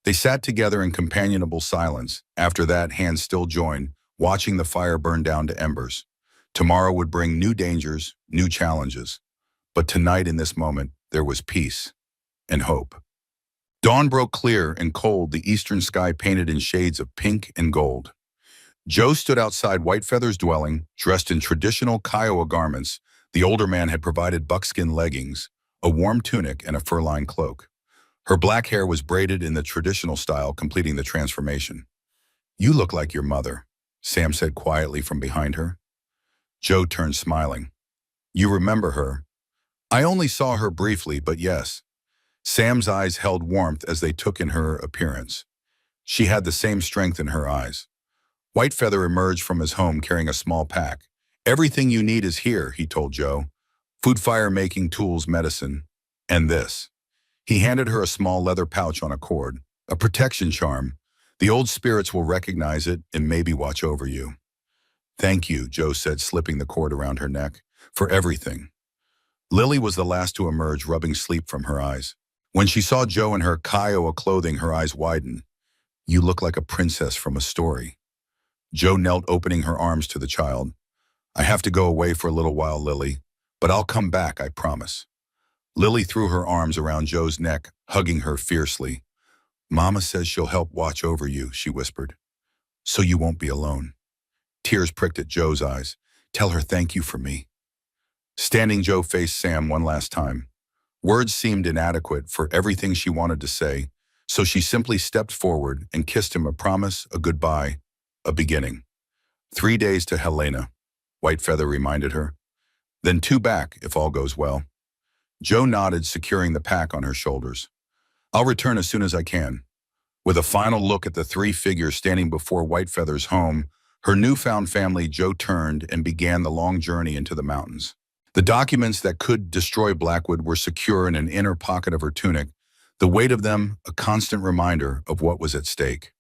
They sat together in companionable silence. After that, hands still joined, watching the fire burn down to embers. Tomorrow would bring new dangers, new challenges. But tonight, in this moment, there was peace and hope. Dawn broke clear and cold, the eastern sky painted in shades of pink and gold. Joe stood outside Whitefeather's dwelling, dressed in traditional Kiowa garments. The older man had provided buckskin leggings, a warm tunic, and a fur-lined cloak. Her black hair was braided in the traditional style, completing the transformation. "You look like your mother," Sam said quietly from behind her. Joe turned, smiling. "You remember her?" "I only saw her briefly, but yes." Sam's eyes held warmth as they took in her appearance. She had the same strength in her eyes. Whitefeather emerged from his home carrying a small pack. "Everything you need is here," he told Joe. "Food, fire-making tools, medicine, and this." He handed her a small leather pouch on a cord, a protection charm. "The old spirits will recognize it and maybe watch over you." "Thank you," Joe said, slipping the cord around her neck, "for everything." Lily was the last to emerge, rubbing sleep from her eyes. When she saw Joe in her Kiowa clothing, her eyes widened. "You look like a princess from a story." Joe knelt, opening her arms to the child. "I have to go away for a little while, Lily, but I'll come back, I promise." Lily threw her arms around Joe's neck, hugging her fiercely. "Mama says she'll help watch over you," she whispered, "so you won't be alone." Tears pricked at Joe's eyes. "Tell her thank you for me." Standing, Joe faced Sam one last time. Words seemed inadequate for everything she wanted to say, so she simply stepped forward and kissed him, a promise, a goodbye, a beginning. 3 days to Helena, Whitefeather reminded her. Then 2 back, if all goes well. Joe nodded, securing the pack on her shoulders. "I'll return as soon as I can." With a final look at the 3 figures standing before Whitefeather's home, her newfound family, Joe turned and began the long journey into the mountains. The documents that could destroy Blackwood were secure in an inner pocket of her tunic, the weight of them a constant reminder of what was at stake.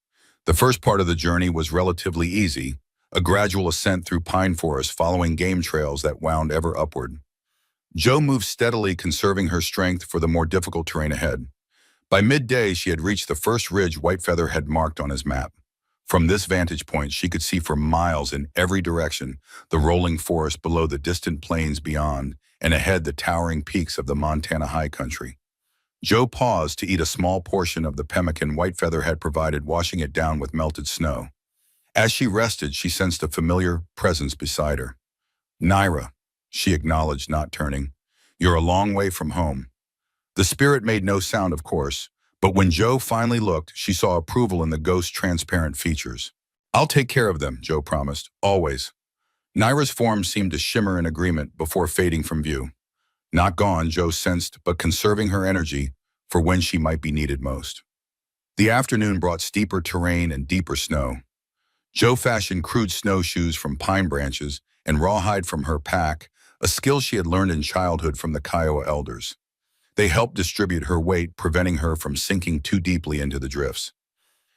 The first part of the journey was relatively easy, a gradual ascent through pine forests following game trails that wound ever upward. Joe moved steadily, conserving her strength for the more difficult terrain ahead. By midday, she had reached the first ridge Whitefeather had marked on his map. From this vantage point, she could see for miles in every direction the rolling forest below, the distant plains beyond, and ahead the towering peaks of the Montana high country. Joe paused to eat a small portion of the pemmican Whitefeather had provided, washing it down with melted snow. As she rested, she sensed a familiar presence beside her. "Naira," she acknowledged, not turning. "You're a long way from home." The spirit made no sound, of course, but when Joe finally looked, she saw approval in the ghost's transparent features. "I'll take care of them," Joe promised, "always." Naira's form seemed to shimmer in agreement before fading from view. Not gone, Joe sensed, but conserving her energy for when she might be needed most. The afternoon brought steeper terrain and deeper snow. Joe fashioned crude snowshoes from pine branches and rawhide from her pack, a skill she had learned in childhood from the Kiowa elders. They helped distribute her weight, preventing her from sinking too deeply into the drifts.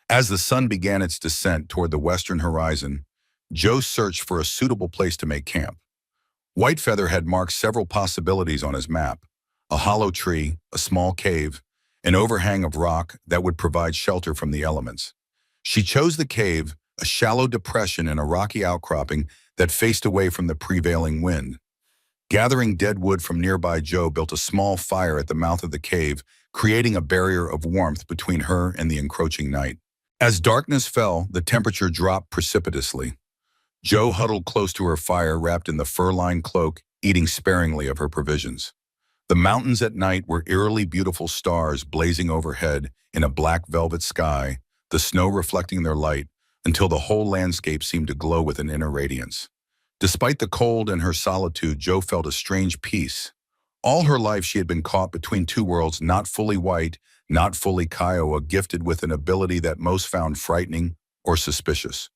As the sun began its descent toward the western horizon, Joe searched for a suitable place to make camp. Whitefeather had marked several possibilities on his map: a hollow tree, a small cave, an overhang of rock that would provide shelter from the elements. She chose the cave, a shallow depression in a rocky outcropping that faced away from the prevailing wind. Gathering dead wood from nearby, Joe built a small fire at the mouth of the cave, creating a barrier of warmth between her and the encroaching night. As darkness fell, the temperature dropped precipitously. Joe huddled close to her fire, wrapped in the fur-lined cloak, eating sparingly of her provisions. The mountains at night were eerily beautiful stars blazing overhead in a black velvet sky, the snow reflecting their light, until the whole landscape seemed to glow with an inner radiance. Despite the cold and her solitude, Joe felt a strange peace. All her life she had been caught between two worlds, not fully white, not fully Kiowa, gifted with an ability that most found frightening or suspicious.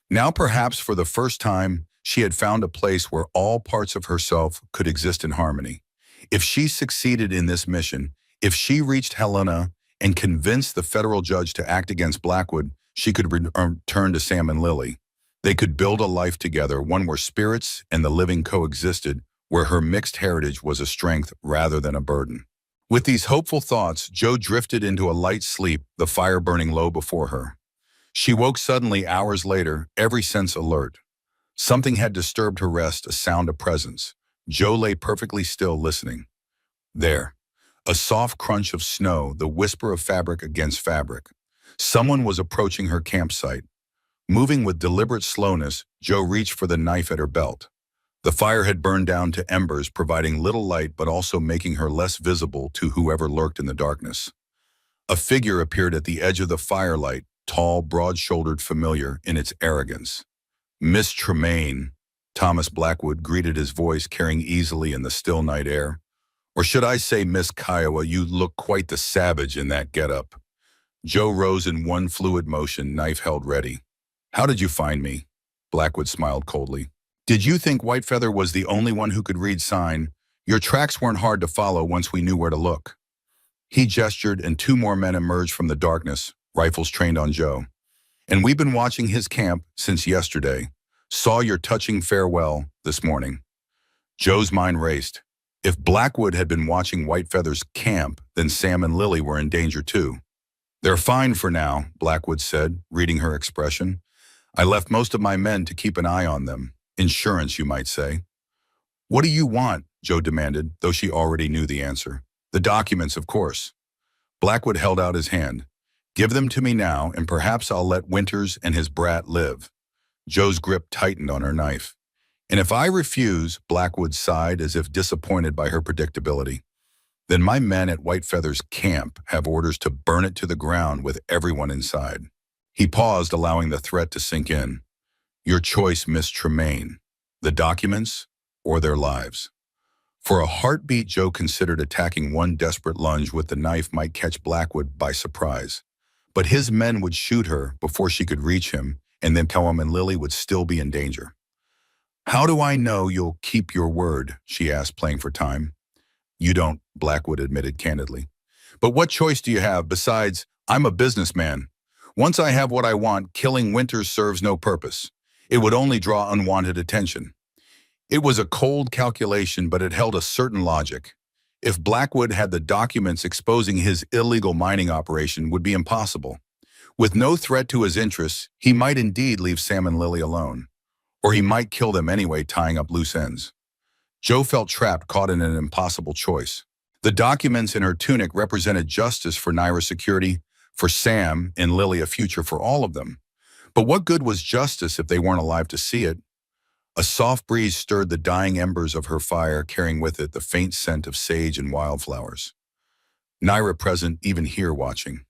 Now, perhaps for the first time, she had found a place where all parts of herself could exist in harmony. If she succeeded in this mission, if she reached Helena and convinced the federal judge to act against Blackwood, she could return to Sam and Lily. They could build a life together, one where spirits and the living coexisted, where her mixed heritage was a strength rather than a burden. With these hopeful thoughts, Joe drifted into a light sleep, the fire burning low before her. She woke suddenly hours later, every sense alert. Something had disturbed her rest, a sound of presence. Joe lay perfectly still, listening. There, a soft crunch of snow, the whisper of fabric against fabric. Someone was approaching her campsite. Moving with deliberate slowness, Joe reached for the knife at her belt. The fire had burned down to embers, providing little light but also making her less visible to whoever lurked in the darkness. A figure appeared at the edge of the firelight, tall, broad-shouldered, familiar in its arrogance. "Miss Tremaine," Thomas Blackwood greeted, his voice carrying easily in the still night air. "Or should I say, Miss Kiowa, you look quite the savage in that getup." Joe rose in one fluid motion, knife held ready. "How did you find me?" Blackwood smiled coldly. "Did you think Whitefeather was the only one who could read sign? Your tracks weren't hard to follow once we knew where to look." He gestured, and two more men emerged from the darkness, rifles trained on Joe. "And we've been watching his camp since yesterday. Saw your touching farewell this morning." Joe's mind raced. If Blackwood had been watching Whitefeather's camp, then Sam and Lily were in danger too. "They're fine for now," Blackwood said, reading her expression. "I left most of my men to keep an eye on them. Insurance, you might say." "What do you want?" Joe demanded, though she already knew the answer. "The documents, of course." Blackwood held out his hand. "Give them to me now, and perhaps I'll let Winters and his brat live." Joe's grip tightened on her knife. "And if I refuse," Blackwood sighed as if disappointed by her predictability, "then my men at Whitefeather's camp have orders to burn it to the ground with everyone inside." He paused, allowing the threat to sink in. "Your choice, Miss Tremaine. The documents or their lives?" For a heartbeat, Joe considered attacking. One desperate lunge with the knife might catch Blackwood by surprise. But his men would shoot her before she could reach him, and then Tom and Lily would still be in danger. "How do I know you'll keep your word?" she asked, playing for time. "You don't," Blackwood admitted candidly. "But what choice do you have? Besides, I'm a businessman. Once I have what I want, killing Winters serves no purpose. It would only draw unwanted attention." It was a cold calculation, but it held a certain logic. If Blackwood had the documents exposing his illegal mining operation would be impossible. With no threat to his interests, he might indeed leave Sam and Lily alone. Or he might kill them anyway, tying up loose ends. Joe felt trapped, caught in an impossible choice. The documents in her tunic represented justice for Naira's security, for Sam and Lily, a future for all of them. But what good was justice if they weren't alive to see it? A soft breeze stirred the dying embers of her fire, carrying with it the faint scent of sage and wildflowers. Naira present, even here watching,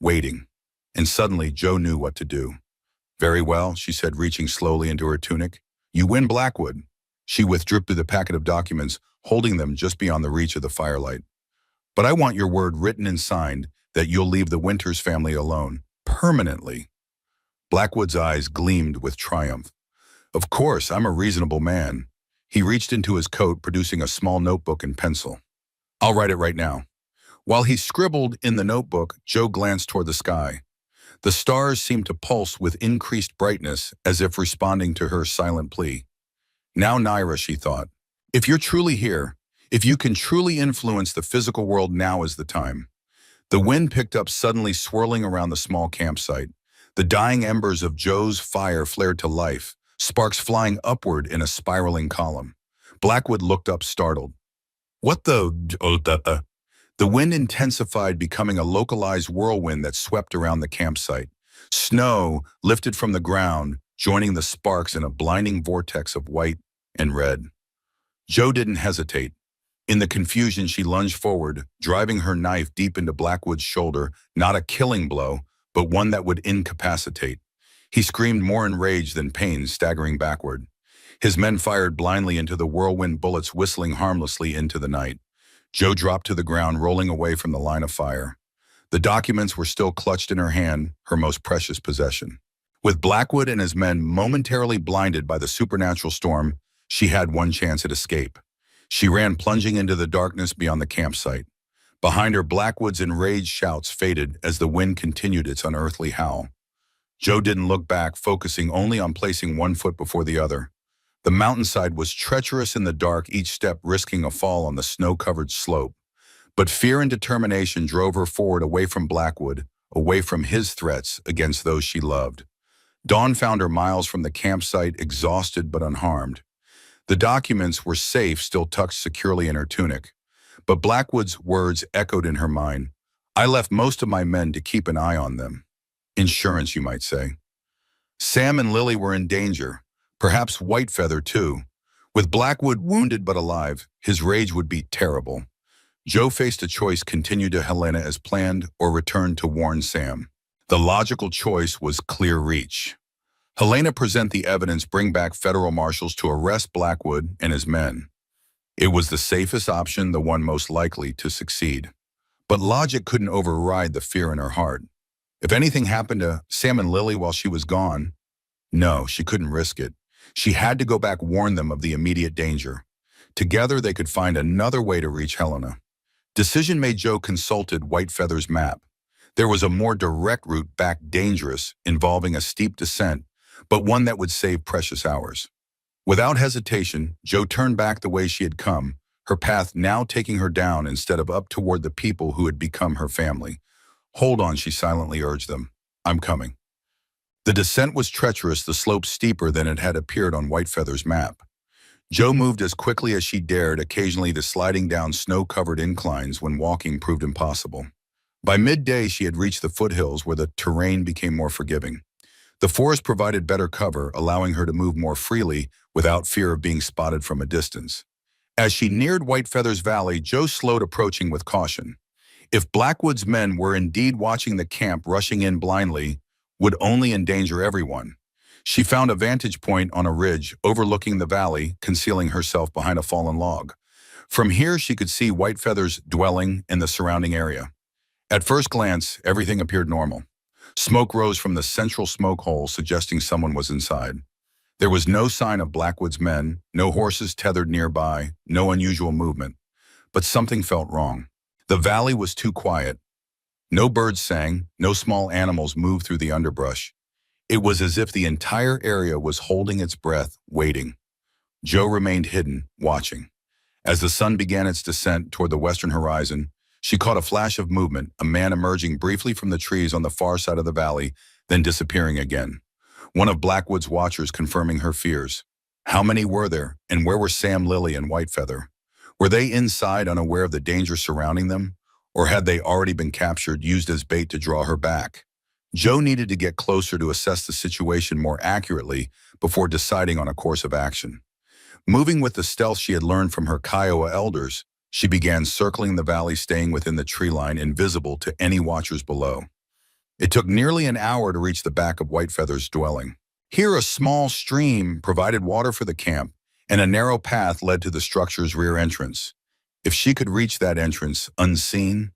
waiting. And suddenly Joe knew what to do. Very well, she said, reaching slowly into her tunic. You win, Blackwood. She withdrew the packet of documents, holding them just beyond the reach of the firelight. But I want your word written and signed that you'll leave the Winters family alone, permanently. Blackwood's eyes gleamed with triumph. Of course, I'm a reasonable man. He reached into his coat, producing a small notebook and pencil. I'll write it right now. While he scribbled in the notebook, Joe glanced toward the sky. The stars seemed to pulse with increased brightness, as if responding to her silent plea. Now, Naira, she thought, if you're truly here, if you can truly influence the physical world, now is the time. The wind picked up, suddenly swirling around the small campsite. The dying embers of Joe's fire flared to life, sparks flying upward in a spiraling column. Blackwood looked up, startled. What the? The wind intensified, becoming a localized whirlwind that swept around the campsite. Snow lifted from the ground, joining the sparks in a blinding vortex of white and red. Joe didn't hesitate. In the confusion, she lunged forward, driving her knife deep into Blackwood's shoulder, not a killing blow, but one that would incapacitate. He screamed, more in rage than pain, staggering backward. His men fired blindly into the whirlwind, bullets whistling harmlessly into the night. Joe dropped to the ground, rolling away from the line of fire. The documents were still clutched in her hand, her most precious possession. With Blackwood and his men momentarily blinded by the supernatural storm, she had one chance at escape. She ran plunging into the darkness beyond the campsite. Behind her, Blackwood's enraged shouts faded as the wind continued its unearthly howl. Joe didn't look back, focusing only on placing one foot before the other. The mountainside was treacherous in the dark, each step risking a fall on the snow-covered slope. But fear and determination drove her forward, away from Blackwood, away from his threats against those she loved. Dawn found her miles from the campsite, exhausted but unharmed. The documents were safe, still tucked securely in her tunic. But Blackwood's words echoed in her mind. I left most of my men to keep an eye on them. Insurance, you might say. Sam and Lily were in danger. Perhaps Whitefeather, too. With Blackwood wounded but alive, his rage would be terrible. Joe faced a choice: continue to Helena as planned or return to warn Sam. The logical choice was clear reach. Helena, present the evidence, bring back federal marshals to arrest Blackwood and his men. It was the safest option, the one most likely to succeed. But logic couldn't override the fear in her heart. If anything happened to Sam and Lily while she was gone, no, she couldn't risk it. She had to go back, warn them of the immediate danger. Together, they could find another way to reach Helena. Decision made, Joe consulted Whitefeather's map. There was a more direct route back, dangerous, involving a steep descent, but one that would save precious hours. Without hesitation, Joe turned back the way she had come, her path now taking her down instead of up toward the people who had become her family. Hold on, she silently urged them. I'm coming. The descent was treacherous, the slope steeper than it had appeared on Whitefeather's map. Joe moved as quickly as she dared, occasionally the sliding down snow-covered inclines when walking proved impossible. By midday, she had reached the foothills where the terrain became more forgiving. The forest provided better cover, allowing her to move more freely without fear of being spotted from a distance. As she neared Whitefeather's valley, Joe slowed, approaching with caution. If Blackwood's men were indeed watching the camp, rushing in blindly would only endanger everyone. She found a vantage point on a ridge overlooking the valley, concealing herself behind a fallen log. From here, she could see Whitefeather's dwelling and the surrounding area. At first glance, everything appeared normal. Smoke rose from the central smoke hole, suggesting someone was inside. There was no sign of Blackwood's men, no horses tethered nearby, no unusual movement. But something felt wrong. The valley was too quiet. No birds sang, no small animals moved through the underbrush. It was as if the entire area was holding its breath, waiting. Joe remained hidden, watching. As the sun began its descent toward the western horizon, she caught a flash of movement, a man emerging briefly from the trees on the far side of the valley, then disappearing again. One of Blackwood's watchers confirming her fears. How many were there, and where were Sam, Lily, and Whitefeather? Were they inside, unaware of the danger surrounding them? Or had they already been captured, used as bait to draw her back? Joe needed to get closer to assess the situation more accurately before deciding on a course of action. Moving with the stealth she had learned from her Kiowa elders, she began circling the valley, staying within the tree line, invisible to any watchers below. It took nearly an hour to reach the back of Whitefeather's dwelling. Here, a small stream provided water for the camp, and a narrow path led to the structure's rear entrance. If she could reach that entrance unseen,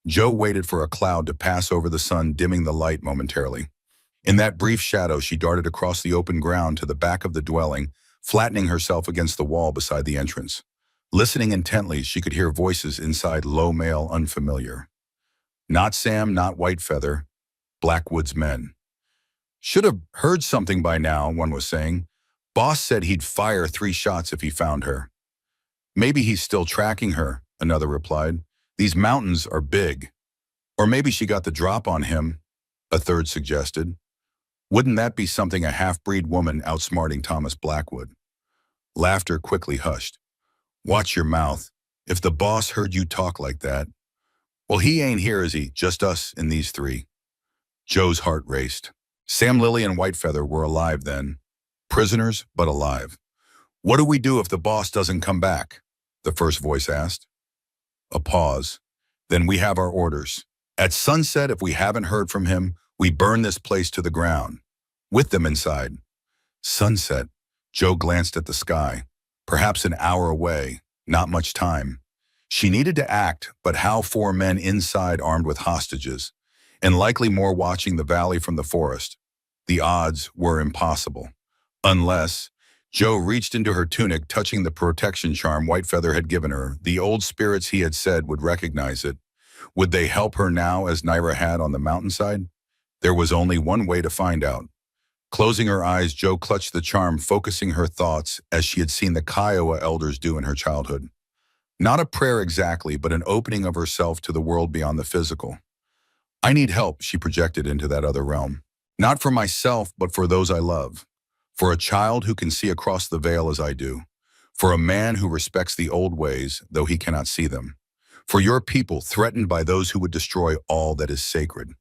Joe waited for a cloud to pass over the sun, dimming the light momentarily. In that brief shadow, she darted across the open ground to the back of the dwelling, flattening herself against the wall beside the entrance. Listening intently, she could hear voices inside, low, male, unfamiliar. Not Sam, not Whitefeather, Blackwood's men. Should have heard something by now, one was saying. Boss said he'd fire 3 shots if he found her. Maybe he's still tracking her, another replied. These mountains are big. Or maybe she got the drop on him, a third suggested. Wouldn't that be something, a half-breed woman outsmarting Thomas Blackwood? Laughter quickly hushed. Watch your mouth. If the boss heard you talk like that. Well, he ain't here, is he? Just us and these 3. Joe's heart raced. Sam, Lily, and Whitefeather were alive then. Prisoners, but alive. What do we do if the boss doesn't come back? The first voice asked. A pause. Then we have our orders. At sunset, if we haven't heard from him, we burn this place to the ground. With them inside. Sunset. Joe glanced at the sky. Perhaps an hour away. Not much time. She needed to act, but how 4 men inside armed with hostages? And likely more watching the valley from the forest. The odds were impossible. Unless Joe reached into her tunic, touching the protection charm Whitefeather had given her. The old spirits, he had said, would recognize it. Would they help her now as Naira had on the mountainside? There was only one way to find out. Closing her eyes, Joe clutched the charm, focusing her thoughts as she had seen the Kiowa elders do in her childhood. Not a prayer exactly, but an opening of herself to the world beyond the physical. I need help, she projected into that other realm. Not for myself, but for those I love. For a child who can see across the veil as I do. For a man who respects the old ways, though he cannot see them. For your people threatened by those who would destroy all that is sacred.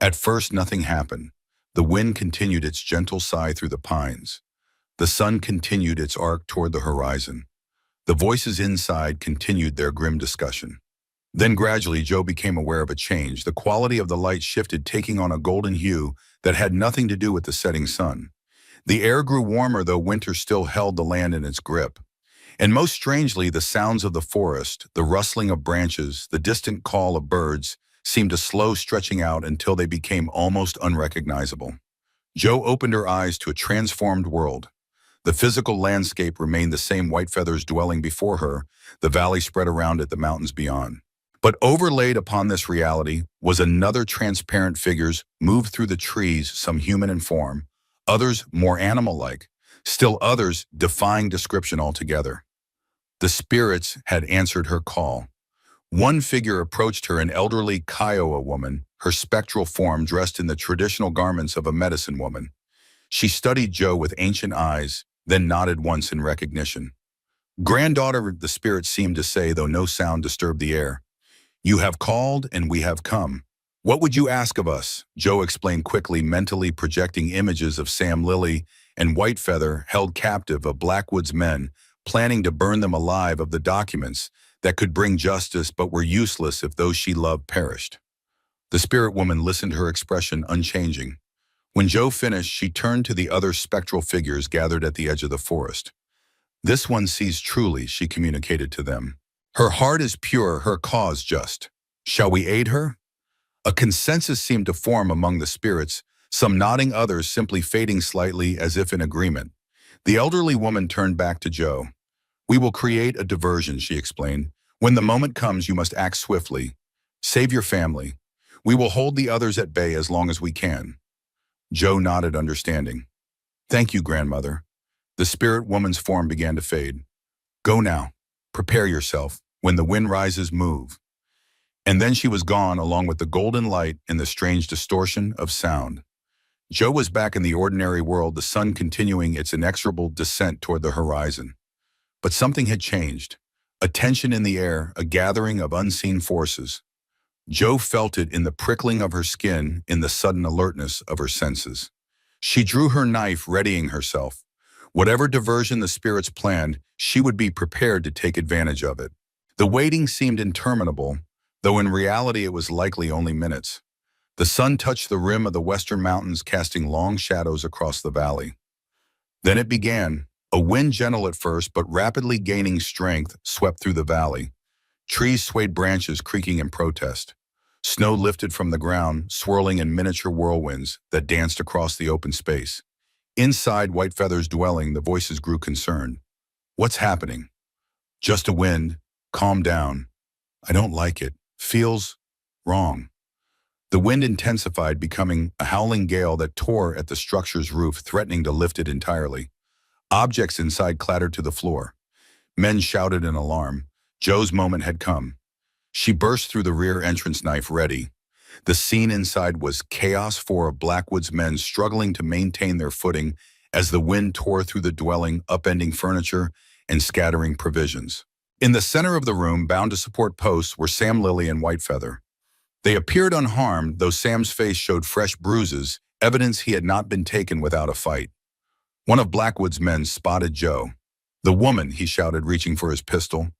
At first, nothing happened. The wind continued its gentle sigh through the pines. The sun continued its arc toward the horizon. The voices inside continued their grim discussion. Then gradually, Joe became aware of a change. The quality of the light shifted, taking on a golden hue that had nothing to do with the setting sun. The air grew warmer, though winter still held the land in its grip. And most strangely, the sounds of the forest, the rustling of branches, the distant call of birds, seemed to slow, stretching out until they became almost unrecognizable. Joe opened her eyes to a transformed world. The physical landscape remained the same, Whitefeather's dwelling before her, the valley spread around it, the mountains beyond. But overlaid upon this reality was another transparent figures moved through the trees, some human in form, others more animal-like, still others defying description altogether. The spirits had answered her call. One figure approached her, an elderly Kiowa woman, her spectral form dressed in the traditional garments of a medicine woman. She studied Joe with ancient eyes, then nodded once in recognition. Granddaughter, the spirit seemed to say, though no sound disturbed the air. You have called, and we have come. What would you ask of us? Joe explained quickly, mentally projecting images of Sam, Lily, and Whitefeather held captive of Blackwood's men, planning to burn them alive, of the documents that could bring justice but were useless if those she loved perished. The spirit woman listened, her expression unchanging. When Joe finished, she turned to the other spectral figures gathered at the edge of the forest. This one sees truly, she communicated to them. Her heart is pure, her cause just. Shall we aid her? A consensus seemed to form among the spirits, some nodding, others simply fading slightly as if in agreement. The elderly woman turned back to Joe. We will create a diversion, she explained. When the moment comes, you must act swiftly. Save your family. We will hold the others at bay as long as we can. Joe nodded, understanding. Thank you, grandmother. The spirit woman's form began to fade. Go now. Prepare yourself. When the wind rises, move." And then she was gone along with the golden light and the strange distortion of sound. Joe was back in the ordinary world, the sun continuing its inexorable descent toward the horizon. But something had changed. A tension in the air, a gathering of unseen forces. Joe felt it in the prickling of her skin, in the sudden alertness of her senses. She drew her knife, readying herself. Whatever diversion the spirits planned, she would be prepared to take advantage of it. The waiting seemed interminable, though in reality it was likely only minutes. The sun touched the rim of the western mountains, casting long shadows across the valley. Then it began. A wind, gentle at first but rapidly gaining strength, swept through the valley. Trees swayed, branches creaking in protest. Snow lifted from the ground, swirling in miniature whirlwinds that danced across the open space. Inside Whitefeather's dwelling, the voices grew concerned. "What's happening?" "Just a wind. Calm down." "I don't like it. Feels wrong." The wind intensified, becoming a howling gale that tore at the structure's roof, threatening to lift it entirely. Objects inside clattered to the floor. Men shouted in alarm. Joe's moment had come. She burst through the rear entrance, knife ready. The scene inside was chaos. Four of Blackwood's men struggling to maintain their footing as the wind tore through the dwelling, upending furniture and scattering provisions. In the center of the room, bound to support posts, were Sam, Lily, and Whitefeather. They appeared unharmed, though Sam's face showed fresh bruises, evidence he had not been taken without a fight. One of Blackwood's men spotted Joe. "The woman," he shouted, reaching for his pistol.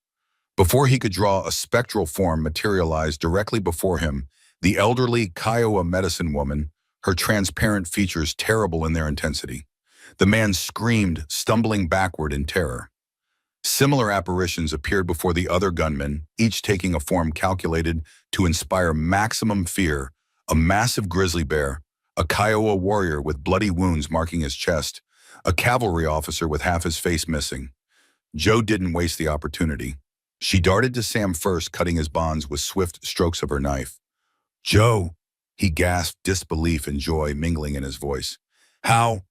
Before he could draw, a spectral form materialized directly before him, the elderly Kiowa medicine woman, her transparent features terrible in their intensity. The man screamed, stumbling backward in terror. Similar apparitions appeared before the other gunmen, each taking a form calculated to inspire maximum fear: a massive grizzly bear, a Kiowa warrior with bloody wounds marking his chest, a cavalry officer with half his face missing. Joe didn't waste the opportunity. She darted to Sam first, cutting his bonds with swift strokes of her knife. "Joe," he gasped, disbelief and joy mingling in his voice. "How?"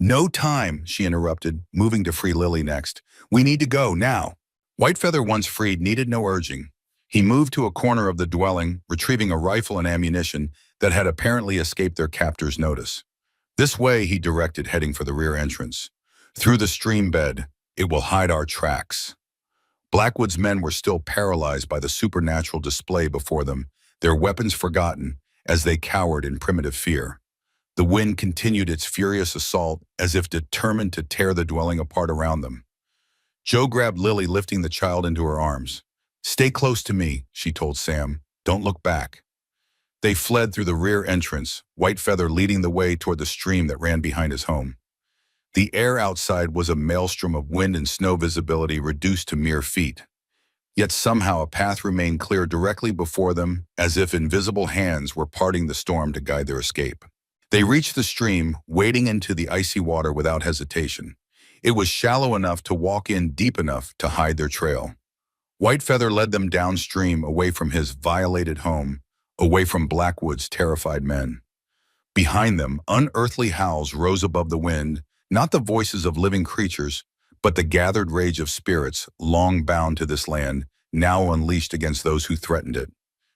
"No time," she interrupted, moving to free Lily next. "We need to go, now." Whitefeather, once freed, needed no urging. He moved to a corner of the dwelling, retrieving a rifle and ammunition that had apparently escaped their captor's notice. "This way," he directed, heading for the rear entrance. "Through the stream bed. It will hide our tracks." Blackwood's men were still paralyzed by the supernatural display before them, their weapons forgotten, as they cowered in primitive fear. The wind continued its furious assault, as if determined to tear the dwelling apart around them. Joe grabbed Lily, lifting the child into her arms. "Stay close to me," she told Sam. "Don't look back." They fled through the rear entrance, Whitefeather leading the way toward the stream that ran behind his home. The air outside was a maelstrom of wind and snow, visibility reduced to mere feet. Yet somehow a path remained clear directly before them, as if invisible hands were parting the storm to guide their escape. They reached the stream, wading into the icy water without hesitation. It was shallow enough to walk in, deep enough to hide their trail. Whitefeather led them downstream, away from his violated home, away from Blackwood's terrified men. Behind them, unearthly howls rose above the wind, not the voices of living creatures, but the gathered rage of spirits long bound to this land, now unleashed against those who threatened it.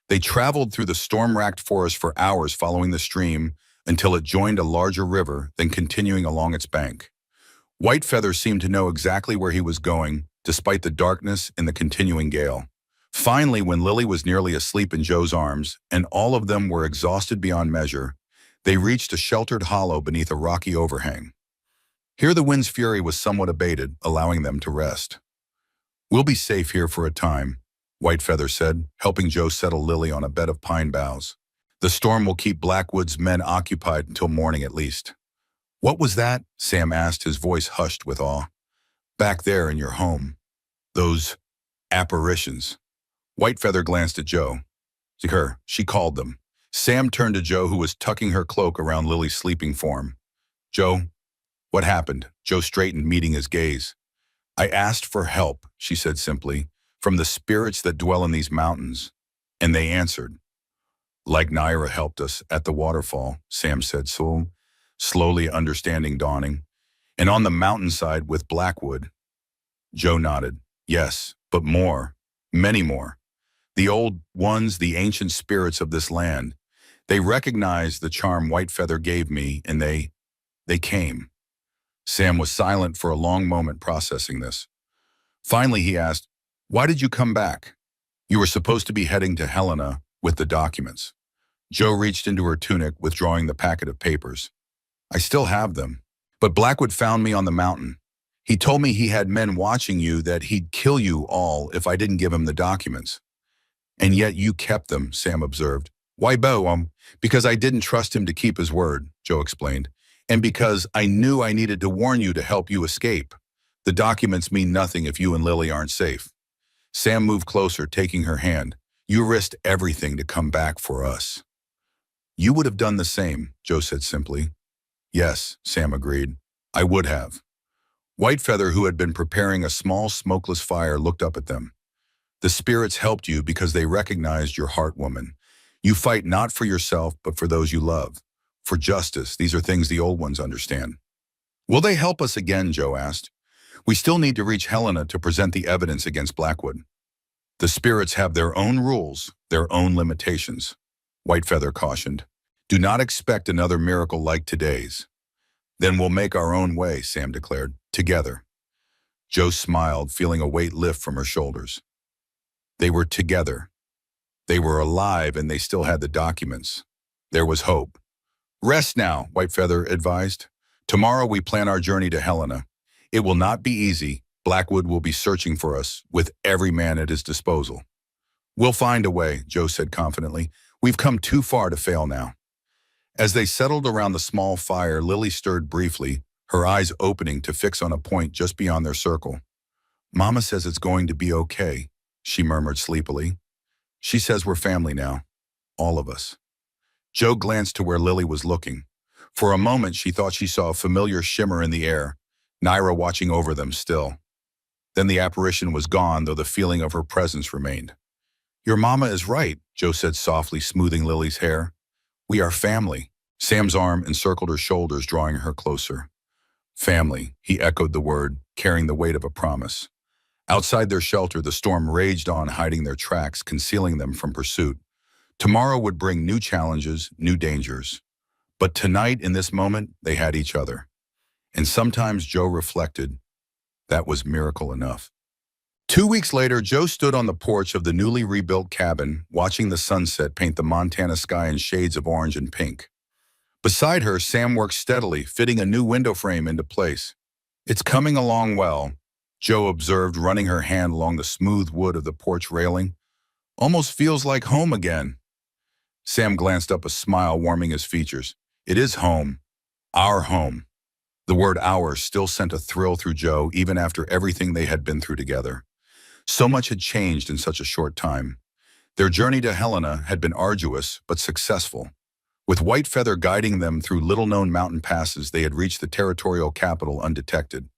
They traveled through the storm-racked forest for hours, following the stream until it joined a larger river, then continuing along its bank. Whitefeather seemed to know exactly where he was going, despite the darkness and the continuing gale. Finally, when Lily was nearly asleep in Joe's arms, and all of them were exhausted beyond measure, they reached a sheltered hollow beneath a rocky overhang. Here the wind's fury was somewhat abated, allowing them to rest. "We'll be safe here for a time," Whitefeather said, helping Joe settle Lily on a bed of pine boughs. "The storm will keep Blackwood's men occupied until morning at least." "What was that?" Sam asked, his voice hushed with awe. "Back there in your home. Those apparitions." Whitefeather glanced at Joe. "Her," she called them. Sam turned to Joe, who was tucking her cloak around Lily's sleeping form. "Joe, what happened?" Joe straightened, meeting his gaze. "I asked for help," she said simply, "from the spirits that dwell in these mountains, and they answered." "Like Naira helped us at the waterfall," Sam said, slowly, understanding dawning. "And on the mountainside with Blackwood." Joe nodded. "Yes, But more, many more. The old ones, the ancient spirits of this land. They recognized the charm Whitefeather gave me, and they came. Sam was silent for a long moment processing this. Finally, he asked, "Why did you come back? You were supposed to be heading to Helena with the documents." Joe reached into her tunic, withdrawing the packet of papers. "I still have them. But Blackwood found me on the mountain. He told me he had men watching you, that he'd kill you all if I didn't give him the documents." "And yet you kept them," Sam observed. "Why, Bo? Because I didn't trust him to keep his word," Joe explained. "And because I knew I needed to warn you to help you escape. The documents mean nothing if you and Lily aren't safe." Sam moved closer, taking her hand. "You risked everything to come back for us." "You would have done the same," Joe said simply. "Yes," Sam agreed. "I would have." Whitefeather, who had been preparing a small smokeless fire, looked up at them. "The spirits helped you because they recognized your heart, woman. You fight not for yourself, but for those you love. For justice, these are things the old ones understand." "Will they help us again?" Joe asked. "We still need to reach Helena to present the evidence against Blackwood." "The spirits have their own rules, their own limitations," Whitefeather cautioned. "Do not expect another miracle like today's." "Then we'll make our own way," Sam declared. "Together." Joe smiled, feeling a weight lift from her shoulders. They were together. They were alive, and they still had the documents. There was hope. "Rest now," Whitefeather advised. "Tomorrow we plan our journey to Helena. It will not be easy. Blackwood will be searching for us, with every man at his disposal." "We'll find a way," Joe said confidently. "We've come too far to fail now." As they settled around the small fire, Lily stirred briefly, her eyes opening to fix on a point just beyond their circle. "Mama says it's going to be okay," she murmured sleepily. "She says we're family now. All of us." Joe glanced to where Lily was looking. For a moment, she thought she saw a familiar shimmer in the air, Naira watching over them still. Then the apparition was gone, though the feeling of her presence remained. "Your mama is right," Joe said softly, smoothing Lily's hair. "We are family." Sam's arm encircled her shoulders, drawing her closer. "Family," he echoed the word, carrying the weight of a promise. Outside their shelter, the storm raged on, hiding their tracks, concealing them from pursuit. Tomorrow would bring new challenges, new dangers. But tonight, in this moment, they had each other. And sometimes Joe reflected, that was miracle enough. 2 weeks later, Joe stood on the porch of the newly rebuilt cabin, watching the sunset paint the Montana sky in shades of orange and pink. Beside her, Sam worked steadily, fitting a new window frame into place. "It's coming along well," Joe observed, running her hand along the smooth wood of the porch railing. "Almost feels like home again." Sam glanced up, a smile warming his features. "It is home. Our home." The word "our" still sent a thrill through Joe, even after everything they had been through together. So much had changed in such a short time. Their journey to Helena had been arduous, but successful. With Whitefeather guiding them through little-known mountain passes, they had reached the territorial capital undetected.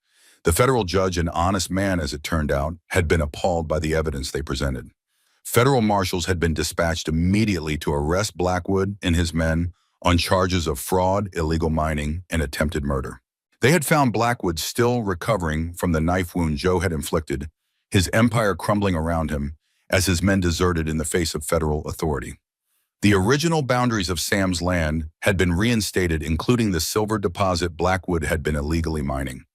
The federal judge, an honest man as it turned out, had been appalled by the evidence they presented. Federal marshals had been dispatched immediately to arrest Blackwood and his men on charges of fraud, illegal mining, and attempted murder. They had found Blackwood still recovering from the knife wound Joe had inflicted, his empire crumbling around him as his men deserted in the face of federal authority. The original boundaries of Sam's land had been reinstated, including the silver deposit Blackwood had been illegally mining.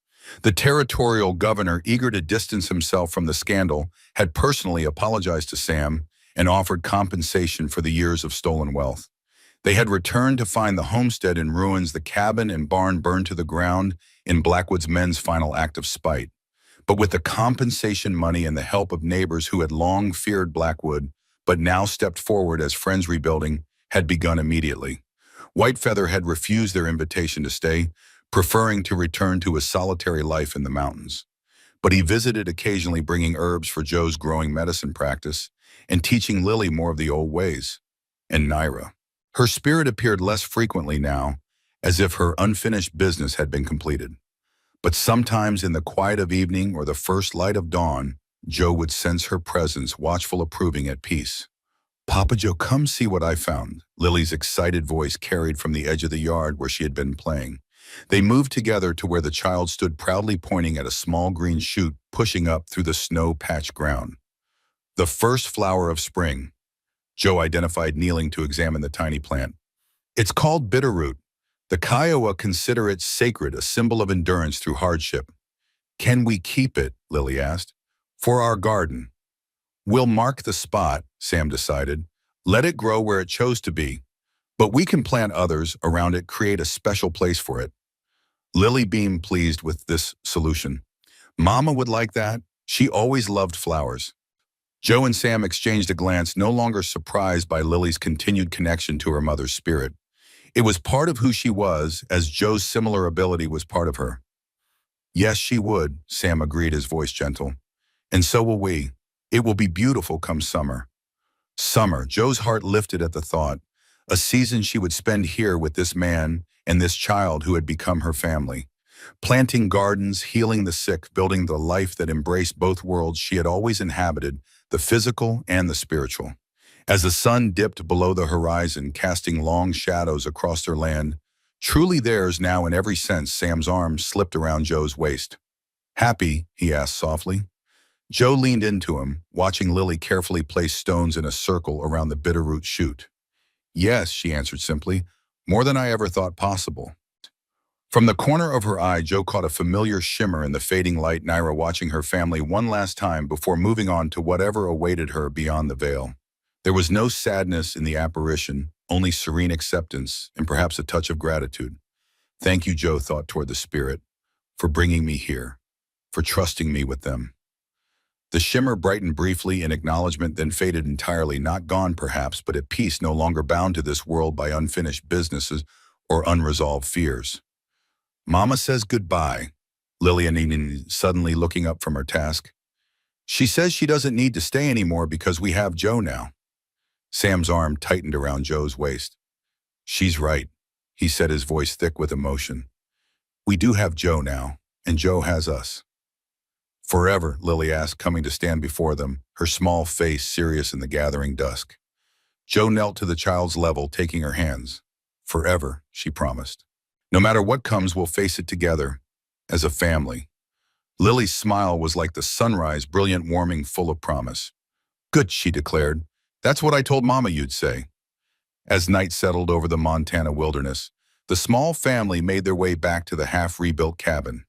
The territorial governor, eager to distance himself from the scandal, had personally apologized to Sam and offered compensation for the years of stolen wealth. They had returned to find the homestead in ruins, the cabin and barn burned to the ground in Blackwood's men's final act of spite. But with the compensation money and the help of neighbors who had long feared Blackwood, but now stepped forward as friends, rebuilding had begun immediately. Whitefeather had refused their invitation to stay, preferring to return to a solitary life in the mountains. But he visited occasionally, bringing herbs for Joe's growing medicine practice and teaching Lily more of the old ways. And Naira. Her spirit appeared less frequently now, as if her unfinished business had been completed. But sometimes in the quiet of evening or the first light of dawn, Joe would sense her presence, watchful, approving, at peace. "Papa Joe, come see what I found," Lily's excited voice carried from the edge of the yard where she had been playing. They moved together to where the child stood, proudly pointing at a small green shoot pushing up through the snow-patched ground. The first flower of spring, Joe identified, kneeling to examine the tiny plant. It's called bitterroot. The Kiowa consider it sacred, a symbol of endurance through hardship. Can we keep it, Lily asked. For our garden. We'll mark the spot, Sam decided. Let it grow where it chose to be. But we can plant others around it, create a special place for it. Lily beamed, pleased with this solution. Mama would like that. She always loved flowers. Joe and Sam exchanged a glance, no longer surprised by Lily's continued connection to her mother's spirit. It was part of who she was, as Joe's similar ability was part of her. Yes, she would, Sam agreed, his voice gentle. And so will we. It will be beautiful come summer. Summer, Joe's heart lifted at the thought. A season she would spend here with this man and this child who had become her family. Planting gardens, healing the sick, building the life that embraced both worlds she had always inhabited, the physical and the spiritual. As the sun dipped below the horizon, casting long shadows across their land, truly theirs now in every sense, Sam's arm slipped around Joe's waist. Happy? He asked softly. Joe leaned into him, watching Lily carefully place stones in a circle around the bitterroot shoot. Yes, she answered simply, more than I ever thought possible. From the corner of her eye, Joe caught a familiar shimmer in the fading light, Naira watching her family one last time before moving on to whatever awaited her beyond the veil. There was no sadness in the apparition, only serene acceptance and perhaps a touch of gratitude. Thank you, Joe thought toward the spirit, for bringing me here, for trusting me with them. The shimmer brightened briefly in acknowledgement, then faded entirely, not gone perhaps, but at peace, no longer bound to this world by unfinished businesses or unresolved fears. Mama says goodbye, Lillian suddenly looking up from her task. She says she doesn't need to stay anymore because we have Joe now. Sam's arm tightened around Joe's waist. She's right, he said, his voice thick with emotion. We do have Joe now, and Joe has us. Forever, Lily asked, coming to stand before them, her small face serious in the gathering dusk. Joe knelt to the child's level, taking her hands. Forever, she promised. No matter what comes, we'll face it together, as a family. Lily's smile was like the sunrise, brilliant, warming, full of promise. Good, she declared. That's what I told Mama you'd say. As night settled over the Montana wilderness, the small family made their way back to the half-rebuilt cabin.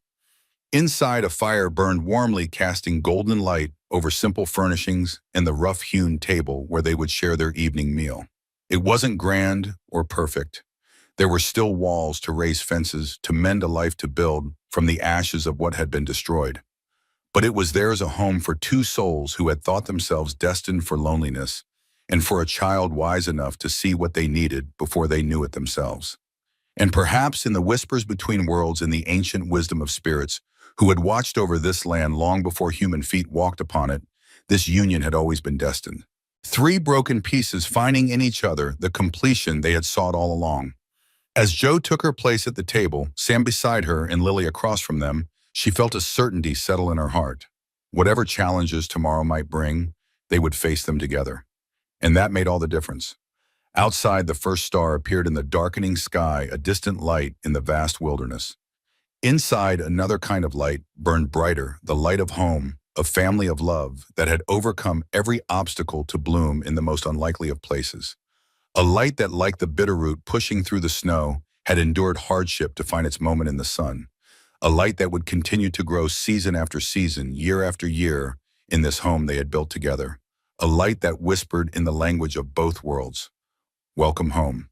Inside, a fire burned warmly, casting golden light over simple furnishings and the rough-hewn table where they would share their evening meal. It wasn't grand or perfect. There were still walls to raise fences, to mend a life to build from the ashes of what had been destroyed. But it was there as a home for two souls who had thought themselves destined for loneliness, and for a child wise enough to see what they needed before they knew it themselves. And perhaps in the whispers between worlds, in the ancient wisdom of spirits who had watched over this land long before human feet walked upon it, this union had always been destined. Three broken pieces finding in each other the completion they had sought all along. As Joe took her place at the table, Sam beside her and Lily across from them, she felt a certainty settle in her heart. Whatever challenges tomorrow might bring, they would face them together. And that made all the difference. Outside, the first star appeared in the darkening sky, a distant light in the vast wilderness. Inside, another kind of light burned brighter, the light of home, a family of love that had overcome every obstacle to bloom in the most unlikely of places. A light that, like the bitterroot pushing through the snow, had endured hardship to find its moment in the sun. A light that would continue to grow season after season, year after year, in this home they had built together. A light that whispered in the language of both worlds. Welcome home.